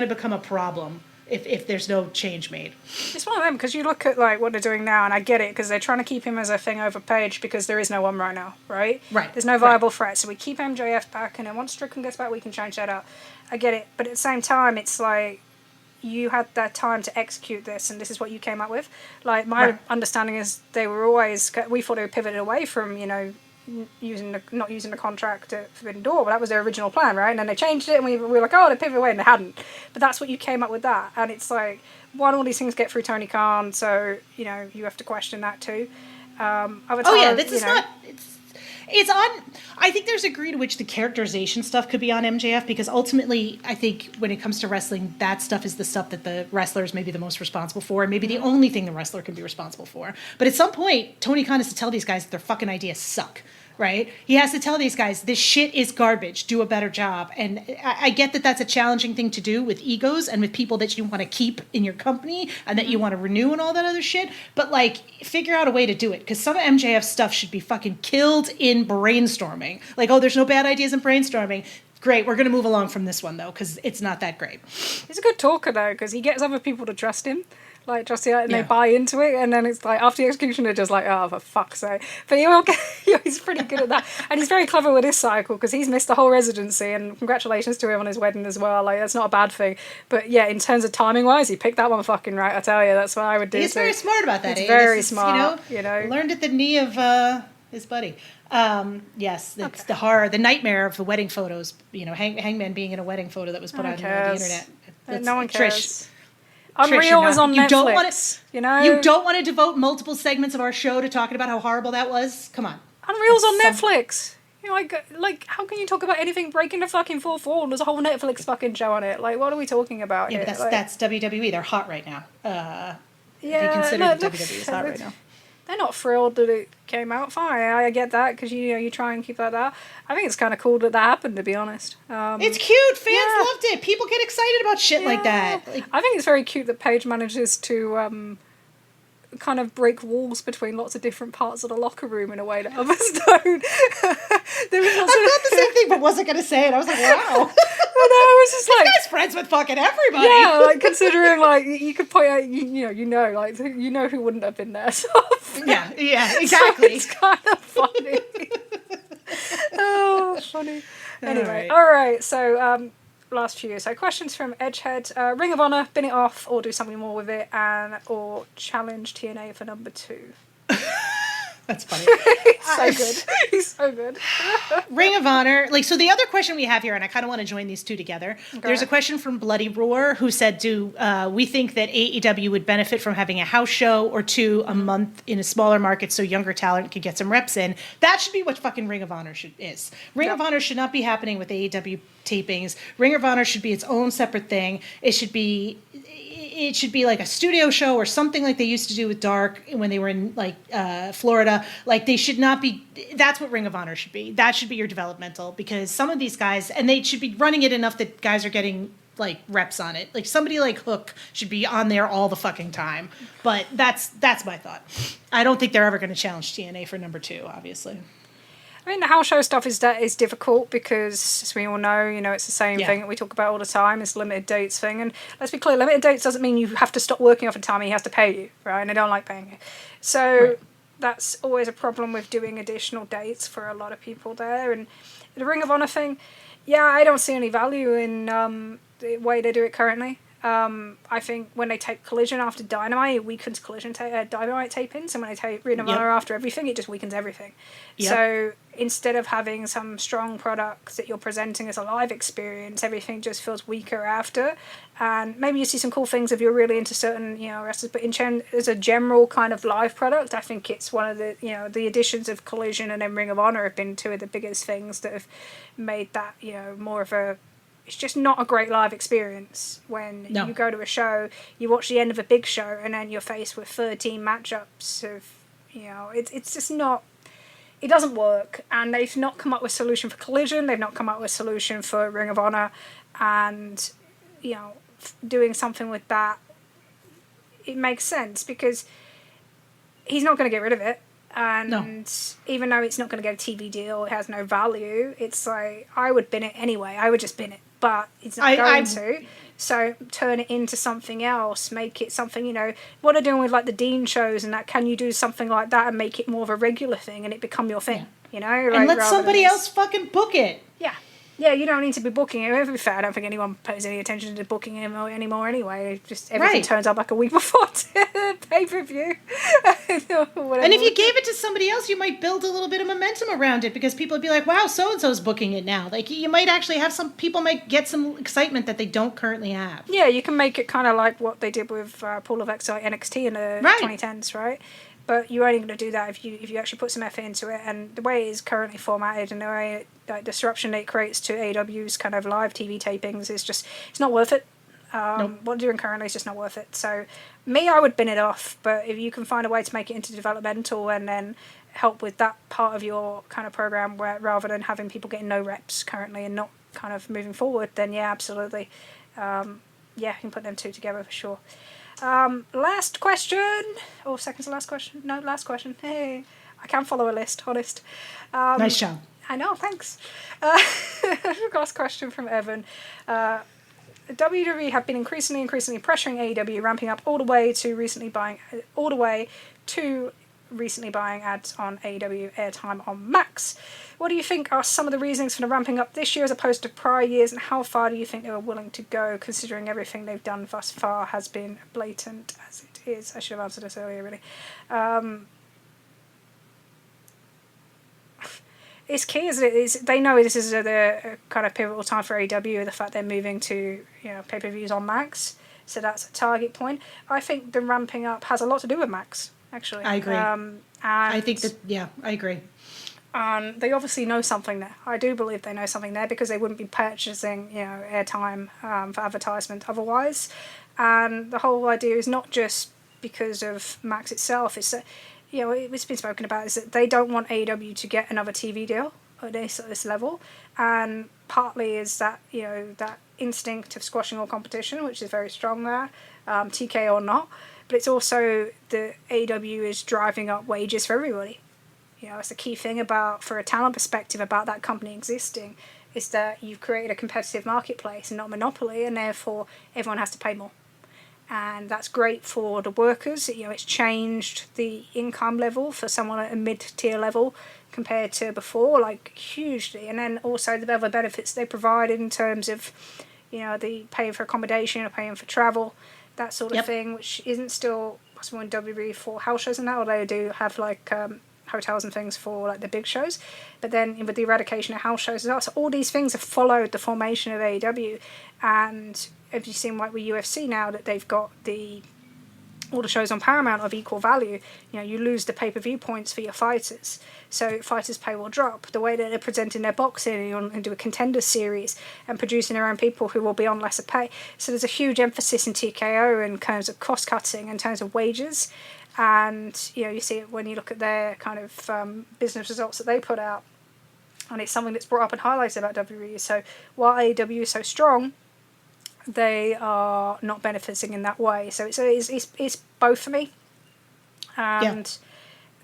become a problem if there's no change made. It's one of them, because you look at like what they're doing now, and I get it, because they're trying to keep him as a thing over Page, because there is no one right now, right? Right. There's no viable threat, so we keep MJF back, and then once Strickland gets back, we can change that out. I get it, but at the same time, it's like you had that time to execute this, and this is what you came up with. Like, my understanding is we thought they were pivoted away from, you know, not using the contract at Forbidden Door, but that was their original plan, right? And then they changed it, and we were like, oh, they pivoted away, and they hadn't. But that's what you came up with that, and it's like, one, all these things get through Tony Khan, so, you know, you have to question that too. It's on. I think there's a degree to which the characterization stuff could be on MJF, because ultimately, I think when it comes to wrestling, that stuff is the stuff that the wrestler is maybe the most responsible for, and maybe the only thing the wrestler can be responsible for. But at some point, Tony Khan has to tell these guys that their fucking ideas suck. Right? He has to tell these guys, this shit is garbage, do a better job. And I get that that's a challenging thing to do with egos and with people that you want to keep in your company and that you want to renew and all that other shit. But, like, figure out a way to do it. Because some of MJF's stuff should be fucking killed in brainstorming. Like, oh, there's no bad ideas in brainstorming. Great, we're going to move along from this one, though, because it's not that great. He's a good talker, though, because he gets other people to trust him. Like, just and Yeah. they buy into it, and then it's like after the execution, they're just like, oh, for fuck's sake. But he's pretty good at that, and he's very clever with his cycle because he's missed the whole residency. And congratulations to him on his wedding as well. Like, that's not a bad thing. But yeah, in terms of timing wise, he picked that one fucking right. I tell you, that's what I would do. He's very smart about that. He's eh? very This is, smart. You know, learned at the knee of his buddy. Yes, it's the horror, the nightmare of the wedding photos. You know, Hangman being in a wedding photo that was put on the internet. No one cares. Trish, Unreal is on Netflix. You don't want to, you know, you don't want to devote multiple segments of our show to talking about how horrible that was. Come on, Unreal's on Netflix. You know, like how can you talk about anything breaking the fucking fourth wall? There's a whole Netflix fucking show on it. Like, what are we talking about? Yeah, here? but Like, that's WWE. They're hot right now. yeah, If you consider that WWE is hot right now. They're not thrilled that it came out. Fine, I get that because you try and keep that out. I think it's kind of cool that happened. To be honest, It's cute. Fans loved it. People get excited about shit like that. Like, I think it's very cute that Paige manages to kind of break walls between lots of different parts of the locker room in a way that others don't. There was I thought the same thing, but wasn't going to say it. I was like, wow. I was just This like, guy's friends with fucking everybody. yeah, like considering like you could point out, like you know who wouldn't have been there. So Yeah, exactly. So it's kind of funny. Oh, funny. Anyway, right. all right. So last few. So questions from Edgehead. Ring of Honor, bin it off, or do something more with it, or challenge TNA for number 2. That's funny. He's so good. He's so good. Ring of Honor. Like, so the other question we have here, and I kind of want to join these two together. There's a question from Bloody Roar who said, do we think that AEW would benefit from having a house show or two a month in a smaller market so younger talent could get some reps in? That should be what fucking Ring of Honor is. Ring of Honor should not be happening with AEW tapings. Ring of Honor should be its own separate thing. It should be like a studio show or something like they used to do with Dark when they were in like Florida. Like, they should not be. That's what Ring of Honor should be. That should be your developmental, because some of these guys, and they should be running it enough that guys are getting like reps on it. Like, somebody like Hook should be on there all the fucking time. But that's my thought. I don't think they're ever going to challenge TNA for number 2, obviously. I mean, the house show stuff is difficult because, as we all know, it's the same thing that we talk about all the time. It's limited dates thing. And let's be clear, limited dates doesn't mean you have to stop working off a time. He has to pay you, right? And they don't like paying you. So that's always a problem with doing additional dates for a lot of people there. And the Ring of Honor thing, I don't see any value in the way they do it currently. I think when they take Collision after Dynamite, it weakens Dynamite tapings, and when they take Ring of Honor after everything, it just weakens everything. Yep. So instead of having some strong products that you're presenting as a live experience, everything just feels weaker after. And maybe you see some cool things if you're really into certain wrestlers, but as a general kind of live product, I think it's one of the the additions of Collision and then Ring of Honor have been two of the biggest things that have made that more of a. It's just not a great live experience when you go to a show, you watch the end of a big show, and then you're faced with 13 matchups of, it's just not, it doesn't work. And they've not come up with a solution for Collision, they've not come up with a solution for Ring of Honor, and, doing something with that, it makes sense because he's not going to get rid of it. And even though it's not going to get a TV deal, it has no value, it's like, I would bin it anyway. I would just bin it. But it's not going to. So turn it into something else. Make it something, what they're doing with like the Dean shows and that, can you do something like that and make it more of a regular thing and it become your thing, And let somebody else fucking book it. Yeah. Yeah, you don't need to be booking him. To be fair, I don't think anyone pays any attention to booking him anymore anyway. Just everything turns up like a week before pay-per-view. And if you gave it to somebody else, you might build a little bit of momentum around it because people would be like, wow, so-and-so's booking it now. Like, you might actually have some people might get some excitement that they don't currently have. Yeah, you can make it kind of like what they did with Paul Levesque at NXT in the 2010s, right? But you're only going to do that if you actually put some effort into it. And the way it is currently formatted and the way disruption it creates to AEW's kind of live TV tapings is just, it's not worth it. What they're doing currently is just not worth it. So I would bin it off. But if you can find a way to make it into developmental and then help with that part of your kind of program rather than having people getting no reps currently and not kind of moving forward, then absolutely. You can put them two together for sure. Last question. Or second to last question. No, last question. Hey, I can follow a list, honest. Nice job. I know, thanks. Last question from Evan. WWE have been increasingly pressuring AEW, ramping up all the way to recently buying ads on AEW airtime on Max. What do you think are some of the reasons for the ramping up this year as opposed to prior years, and how far do you think they were willing to go, considering everything they've done thus far has been blatant as it is? I should have answered this earlier, really. It's key as it is. They know this is a kind of pivotal time for AEW, the fact they're moving to pay-per-views on Max, so that's a target point. I think the ramping up has a lot to do with Max, actually. I agree. I think that, I agree. They obviously know something there. I do believe they know something there, because they wouldn't be purchasing airtime for advertisement otherwise. And the whole idea is not just because of Max itself, it's that it's been spoken about, is that they don't want AEW to get another TV deal at this level, and partly is that that instinct of squashing all competition, which is very strong there, TK or not, but it's also that AEW is driving up wages for everybody. It's the key thing for a talent perspective about that company existing, is that you've created a competitive marketplace and not a monopoly, and therefore everyone has to pay more. And that's great for the workers. It's changed the income level for someone at a mid-tier level compared to before, like hugely. And then also the other benefits they provide in terms of, the paying for accommodation or paying for travel, that sort of thing, which isn't still possible in WWE for house shows and that, although they do have hotels and things for the big shows. But then with the eradication of house shows as well, so all these things have followed the formation of AEW. And have you seen with UFC now that they've got all the shows on Paramount of equal value? You lose the pay-per-view points for your fighters, so fighters' pay will drop. The way that they're presenting their boxing and do a contender series and producing their own people who will be on lesser pay. So there's a huge emphasis in TKO in terms of cost cutting, in terms of wages. And you see it when you look at their kind of business results that they put out, and it's something that's brought up and highlighted about WWE. So while AEW is so strong, they are not benefiting in that way. So it's both for me. And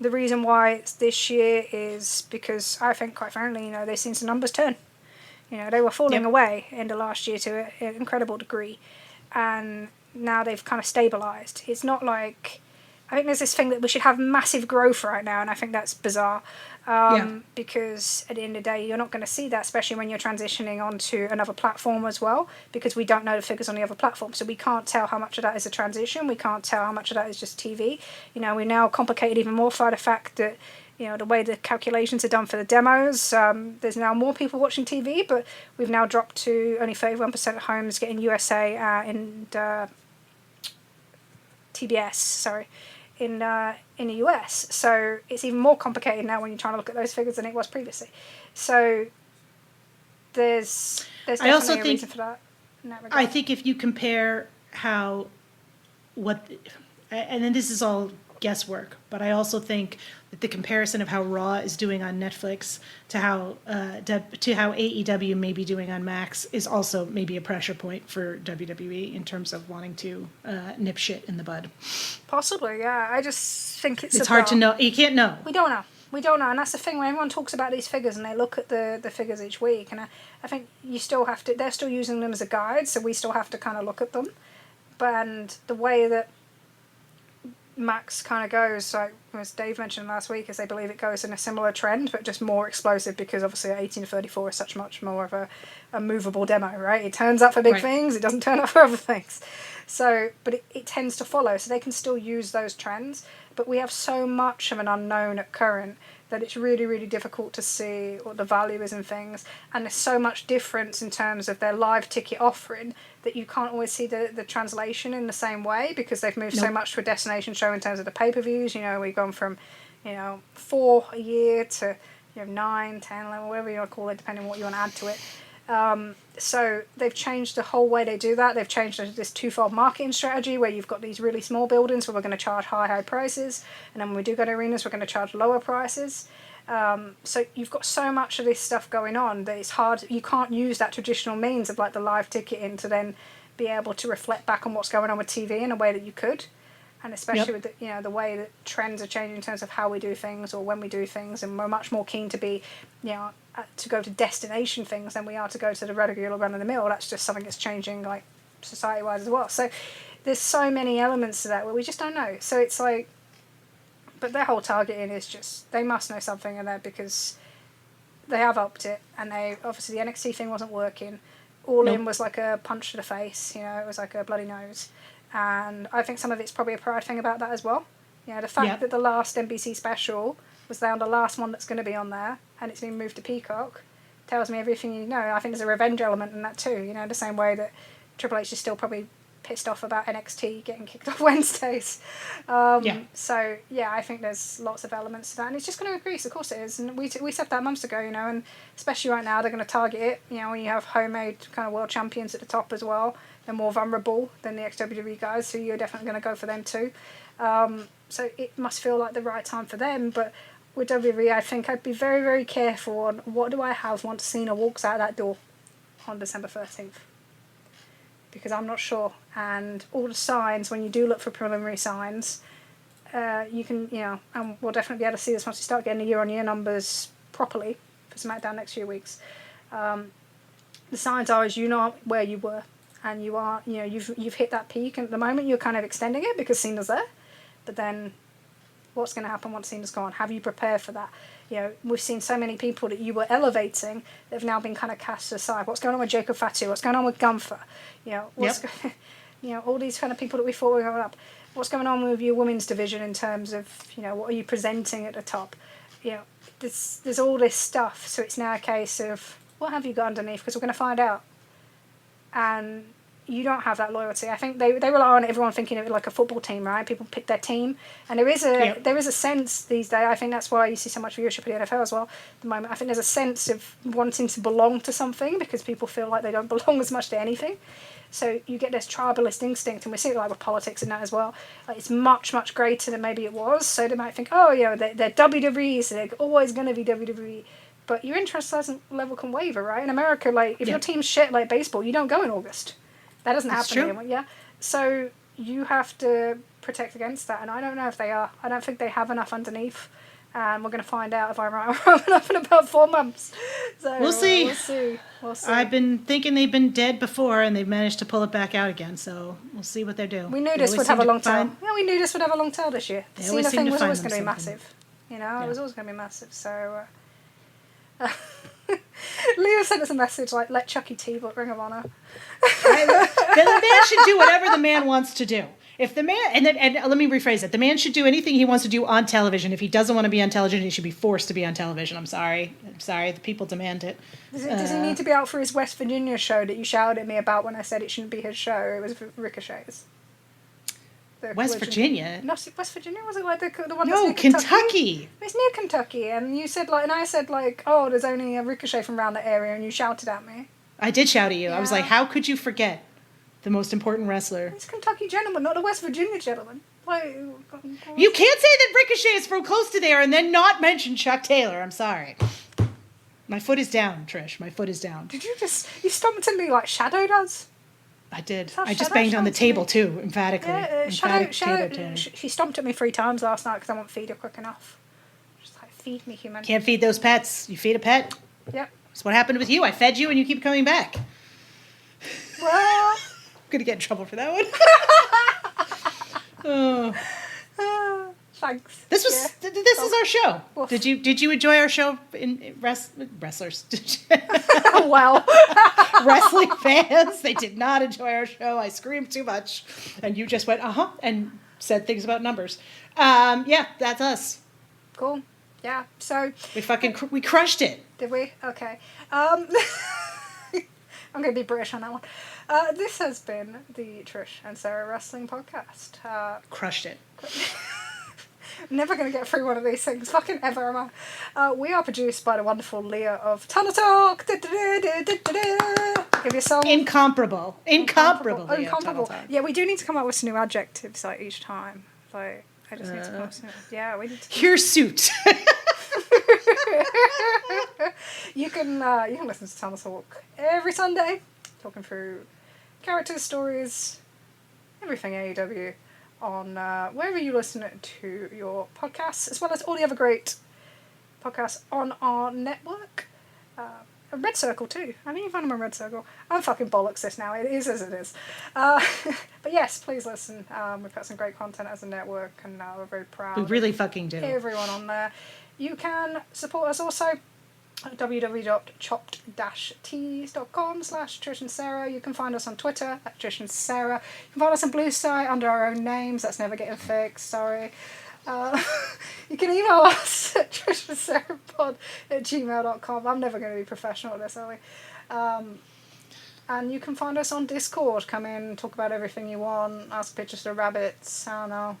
the reason why it's this year is because I think, quite frankly, they've seen some numbers turn. They were falling away in the last year to an incredible degree, and now they've kind of stabilised. It's not like, I think there's this thing that we should have massive growth right now, and I think that's bizarre. Because at the end of the day, you're not going to see that, especially when you're transitioning onto another platform as well, because we don't know the figures on the other platform. So we can't tell how much of that is a transition. We can't tell how much of that is just TV. We're now complicated even more by the fact that, the way the calculations are done for the demos, there's now more people watching TV, but we've now dropped to only 31% of homes getting USA and TBS, in the US. So it's even more complicated now when you're trying to look at those figures than it was previously. So there's definitely a reason for that in that regard. I think if you compare and then this is all guesswork, but I also think that the comparison of how Raw is doing on Netflix to how AEW may be doing on Max is also maybe a pressure point for WWE in terms of wanting to nip shit in the bud. Possibly, yeah. I just think it's hard to know. You can't know. We don't know, and that's the thing when everyone talks about these figures and they look at the figures each week, and I think you still have to. They're still using them as a guide, so we still have to kind of look at them. And the way that Max kind of goes, like as Dave mentioned last week, is they believe it goes in a similar trend, but just more explosive, because obviously 18 to 34 is such much more of a movable demo, right? It turns up for big things, it doesn't turn up for other things. So, but it tends to follow, so they can still use those trends, but we have so much of an unknown at current that it's really, really difficult to see what the value is in things, and there's so much difference in terms of their live ticket offering that you can't always see the translation in the same way, because they've moved so much to a destination show in terms of the pay-per-views. We've gone from 4 a year to 9, 10, 11, whatever you want to call it, depending on what you want to add to it. So they've changed the whole way they do that. They've changed this twofold marketing strategy where you've got these really small buildings where we're going to charge high prices, and then when we do go to arenas, we're going to charge lower prices. So you've got so much of this stuff going on that it's hard. You can't use that traditional means of the live ticketing to then be able to reflect back on what's going on with TV in a way that you could. And especially with the way that trends are changing in terms of how we do things or when we do things, and we're much more keen to be, to go to destination things than we are to go to the regular run of the mill. That's just something that's changing society-wise as well. So there's so many elements to that where we just don't know. So it's like, but their whole targeting is just, they must know something in there because they have upped it, and they, obviously the NXT thing wasn't working. All In was like a punch to the face, you know, it was like a bloody nose. And I think some of it's probably a pride thing about that as well. You know, the fact that the last NBC special was now the last one that's going to be on there, and it's been moved to Peacock, tells me everything you know. I think there's a revenge element in that too, you know, the same way that Triple H is still probably pissed off about NXT getting kicked off Wednesdays. So, yeah, I think there's lots of elements to that, and it's just going to increase, of course it is. And we said that months ago, you know, and especially right now, they're going to target it. You know, when you have homemade kind of world champions at the top as well, they're more vulnerable than the ex-WWE guys, so you're definitely going to go for them too. So it must feel like the right time for them, but with WWE, I think I'd be very, very careful on what do I have once Cena walks out that door on December 13th. Because I'm not sure. And all the signs, when you do look for preliminary signs, you can, you know, and we'll definitely be able to see this once you start getting the year-on-year numbers properly for SmackDown next few weeks. The signs are as you know where you were, and you are, you know, you've hit that peak, and at the moment you're kind of extending it because Cena's there. But then what's going to happen once Cena's gone? Have you prepared for that? You know, we've seen so many people that you were elevating that have now been kind of cast aside. What's going on with Jacob Fatu? What's going on with Gunther? You know, you know, all these kind of people that we thought were going up. What's going on with your women's division in terms of, you know, what are you presenting at the top? You know, there's all this stuff. So it's now a case of what have you got underneath? Because we're going to find out. And you don't have that loyalty. I think they rely on everyone thinking of it like a football team, right? People pick their team, and there is a sense these days. I think that's why you see so much viewership of the NFL as well at the moment. I think there's a sense of wanting to belong to something because people feel like they don't belong as much to anything. So you get this tribalist instinct, and we see it like with politics and that as well. Like it's much, much greater than maybe it was. So they might think, oh, yeah, they're WWE, so they're always going to be WWE. But your interest level can waver, right? In America, like if your team's shit like baseball, you don't go in August. That doesn't happen anymore, yeah? So you have to protect against that, and I don't know if they are. I don't think they have enough underneath, and we're going to find out if I'm right or wrong enough in about 4 months. So we'll see. We'll see. I've been thinking they've been dead before, and they've managed to pull it back out again, so we'll see what they're doing. We knew this would have a long tail. Yeah, we knew this would have a long tail this year. The Cena thing was always going to be massive. You know, it was always going to be massive, so... Leo sent us a message like, let Chucky T book Ring of Honor. Then the man should do whatever the man wants to do. If the man, and let me rephrase it, the man should do anything he wants to do on television. If he doesn't want to be on television, he should be forced to be on television. I'm sorry, the people demand it. Does he need to be out for his West Virginia show that you shouted at me about when I said it shouldn't be his show? It was Ricochet's. West Virginia? No, West Virginia? Was it like the one that's No, near Kentucky. It's near Kentucky, and you said like, and I said like, oh, there's only a Ricochet from around that area, and you shouted at me. I did shout at you. Yeah. I was like, how could you forget the most important wrestler? It's Kentucky gentleman, not the West Virginia gentleman. Like, you can't say that Ricochet is from close to there and then not mention Chuck Taylor. I'm sorry. My foot is down, Trish. My foot is down. Did you stomped at me like Shadow does? I did. I just banged on the table too, emphatically. Yeah, Shadow, she stomped at me 3 times last night because I won't feed her quick enough. Just like, feed me, human. Can't feed those pets. You feed a pet. Yep. That's what happened with you. I fed you and you keep coming back. Well, I'm going to get in trouble for that one. thanks. This is our show. Oof. Did you enjoy our show in wrestlers? Well, wrestling fans, they did not enjoy our show. I screamed too much, and you just went and said things about numbers. Yeah, that's us. Cool. Yeah. So we crushed it. Did we? Okay. I'm going to be British on that one. This has been the Trish and Sarah Wrestling Podcast. Crushed it. Never going to get through one of these things. Fucking ever am I. We are produced by the wonderful Leah of Tunnel Talk. Give you a song. Incomparable. Incomparable. Yeah, we do need to come up with some new adjectives like each time. Like, I just need to come up with some... Yeah, we need to... Hirsute. You can listen to Tunnel Talk every Sunday, talking through characters, stories, everything AEW on wherever you listen to your podcasts, as well as all the other great podcasts on our network. A Red Circle too. I think you can find them on Red Circle. I'm fucking bollocks this now. It is as it is. But yes, please listen. We've got some great content as a network, and we're very proud. We really fucking do. Everyone on there. You can support us also at www.chopped-tees.com/Trish and Sarah. You can find us on Twitter at Trish and Sarah. You can find us on Blue Sky under our own names. That's never getting fixed. Sorry. You can email us at trishandsarahpod@gmail.com. I'm never going to be professional at this, are we? And you can find us on Discord. Come in, talk about everything you want, ask pictures of rabbits. I don't know.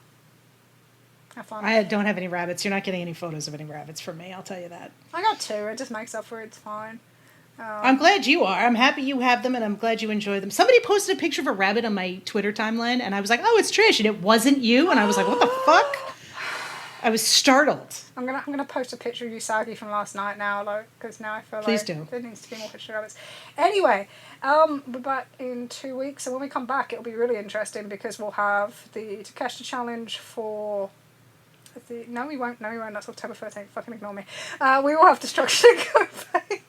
Have fun. I don't have any rabbits. You're not getting any photos of any rabbits from me, I'll tell you that. I got 2. It just makes up for it. It's fine. I'm glad you are. I'm happy you have them, and I'm glad you enjoy them. Somebody posted a picture of a rabbit on my Twitter timeline, and I was like, oh, it's Trish, and it wasn't you. And I was like, what the fuck? I was startled. I'm gonna post a picture of Usagi from last night now, because now I feel Please like do. there needs to be more pictures of rabbits. Anyway, we're back in 2 weeks, and when we come back, it'll be really interesting because we'll have the Takeshita challenge for the. No, we won't. That's October 13th. Fucking ignore me. We will have Destruction in Kobe.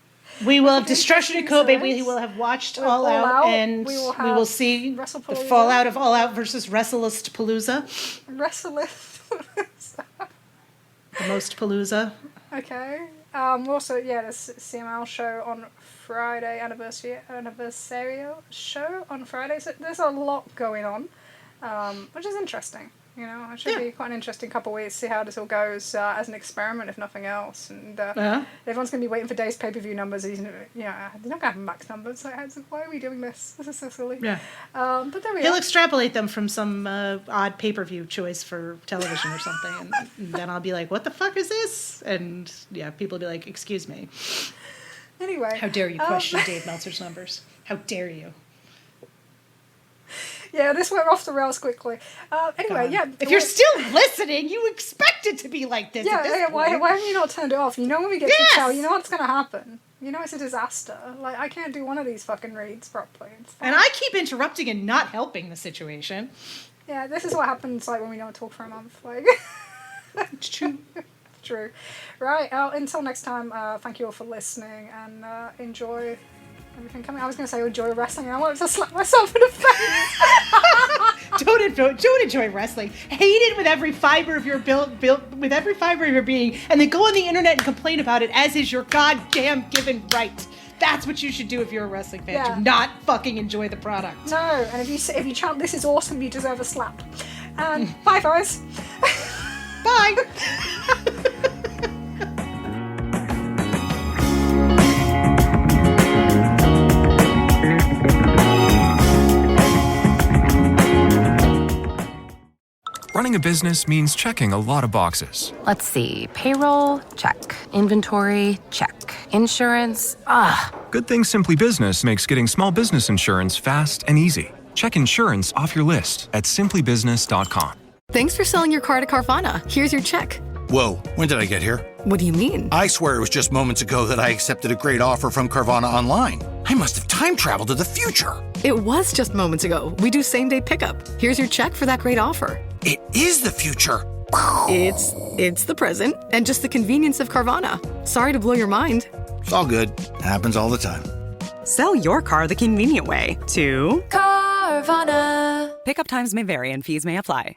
We will have Destruction in Kobe. We will have watched All Out, and we will see the fallout of All Out versus Wrestlist Palooza. The most Palooza. Okay. Also, there's CML show on Friday, anniversario show on Friday. So there's a lot going on, which is interesting. You know, it should be quite an interesting couple of weeks, see how this all goes as an experiment, if nothing else. And everyone's going to be waiting for Dave's pay-per-view numbers. They're not going to have max numbers. Like, why are we doing this? This is so silly. Yeah. But there we are. He'll extrapolate them from some odd pay-per-view choice for television or something. And then I'll be like, what the fuck is this? And, people will be like, excuse me. Anyway. How dare you question Dave Meltzer's numbers? How dare you? Yeah, this went off the rails quickly. Anyway, If you're still listening, you expect it to be like this. Why have you not turned it off? You know when we get to tell, you know what's going to happen. You know it's a disaster. Like, I can't do one of these fucking reads properly. And I keep interrupting and not helping the situation. Yeah, this is what happens, like, when we don't talk for a month. Like, it's true. True. Right, until next time, thank you all for listening, and enjoy everything coming. I was going to say enjoy wrestling, and I wanted to slap myself in the face. Don't enjoy wrestling. Hate it with every fiber of your with every fiber of your being, and then go on the internet and complain about it as is your goddamn given right. That's what you should do if you're a wrestling fan. Do not fucking enjoy the product. No, and if you chant "This is awesome," you deserve a slap. And bye, guys. Bye. Running a business means checking a lot of boxes. Let's see. Payroll? Check. Inventory? Check. Insurance? Good thing Simply Business makes getting small business insurance fast and easy. Check insurance off your list at simplybusiness.com. Thanks for selling your car to Carvana. Here's your check. Whoa, when did I get here? What do you mean? I swear it was just moments ago that I accepted a great offer from Carvana online. I must have time traveled to the future. It was just moments ago. We do same-day pickup. Here's your check for that great offer. It is the future. It's the present, and just the convenience of Carvana. Sorry to blow your mind. It's all good. Happens all the time. Sell your car the convenient way to Carvana. Pickup times may vary and fees may apply.